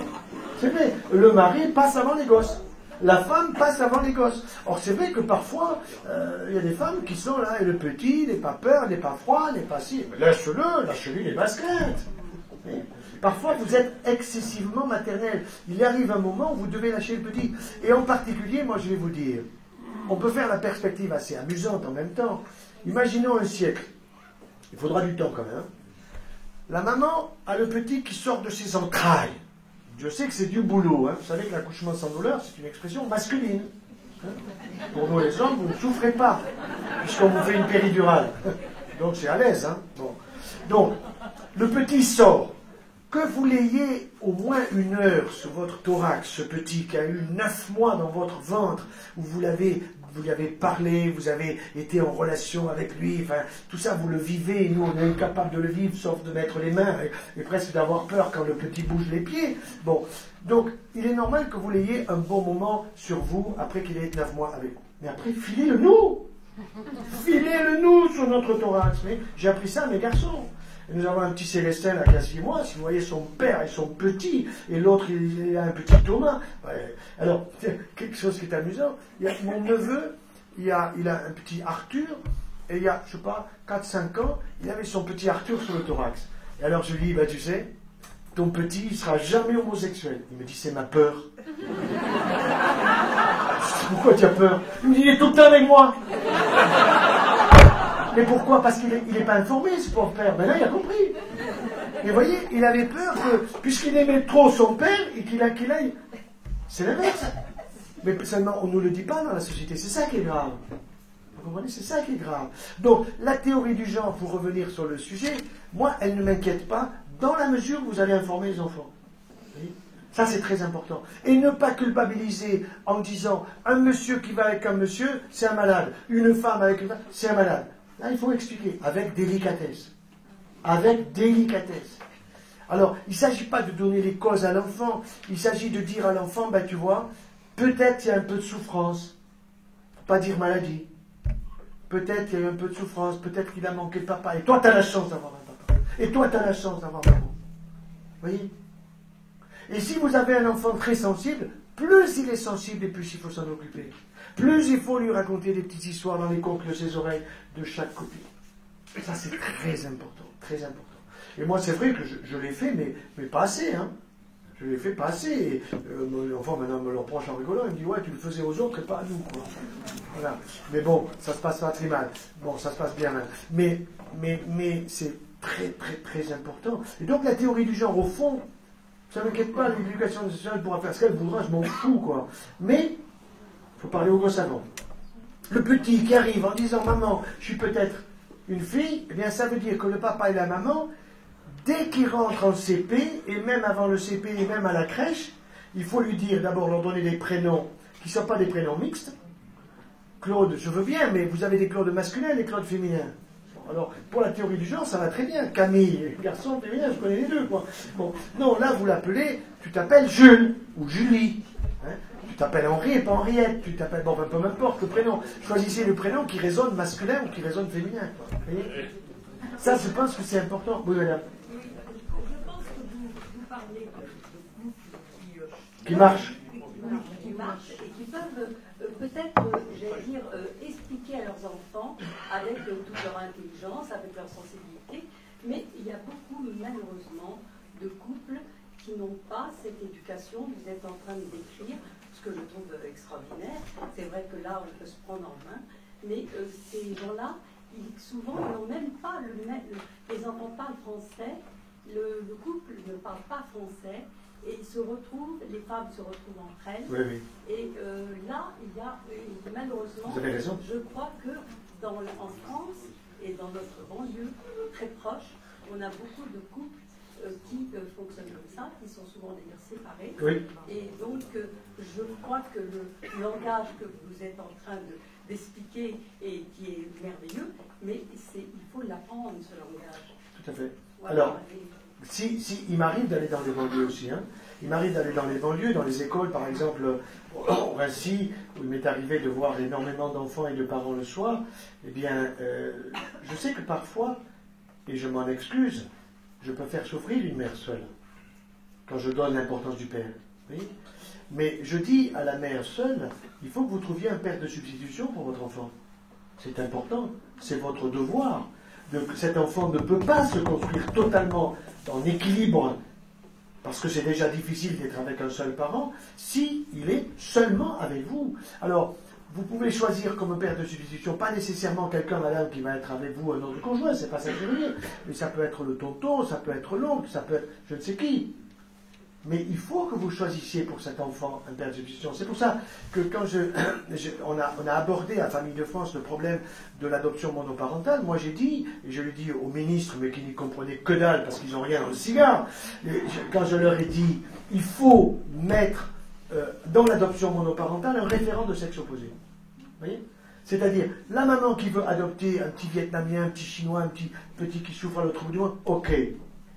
C'est vrai. Le mari passe avant les gosses. La femme passe avant les gosses. Or, c'est vrai que parfois, il y a des femmes qui sont là, et le petit n'est pas peur, n'est pas froid, n'est pas si. Laisse-le, lâchez-lui les baskets. Parfois, vous êtes excessivement maternel. Il arrive un moment où vous devez lâcher le petit. Et en particulier, moi, je vais vous dire, on peut faire la perspective assez amusante en même temps. Imaginons un siècle. Il faudra du temps quand même. La maman a le petit qui sort de ses entrailles. Je sais que c'est du boulot. Vous savez que l'accouchement sans douleur, c'est une expression masculine. Pour nous les hommes, vous ne souffrez pas, puisqu'on vous fait une péridurale. Donc c'est à l'aise. Bon. Donc, le petit sort. Que vous l'ayez au moins 1 heure sur votre thorax, ce petit qui a eu 9 mois dans votre ventre, où vous l'avez parlé, vous avez été en relation avec lui, enfin, tout ça vous le vivez, et nous on est incapable de le vivre, sauf de mettre les mains, et presque d'avoir peur quand le petit bouge les pieds. Bon, donc il est normal que vous l'ayez un bon moment sur vous, après qu'il ait 9 mois avec vous. Mais après, filez-le nous. Filez-le nous sur notre thorax. Mais j'ai appris ça à mes garçons. Et nous avons un petit Célestin là, qui a 6 mois, si vous voyez son père et son petit, et l'autre il a un petit Thomas. Ouais. Alors, quelque chose qui est amusant, il y a mon neveu, il a un petit Arthur, et il y a, je sais pas, 4-5 ans, il avait son petit Arthur sur le thorax. Et alors je lui dis, tu sais, ton petit, il ne sera jamais homosexuel. Il me dit, c'est ma peur. Je dis, pourquoi tu as peur? Il me dit, il est tout le temps avec moi. Mais pourquoi? Parce qu'il n'est pas informé, ce pauvre père. Maintenant, il a compris. Et vous voyez, il avait peur que, puisqu'il aimait trop son père, et qu'il aille... C'est l'inverse. Mais seulement, on ne nous le dit pas dans la société. C'est ça qui est grave. Vous comprenez? C'est ça qui est grave. Donc, la théorie du genre, pour revenir sur le sujet, moi, elle ne m'inquiète pas, dans la mesure où vous allez informer les enfants. Vous voyez? Ça, c'est très important. Et ne pas culpabiliser en disant, un monsieur qui va avec un monsieur, c'est un malade. Une femme avec une femme, c'est un malade. Là, il faut expliquer, avec délicatesse. Avec délicatesse. Alors, il ne s'agit pas de donner les causes à l'enfant, il s'agit de dire à l'enfant, tu vois, peut-être il y a un peu de souffrance, faut pas dire maladie, peut-être il y a eu un peu de souffrance, peut-être qu'il a manqué de papa, et toi tu as la chance d'avoir un papa, et toi tu as la chance d'avoir un maman. Vous voyez? Et si vous avez un enfant très sensible, plus il est sensible et plus il faut s'en occuper. Plus il faut lui raconter des petites histoires dans les coins de ses oreilles de chaque côté. Ça, c'est très important, très important. Et moi, c'est vrai que je l'ai fait, mais pas assez. Je l'ai fait pas assez. Et l'enfant, maintenant, me le reproche en rigolant. Il me dit, ouais, tu le faisais aux autres et pas à nous, quoi. Voilà. Mais bon, ça se passe pas très mal. Bon, ça se passe bien mal. Mais c'est très, très, très important. Et donc, la théorie du genre, au fond, ça ne m'inquiète pas, l'éducation nationale pourra faire ce qu'elle voudra, je m'en fous, quoi. Mais, il faut parler aux gosses avant. Le petit qui arrive en disant, maman, je suis peut-être une fille, eh bien, ça veut dire que le papa et la maman, dès qu'il rentre en CP, et même avant le CP, et même à la crèche, il faut lui dire, d'abord, leur donner des prénoms qui ne sont pas des prénoms mixtes. Claude, je veux bien, mais vous avez des Claudes masculins et des Claudes féminins. Alors, pour la théorie du genre, ça va très bien. Camille, garçon, féminin, je connais les deux, quoi. Bon, non, là, vous l'appelez, tu t'appelles Jules, ou Julie. Tu t'appelles Henri et pas Henriette. Tu t'appelles, bon, peu importe le prénom. Choisissez le prénom qui résonne masculin ou qui résonne féminin, quoi. Vous voyez? Ça, je pense que c'est important. Oui, madame. Je pense que vous parlez de groupes Qui marchent. Qui marchent et qui peuvent peut-être, j'allais dire, expliquer à leurs enfants, avec toute leur intelligence, avec leur sensibilité, mais il y a beaucoup, malheureusement, de couples qui n'ont pas cette éducation que vous êtes en train de décrire, ce que je trouve extraordinaire. C'est vrai que là, on peut se prendre en main, mais ces gens-là, souvent, ils n'ont même pas les enfants parlent français, le couple ne parle pas français, et ils se retrouvent, les femmes se retrouvent entre elles. Oui, oui. Et là, il y a, malheureusement, vous avez raison. Je crois que en France et dans notre banlieue très proche, on a beaucoup de couples qui fonctionnent comme ça, qui sont souvent d'ailleurs séparés. Oui. Et donc, je crois que le langage que vous êtes en train d'expliquer et qui est merveilleux, mais il faut l'apprendre, ce langage. Tout à fait. Voilà. Alors, si il m'arrive d'aller dans les banlieues aussi, hein. Il m'arrive d'aller dans les banlieues, dans les écoles, par exemple, au Vinci, où il m'est arrivé de voir énormément d'enfants et de parents le soir. Eh bien, je sais que parfois, et je m'en excuse, je peux faire souffrir une mère seule, quand je donne l'importance du père. Oui. Mais je dis à la mère seule, il faut que vous trouviez un père de substitution pour votre enfant. C'est important, c'est votre devoir. Cet enfant ne peut pas se construire totalement en équilibre, parce que c'est déjà difficile d'être avec un seul parent, s'il est seulement avec vous. Alors, vous pouvez choisir comme père de substitution, pas nécessairement quelqu'un, madame, qui va être avec vous, un autre conjoint, c'est pas ça que je veux dire, mais ça peut être le tonton, ça peut être l'oncle, ça peut être je ne sais qui. Mais il faut que vous choisissiez pour cet enfant un père de substitution. C'est pour ça que quand on a abordé à Famille de France le problème de l'adoption monoparentale, moi j'ai dit, et je l'ai dit aux ministres, mais qui n'y comprenaient que dalle parce qu'ils n'ont rien dans le cigare, quand je leur ai dit, il faut mettre dans l'adoption monoparentale un référent de sexe opposé. Vous voyez ? C'est-à-dire, la maman qui veut adopter un petit Vietnamien, un petit Chinois, un petit qui souffre à l'autre bout du monde, ok.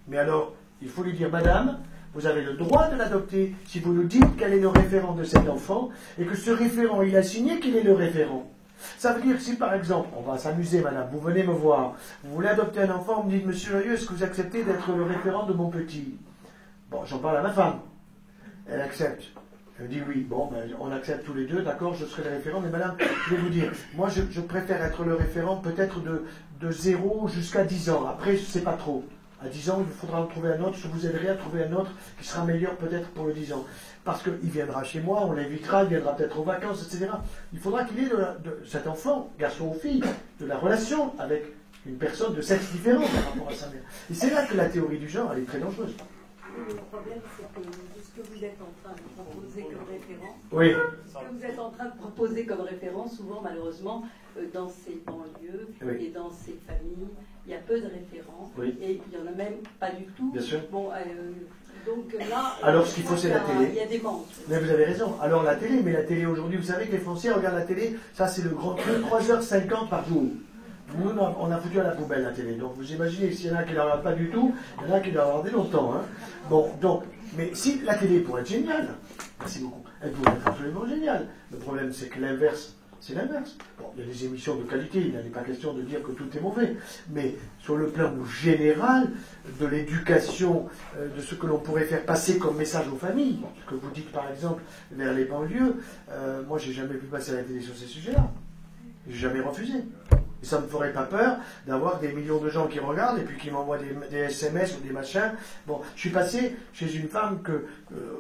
Mais alors, il faut lui dire, madame, vous avez le droit de l'adopter si vous nous dites quel est le référent de cet enfant et que ce référent, il a signé qu'il est le référent. Ça veut dire que si par exemple, on va s'amuser madame, vous venez me voir, vous voulez adopter un enfant, vous me dites, monsieur Joyeux, est-ce que vous acceptez d'être le référent de mon petit? Bon, j'en parle à ma femme. Elle accepte. Elle me dit oui, bon, ben, on accepte tous les deux, d'accord, je serai le référent, mais madame, je vais vous dire, moi je préfère être le référent peut-être de 0 jusqu'à 10 ans. Après, c'est pas trop. À 10 ans, il faudra en trouver un autre, je vous aiderai à trouver un autre qui sera meilleur peut-être pour le 10 ans. Parce qu'il viendra chez moi, on l'invitera, il viendra peut-être aux vacances, etc. Il faudra qu'il ait de cet enfant, garçon ou fille, de la relation avec une personne de sexe différent par rapport à sa mère. Et c'est là que la théorie du genre, elle est très dangereuse. Le problème, c'est que ce que vous êtes en train de proposer comme référent, oui. Ce que vous êtes en train de proposer comme référent, souvent, malheureusement, dans ces banlieues oui. et dans ces familles, il y a peu de référents, oui. Et il n'y en a même pas du tout. Bien sûr. Bon, donc là, alors ce qu'il faut, c'est la télé. Il y a des manques. Mais vous avez raison. Alors la télé, mais la télé aujourd'hui, vous savez que les Français regardent la télé, ça c'est le grand truc, 3h50 par jour. Nous, on a foutu à la poubelle la télé. Donc vous imaginez, s'il y en a qui ne la regardent pas du tout, il y en a qui la regardent longtemps. Hein. Bon, donc, mais si la télé pourrait être géniale, merci beaucoup, elle pourrait être absolument géniale. Le problème, c'est que l'inverse, c'est l'inverse. Bon, il y a des émissions de qualité, il n'est pas question de dire que tout est mauvais. Mais sur le plan général de l'éducation, de ce que l'on pourrait faire passer comme message aux familles, ce que vous dites par exemple vers les banlieues, moi j'ai jamais pu passer à la télé sur ces sujets-là. J'ai jamais refusé. Et ça ne me ferait pas peur d'avoir des millions de gens qui regardent et puis qui m'envoient des SMS ou des machins. Bon, je suis passé chez une femme que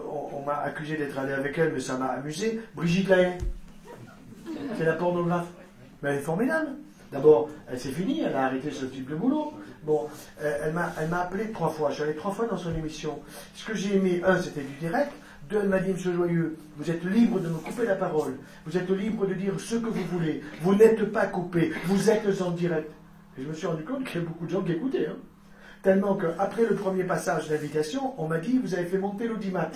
on m'a accusé d'être allé avec elle, mais ça m'a amusé. Brigitte Lahaye. C'est la pornographe. Mais elle est formidable. D'abord, elle s'est finie, elle a arrêté ce type de boulot. Bon, elle m'a appelé 3 fois. Je suis allé 3 fois dans son émission. Ce que j'ai aimé, c'était du direct. 2, elle m'a dit, monsieur Joyeux, vous êtes libre de me couper la parole. Vous êtes libre de dire ce que vous voulez. Vous n'êtes pas coupé. Vous êtes en direct. Et je me suis rendu compte qu'il y a beaucoup de gens qui écoutaient. Hein. Tellement qu'après le premier passage d'invitation, on m'a dit, vous avez fait monter l'audimat.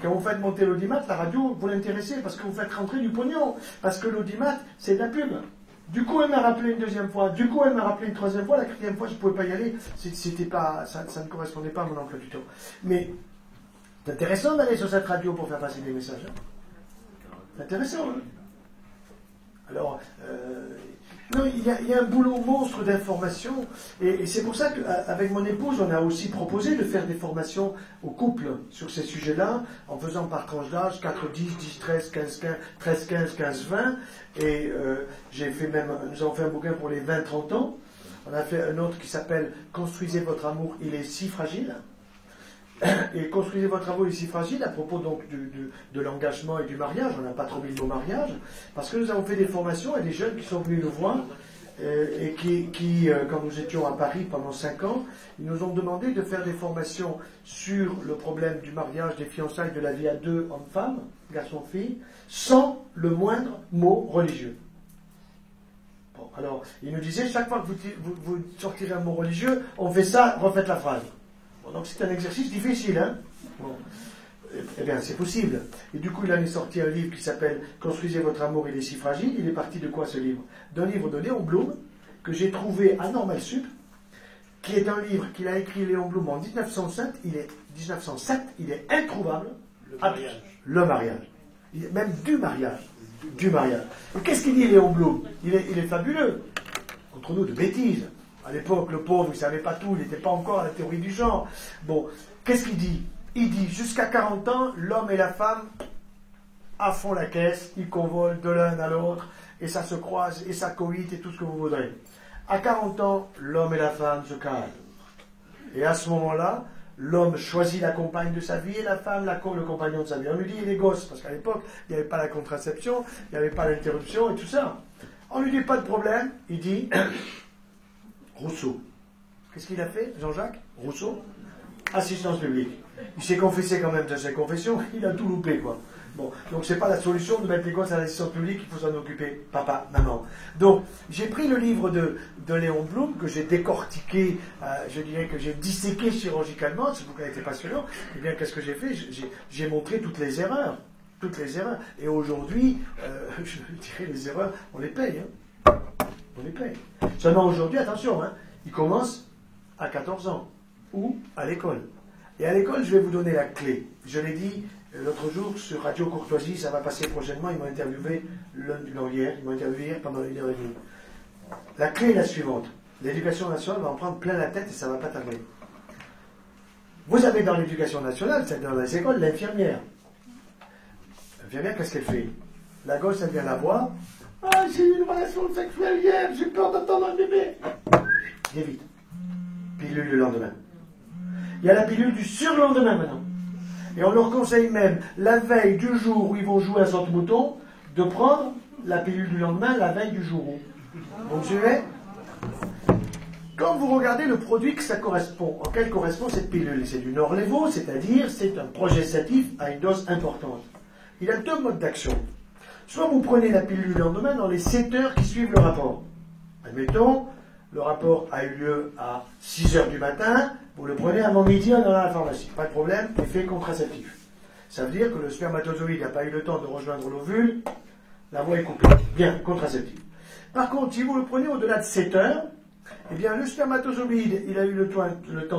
Quand vous faites monter l'audimat, la radio, vous l'intéressez parce que vous faites rentrer du pognon. Parce que l'audimat, c'est de la pub. Du coup, elle m'a rappelé une 2e fois. Du coup, elle m'a rappelé une 3e fois. La 4e fois, je ne pouvais pas y aller. C'était pas, ça ne correspondait pas à mon emploi du temps. Mais c'est intéressant d'aller sur cette radio pour faire passer des messages. Hein. C'est intéressant. Hein. Alors, non, il y a un boulot monstre d'information. Et c'est pour ça qu'avec mon épouse, on a aussi proposé de faire des formations aux couples sur ces sujets-là, en faisant par tranche d'âge 4, 10, 10, 13, 15, 15, 13, 15, 15, 20. Et nous avons fait un bouquin pour les 20-30 ans. On a fait un autre qui s'appelle « Construisez votre amour, il est si fragile ». Et construisez votre amour ici fragile à propos donc de l'engagement et du mariage. On n'a pas trop mis le mot mariage parce que nous avons fait des formations et des jeunes qui sont venus nous voir et qui quand nous étions à Paris pendant 5 ans, ils nous ont demandé de faire des formations sur le problème du mariage, des fiançailles, de la vie à 2 hommes-femmes, garçon-fille, sans le moindre mot religieux. Bon, alors, ils nous disaient chaque fois que vous sortirez un mot religieux, on fait ça, refaites la phrase. Bon, donc c'est un exercice difficile, hein. Bon. Eh bien, c'est possible. Et du coup, il en est sorti un livre qui s'appelle « Construisez votre amour, il est si fragile ». Il est parti de quoi, ce livre? D'un livre de Léon Blum, que j'ai trouvé à Normal Sup, qui est un livre qu'il a écrit Léon Blum en 1907, il est introuvable. Le mariage. Le mariage. Même du mariage. Du mariage. Et qu'est-ce qu'il dit Léon Blum? Il est fabuleux. Contre nous de bêtises. À l'époque, le pauvre, il ne savait pas tout, il n'était pas encore à la théorie du genre. Bon, qu'est-ce qu'il dit? Il dit, jusqu'à 40 ans, l'homme et la femme à fond la caisse, ils convolent de l'un à l'autre, et ça se croise, et ça coïte, et tout ce que vous voudrez. À 40 ans, l'homme et la femme se calment. Et à ce moment-là, l'homme choisit la compagne de sa vie et la femme le compagnon de sa vie. On lui dit, les gosses, parce qu'à l'époque, il n'y avait pas la contraception, il n'y avait pas l'interruption et tout ça. On lui dit, pas de problème. Il dit, Rousseau. Qu'est-ce qu'il a fait, Jean-Jacques Rousseau? Assistance publique. Il s'est confessé quand même de ses confessions, il a tout loupé, quoi. Bon, donc c'est pas la solution de mettre les gosses à l'assistance publique, il faut s'en occuper, papa, maman. Donc, j'ai pris le livre de Léon Blum, que j'ai décortiqué, je dirais que j'ai disséqué chirurgicalement, c'est pourquoi il était passionnant. Eh bien, qu'est-ce que j'ai fait? J'ai montré toutes les erreurs. Toutes les erreurs. Et aujourd'hui, je dirais les erreurs, on les paye. Hein. On les paye. Seulement aujourd'hui, attention, hein, ils commencent à 14 ans, ou à l'école. Et à l'école, je vais vous donner la clé. Je l'ai dit l'autre jour sur Radio Courtoisie, ça va passer prochainement, ils m'ont interviewé hier, ils m'ont interviewé hier pendant 1h30. La clé est la suivante. L'éducation nationale va en prendre plein la tête et ça ne va pas tarder. Vous avez dans l'éducation nationale, c'est dans les écoles, l'infirmière. L'infirmière, qu'est-ce qu'elle fait? La gosse, elle vient la voir. Ah, j'ai eu une relation sexuelle hier, j'ai peur d'attendre un bébé. Viens vite. Pilule le lendemain. Il y a la pilule du surlendemain maintenant. Et on leur conseille même, la veille du jour où ils vont jouer à saute-mouton, de prendre la pilule du lendemain la veille du jour où. Vous me suivez? Quand vous regardez le produit que ça correspond, en quel correspond cette pilule? C'est du Norlevo, c'est-à-dire c'est un progestatif à une dose importante. Il a deux modes d'action. Soit vous prenez la pilule du lendemain dans les 7 heures qui suivent le rapport. Admettons, le rapport a eu lieu à 6 heures du matin, vous le prenez avant midi dans la pharmacie. Pas de problème, effet contraceptif. Ça veut dire que le spermatozoïde n'a pas eu le temps de rejoindre l'ovule, la voie est coupée. Bien, contraceptif. Par contre, si vous le prenez au-delà de 7 heures, eh bien, le spermatozoïde, il a eu le temps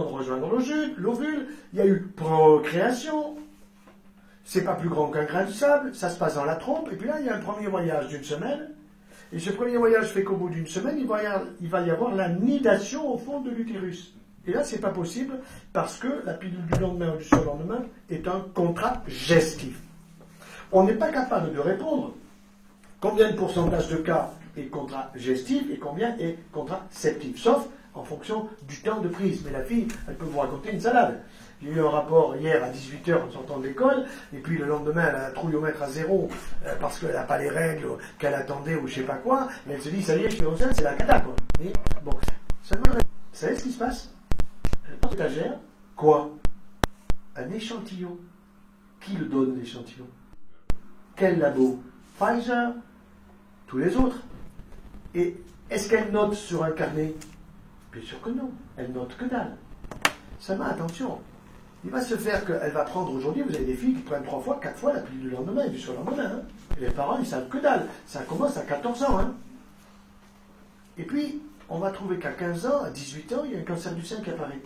de rejoindre l'ovule, il y a eu procréation, c'est pas plus grand qu'un grain de sable, ça se passe dans la trompe, et puis là, il y a un premier voyage d'une semaine, et ce premier voyage fait qu'au bout d'une semaine, il va y avoir la nidation au fond de l'utérus. Et là, c'est pas possible, parce que la pilule du lendemain ou du surlendemain est un contragestif. On n'est pas capable de répondre combien de pourcentage de cas est contragestif et combien est contraceptif, sauf en fonction du temps de prise. Mais la fille, elle peut vous raconter une salade. J'ai eu un rapport hier à 18h en sortant de l'école, et puis le lendemain, elle a un trouillomètre à 0 parce qu'elle n'a pas les règles qu'elle attendait ou je sais pas quoi, mais elle se dit, ça y est, je suis enceinte, c'est la cata, quoi. Et, bon, seulement, vous savez ce qui se passe? Elle prend l'étagère, quoi? Un échantillon. Qui le donne, l'échantillon? Quel labo? Pfizer? Tous les autres. Et est-ce qu'elle note sur un carnet? Bien sûr que non. Elle note que dalle. Seulement, attention. Il va se faire qu'elle va prendre aujourd'hui, vous avez des filles qui prennent 3 fois, 4 fois la pilule du lendemain et du surlendemain. Hein. Et les parents, ils savent que dalle. Ça commence à 14 ans. Hein. Et puis, on va trouver qu'à 15 ans, à 18 ans, il y a un cancer du sein qui apparaît.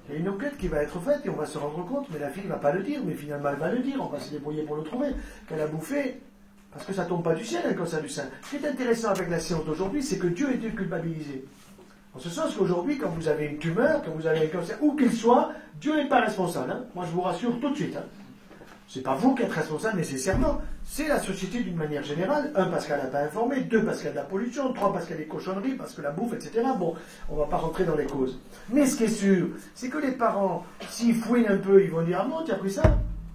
Il y a une enquête qui va être faite et on va se rendre compte, mais la fille ne va pas le dire, mais finalement elle va le dire, on va se débrouiller pour le trouver, qu'elle a bouffé, parce que ça ne tombe pas du ciel, un cancer du sein. Ce qui est intéressant avec la science d'aujourd'hui, c'est que Dieu est culpabilisé. En ce sens qu'aujourd'hui, quand vous avez une tumeur, quand vous avez un cancer, où qu'il soit, Dieu n'est pas responsable. Hein. Moi, je vous rassure tout de suite. Hein. Ce n'est pas vous qui êtes responsable nécessairement. C'est la société d'une manière générale. 1, parce qu'elle n'a pas informé. 2, parce qu'il y a de la pollution. 3, parce qu'il y a des cochonneries, parce que la bouffe, etc. Bon, on ne va pas rentrer dans les causes. Mais ce qui est sûr, c'est que les parents, s'ils fouinent un peu, ils vont dire, ah bon, tu as pris ça?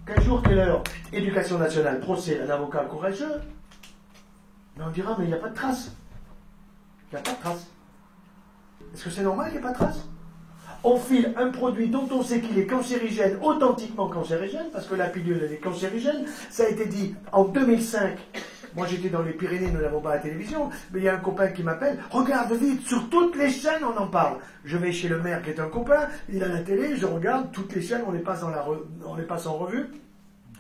Quel jour, quelle heure? Éducation nationale, procès, un avocat courageux. Mais on dira, mais il n'y a pas de trace. Il n'y a pas de trace. Est-ce que c'est normal qu'il n'y ait pas de trace? On file un produit dont on sait qu'il est cancérigène, authentiquement cancérigène, parce que la pilule, elle est cancérigène. Ça a été dit en 2005. Moi, j'étais dans les Pyrénées, nous n'avons pas la télévision, mais il y a un copain qui m'appelle. Regarde vite, sur toutes les chaînes, on en parle. Je vais chez le maire, qui est un copain, il a la télé, je regarde, toutes les chaînes, on les passe en revue.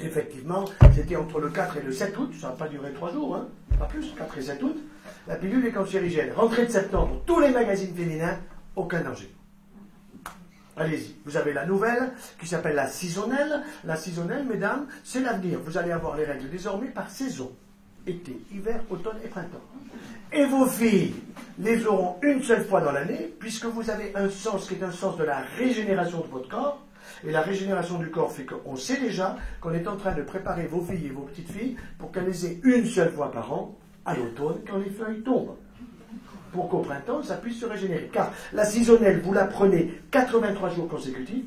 Effectivement, c'était entre le 4 et le 7 août, ça n'a pas duré 3 jours, hein, pas plus, 4 et 7 août. La pilule est cancérigène. Rentrée de septembre, tous les magazines féminins, aucun danger. Allez-y. Vous avez la nouvelle qui s'appelle la saisonnelle. La saisonnelle, mesdames, c'est l'avenir. Vous allez avoir les règles désormais par saison. Été, hiver, automne et printemps. Et vos filles les auront une seule fois dans l'année, puisque vous avez un sens qui est un sens de la régénération de votre corps. Et la régénération du corps fait qu'on sait déjà qu'on est en train de préparer vos filles et vos petites filles pour qu'elles les aient une seule fois par an, à l'automne, quand les feuilles tombent. Pour qu'au printemps, ça puisse se régénérer. Car la saisonnelle, vous la prenez 83 jours consécutifs,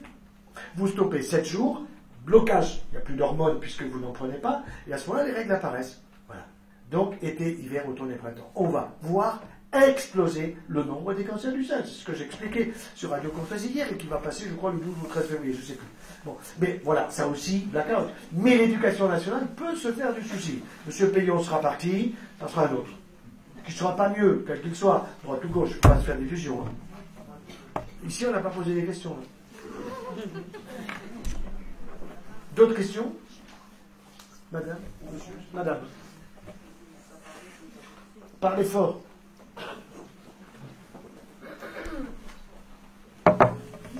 vous stoppez 7 jours, blocage, il n'y a plus d'hormones puisque vous n'en prenez pas, et à ce moment-là, les règles apparaissent. Voilà. Donc, été, hiver, automne et printemps. On va voir exploser le nombre des cancers du sein. C'est ce que j'ai expliqué sur Radio Courtoisie hier et qui va passer, je crois, le 12 ou 13 février, je ne sais plus. Bon, mais voilà, ça aussi, blackout. Mais l'éducation nationale peut se faire du souci. Monsieur Payon sera parti, ça sera un autre. Qui ne sera pas mieux, quel qu'il soit, droite ou gauche, il ne faut pas se faire d'illusions. Hein. Ici, on n'a pas posé des questions. Hein. D'autres questions? Madame? Monsieur? Madame? Parlez fort.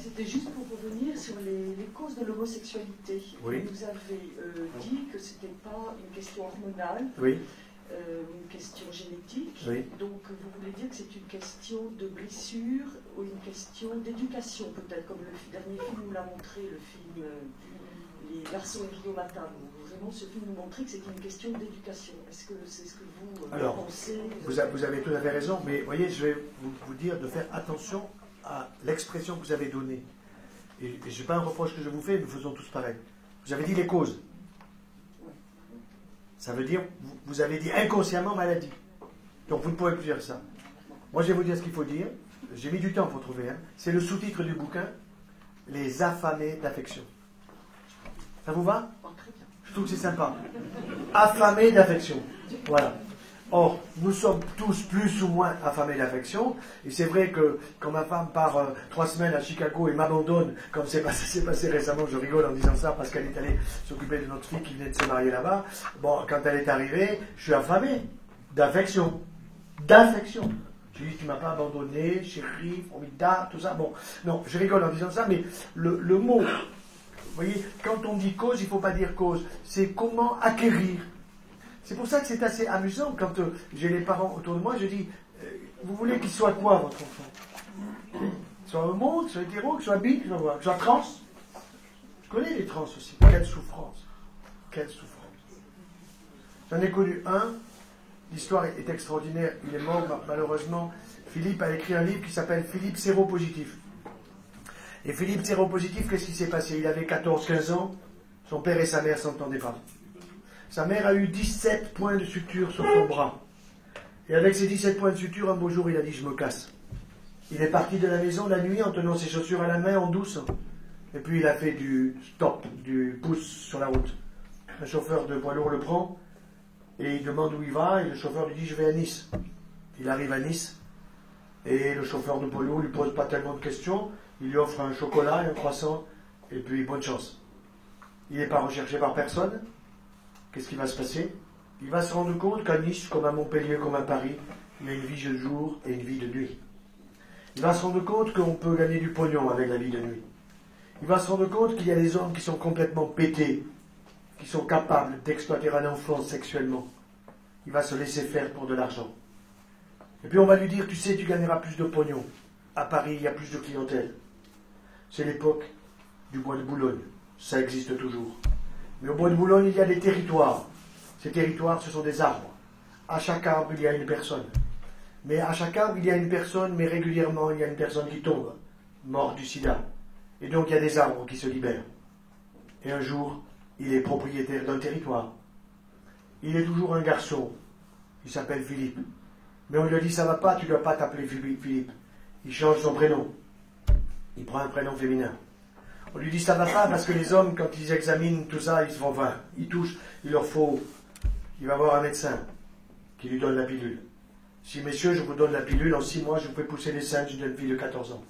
C'était juste pour revenir sur les causes de l'homosexualité. Oui. Vous avez dit que ce n'était pas une question hormonale, Oui. une question génétique. Oui. Donc vous voulez dire que c'est une question de blessure ou une question d'éducation peut-être, comme le dernier film nous l'a montré, le film Les garçons et Guillaume Matin. Vraiment, ce film nous montrait que c'était une question d'éducation. Est-ce que c'est ce que vous pensez? Vous avez tout à fait raison, mais voyez, je vais vous dire de faire attention à l'expression que vous avez donnée. Et je n'ai pas un reproche que je vous fais, nous faisons tous pareil. Vous avez dit les causes. Ça veut dire, vous avez dit inconsciemment maladie. Donc vous ne pouvez plus dire ça. Moi, je vais vous dire ce qu'il faut dire. J'ai mis du temps pour trouver. Hein. C'est le sous-titre du bouquin, Les affamés d'affection. Ça vous va? Je trouve que c'est sympa. Affamés d'affection. Voilà. Or, nous sommes tous plus ou moins affamés d'affection, et c'est vrai que quand ma femme part 3 semaines à Chicago et m'abandonne, comme c'est passé récemment, je rigole en disant ça parce qu'elle est allée s'occuper de notre fille qui venait de se marier là-bas, bon, quand elle est arrivée, je suis affamé d'affection. D'affection. Je lui dis, tu m'as pas abandonné, chérie, formidable, tout ça. Bon, non, je rigole en disant ça, mais le mot, vous voyez, quand on dit cause, il ne faut pas dire cause, c'est comment acquérir. C'est pour ça que c'est assez amusant quand j'ai les parents autour de moi, je dis, vous voulez qu'il soit quoi votre enfant? Qu'il soit homo, qu'il soit hétéro, qu'il soit bi, qu'il soit trans? Je connais les trans aussi. Quelle souffrance. Quelle souffrance. J'en ai connu un, l'histoire est extraordinaire, il est mort malheureusement. Philippe a écrit un livre qui s'appelle Philippe séropositif. Et Philippe séropositif, qu'est-ce qui s'est passé? Il avait 14-15 ans, son père et sa mère ne s'entendaient pas. Sa mère a eu 17 points de suture sur son bras. Et avec ces 17 points de suture, un beau jour, il a dit, je me casse. Il est parti de la maison la nuit en tenant ses chaussures à la main en douce. Et puis il a fait du stop, du pouce sur la route. Un chauffeur de poids lourd le prend et il demande où il va. Et le chauffeur lui dit, je vais à Nice. Il arrive à Nice et le chauffeur de poids lourd ne lui pose pas tellement de questions. Il lui offre un chocolat et un croissant et puis bonne chance. Il n'est pas recherché par personne. Qu'est-ce qui va se passer? Il va se rendre compte qu'à Nice, comme à Montpellier, comme à Paris, il y a une vie de jour et une vie de nuit. Il va se rendre compte qu'on peut gagner du pognon avec la vie de nuit. Il va se rendre compte qu'il y a des hommes qui sont complètement pétés, qui sont capables d'exploiter un enfant sexuellement. Il va se laisser faire pour de l'argent. Et puis on va lui dire, tu sais, tu gagneras plus de pognon. À Paris, il y a plus de clientèle. C'est l'époque du bois de Boulogne. Ça existe toujours. Mais au bois de Boulogne, il y a des territoires. Ces territoires, ce sont des arbres. À chaque arbre, il y a une personne. Mais à chaque arbre, il y a une personne, mais régulièrement, il y a une personne qui tombe, morte du sida. Et donc, il y a des arbres qui se libèrent. Et un jour, il est propriétaire d'un territoire. Il est toujours un garçon. Il s'appelle Philippe. Mais on lui dit, ça va pas, tu ne dois pas t'appeler Philippe. Il change son prénom. Il prend un prénom féminin. On lui dit ça va pas parce que les hommes, quand ils examinent tout ça, ils se vont voir, ils touchent, il leur faut, il va voir un médecin qui lui donne la pilule. Si messieurs, je vous donne la pilule, en 6 mois, je peux pousser les seins d'une jeune fille de 14 ans.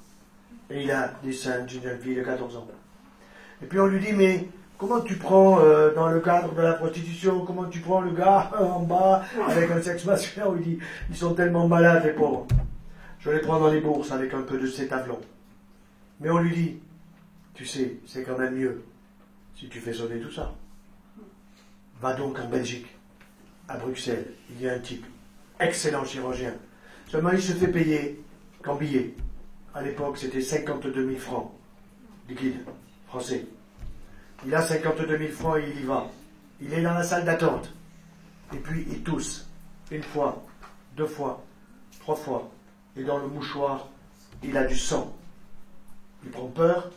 Et il a des seins d'une jeune fille de 14 ans. Et puis on lui dit, mais comment tu prends dans le cadre de la prostitution, comment tu prends le gars en bas avec un sexe masculin? Il dit, ils sont tellement malades les pauvres. Je les prends dans les bourses avec un peu de cétavlon. Mais on lui dit, tu sais, c'est quand même mieux si tu fais sonner tout ça. Va donc en Belgique, à Bruxelles, il y a un type, excellent chirurgien. Seulement, il se fait payer qu'en billets. À l'époque, c'était 52 000 francs, liquide, français. Il a 52 000 francs et il y va. Il est dans la salle d'attente. Et puis, il tousse. Une fois, 2 fois, 3 fois. Et dans le mouchoir, il a du sang. Il prend peur,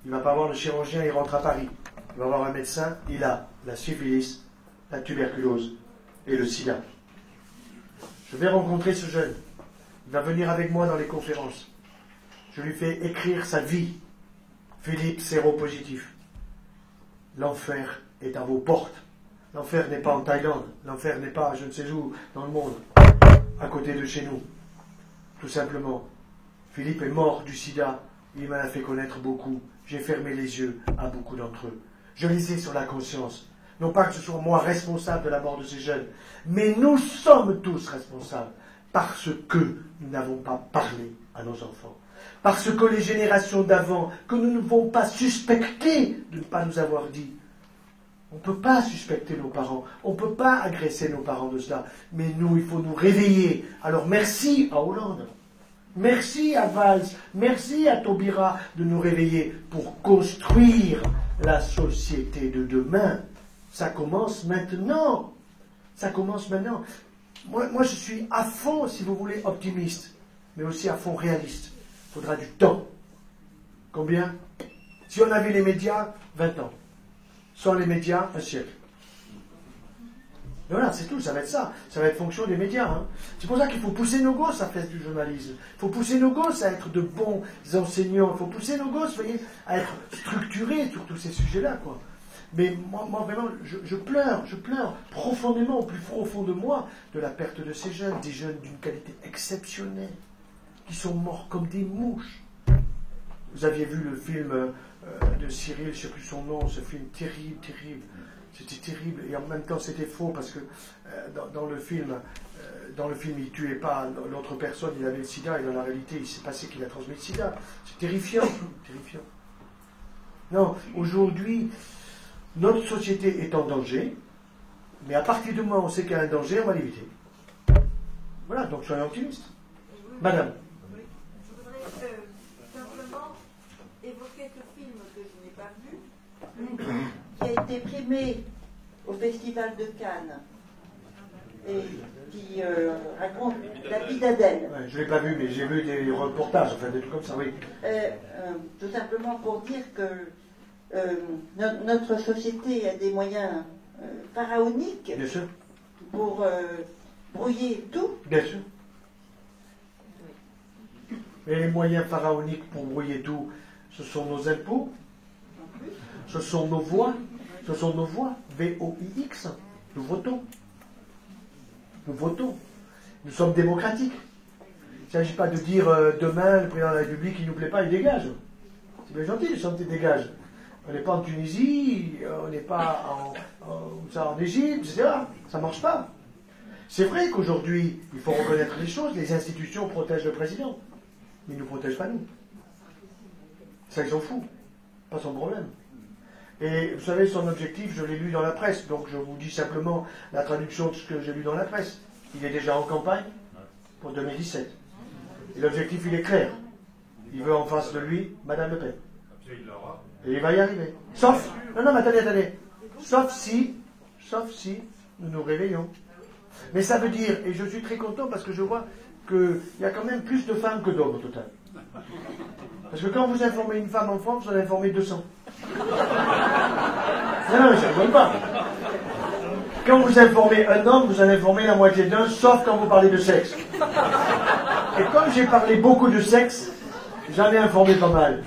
il ne va pas voir le chirurgien, il rentre à Paris. Il va voir un médecin, il a la syphilis, la tuberculose et le sida. Je vais rencontrer ce jeune. Il va venir avec moi dans les conférences. Je lui fais écrire sa vie. Philippe, séropositif. L'enfer est à vos portes. L'enfer n'est pas en Thaïlande. L'enfer n'est pas je ne sais où dans le monde. À côté de chez nous. Tout simplement. Philippe est mort du sida. Il m'a fait connaître beaucoup. J'ai fermé les yeux à beaucoup d'entre eux. Je les ai sur la conscience. Non pas que ce soit moi responsable de la mort de ces jeunes, mais nous sommes tous responsables parce que nous n'avons pas parlé à nos enfants. Parce que les générations d'avant, que nous ne pouvons pas suspecter de ne pas nous avoir dit. On ne peut pas suspecter nos parents, on ne peut pas agresser nos parents de cela. Mais nous, il faut nous réveiller. Alors merci à Hollande, merci à Valls, merci à Taubira de nous réveiller pour construire la société de demain. Ça commence maintenant. Ça commence maintenant. Moi, je suis à fond, si vous voulez, optimiste, mais aussi à fond réaliste. Il faudra du temps. Combien? Si on avait les médias, 20 ans. Sans les médias, un siècle. Et voilà, c'est tout, ça va être ça. Ça va être fonction des médias. Hein. C'est pour ça qu'il faut pousser nos gosses à faire du journalisme. Il faut pousser nos gosses à être de bons enseignants. Il faut pousser nos gosses, vous voyez, à être structurés sur tous ces sujets-là, quoi. Mais moi vraiment, je pleure profondément, au plus profond de moi, de la perte de ces jeunes, des jeunes d'une qualité exceptionnelle, qui sont morts comme des mouches. Vous aviez vu le film de Cyril, je ne sais plus son nom, ce film terrible, terrible. C'était terrible, et en même temps c'était faux, parce que dans le film, il ne tuait pas l'autre personne, il avait le sida, et dans la réalité, il s'est passé qu'il a transmis le sida. C'est terrifiant, terrifiant. Non, aujourd'hui, notre société est en danger, mais à partir du moment où on sait qu'il y a un danger, on va l'éviter. Voilà, donc soyons optimistes. Madame. Oui. Je voudrais simplement évoquer ce film que je n'ai pas vu, qui a été primé au Festival de Cannes et qui raconte la vie d'Adèle. Ouais, je ne l'ai pas vu, mais j'ai vu des reportages, enfin des trucs comme ça, oui. Tout simplement pour dire que notre société a des moyens pharaoniques Bien sûr. pour brouiller tout. Bien sûr. Et les moyens pharaoniques pour brouiller tout, ce sont nos impôts, ce sont nos voix, V-O-I-X, nous votons. Nous votons. Nous sommes démocratiques. Il ne s'agit pas de dire demain, le président de la République, il ne nous plaît pas, il dégage. C'est bien gentil, le chanter dégage. On n'est pas en Tunisie, on n'est pas en Égypte, etc. Ça ne marche pas. C'est vrai qu'aujourd'hui, il faut reconnaître les choses, les institutions protègent le président, mais ils ne nous protègent pas nous. Ça, ils s'en foutent. Pas son problème. Et vous savez, son objectif, je l'ai lu dans la presse, donc je vous dis simplement la traduction de ce que j'ai lu dans la presse. Il est déjà en campagne pour 2017. Et l'objectif, il est clair. Il veut en face de lui Madame Le Pen. Et il va y arriver. Sauf, non, mais attendez. Sauf si nous nous réveillons. Mais ça veut dire, et je suis très content parce que je vois qu'il y a quand même plus de femmes que d'hommes au total. Parce que quand vous informez une femme en France, vous en informez 200. Non, mais ça ne rigole pas. Quand vous informez un homme, vous en informez la moitié d'un, sauf quand vous parlez de sexe. Et comme j'ai parlé beaucoup de sexe, j'en ai informé pas mal.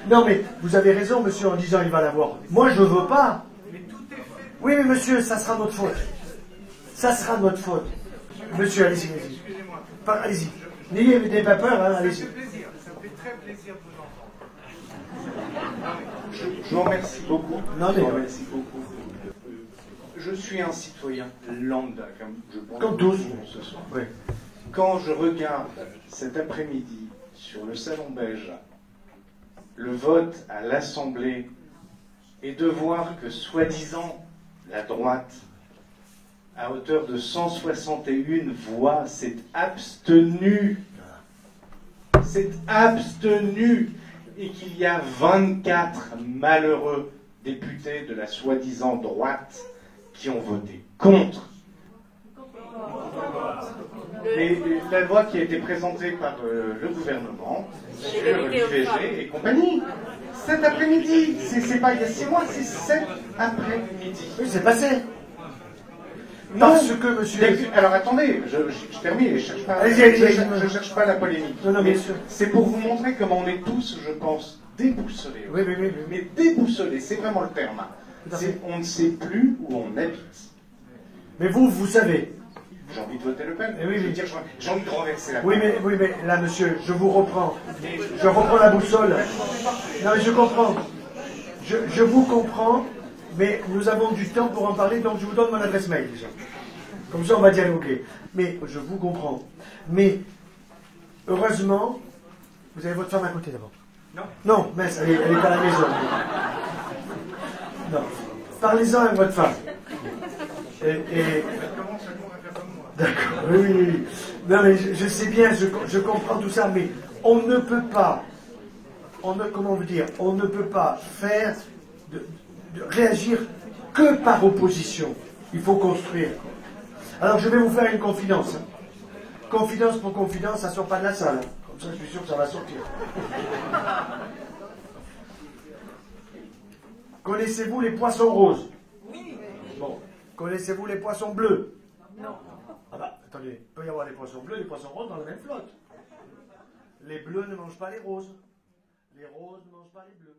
Non, mais vous avez raison, monsieur, en disant il va l'avoir. Moi, je ne veux pas. Oui, mais monsieur, ça sera notre faute. Ça sera notre faute. Monsieur, allez-y. Excusez-moi. Allez-y. N'ayez pas peur, hein, allez-y. Ça me fait très plaisir de vous entendre. Je vous remercie beaucoup. Non, mais je vous remercie beaucoup. Je suis un citoyen lambda, comme tous. Ce soir. Oui. Quand je regarde cet après-midi sur le salon belge le vote à l'Assemblée et de voir que, soi-disant, la droite, à hauteur de 161 voix, s'est abstenue. S'est abstenue. Et qu'il y a 24 malheureux députés de la soi-disant droite qui ont voté contre. Et la loi qui a été présentée par le gouvernement sur l'IVG et compagnie, cet après-midi, c'est pas il y a 6 mois, c'est cet après-midi. Oui, c'est passé. Parce que, monsieur... Alors attendez, je termine, je cherche pas, je cherche pas la polémique. Non, bien sûr. C'est pour vous montrer comment on est tous, je pense, déboussolés. Oui. Mais déboussolés, c'est vraiment le terme. On ne sait plus où on habite. Mais vous savez. J'ai envie de voter Le Pen. Oui. Je veux dire, j'ai envie de renverser la Oui, mais là, monsieur, je vous reprends. Je reprends la boussole. Non, mais je comprends. Je vous comprends, mais nous avons du temps pour en parler, donc je vous donne mon adresse mail, déjà. Comme ça, on va dialoguer. Mais je vous comprends. Mais, heureusement, vous avez votre femme à côté d'abord. Non, mais elle est à la maison. Non. Parlez-en avec votre femme. D'accord, oui. Non, mais je sais bien, je comprends tout ça, mais on ne peut pas, comment vous dire, on ne peut pas faire, de réagir que par opposition. Il faut construire. Alors, je vais vous faire une confidence. Hein. Confidence pour confidence, ça ne sort pas de la salle. Comme ça, je suis sûr que ça va sortir. Connaissez-vous les poissons roses? Oui. Bon. Connaissez-vous les poissons bleus? Non. Ah bah, attendez, il peut y avoir des poissons bleus et des poissons roses dans la même flotte. Les bleus ne mangent pas les roses. Les roses ne mangent pas les bleus.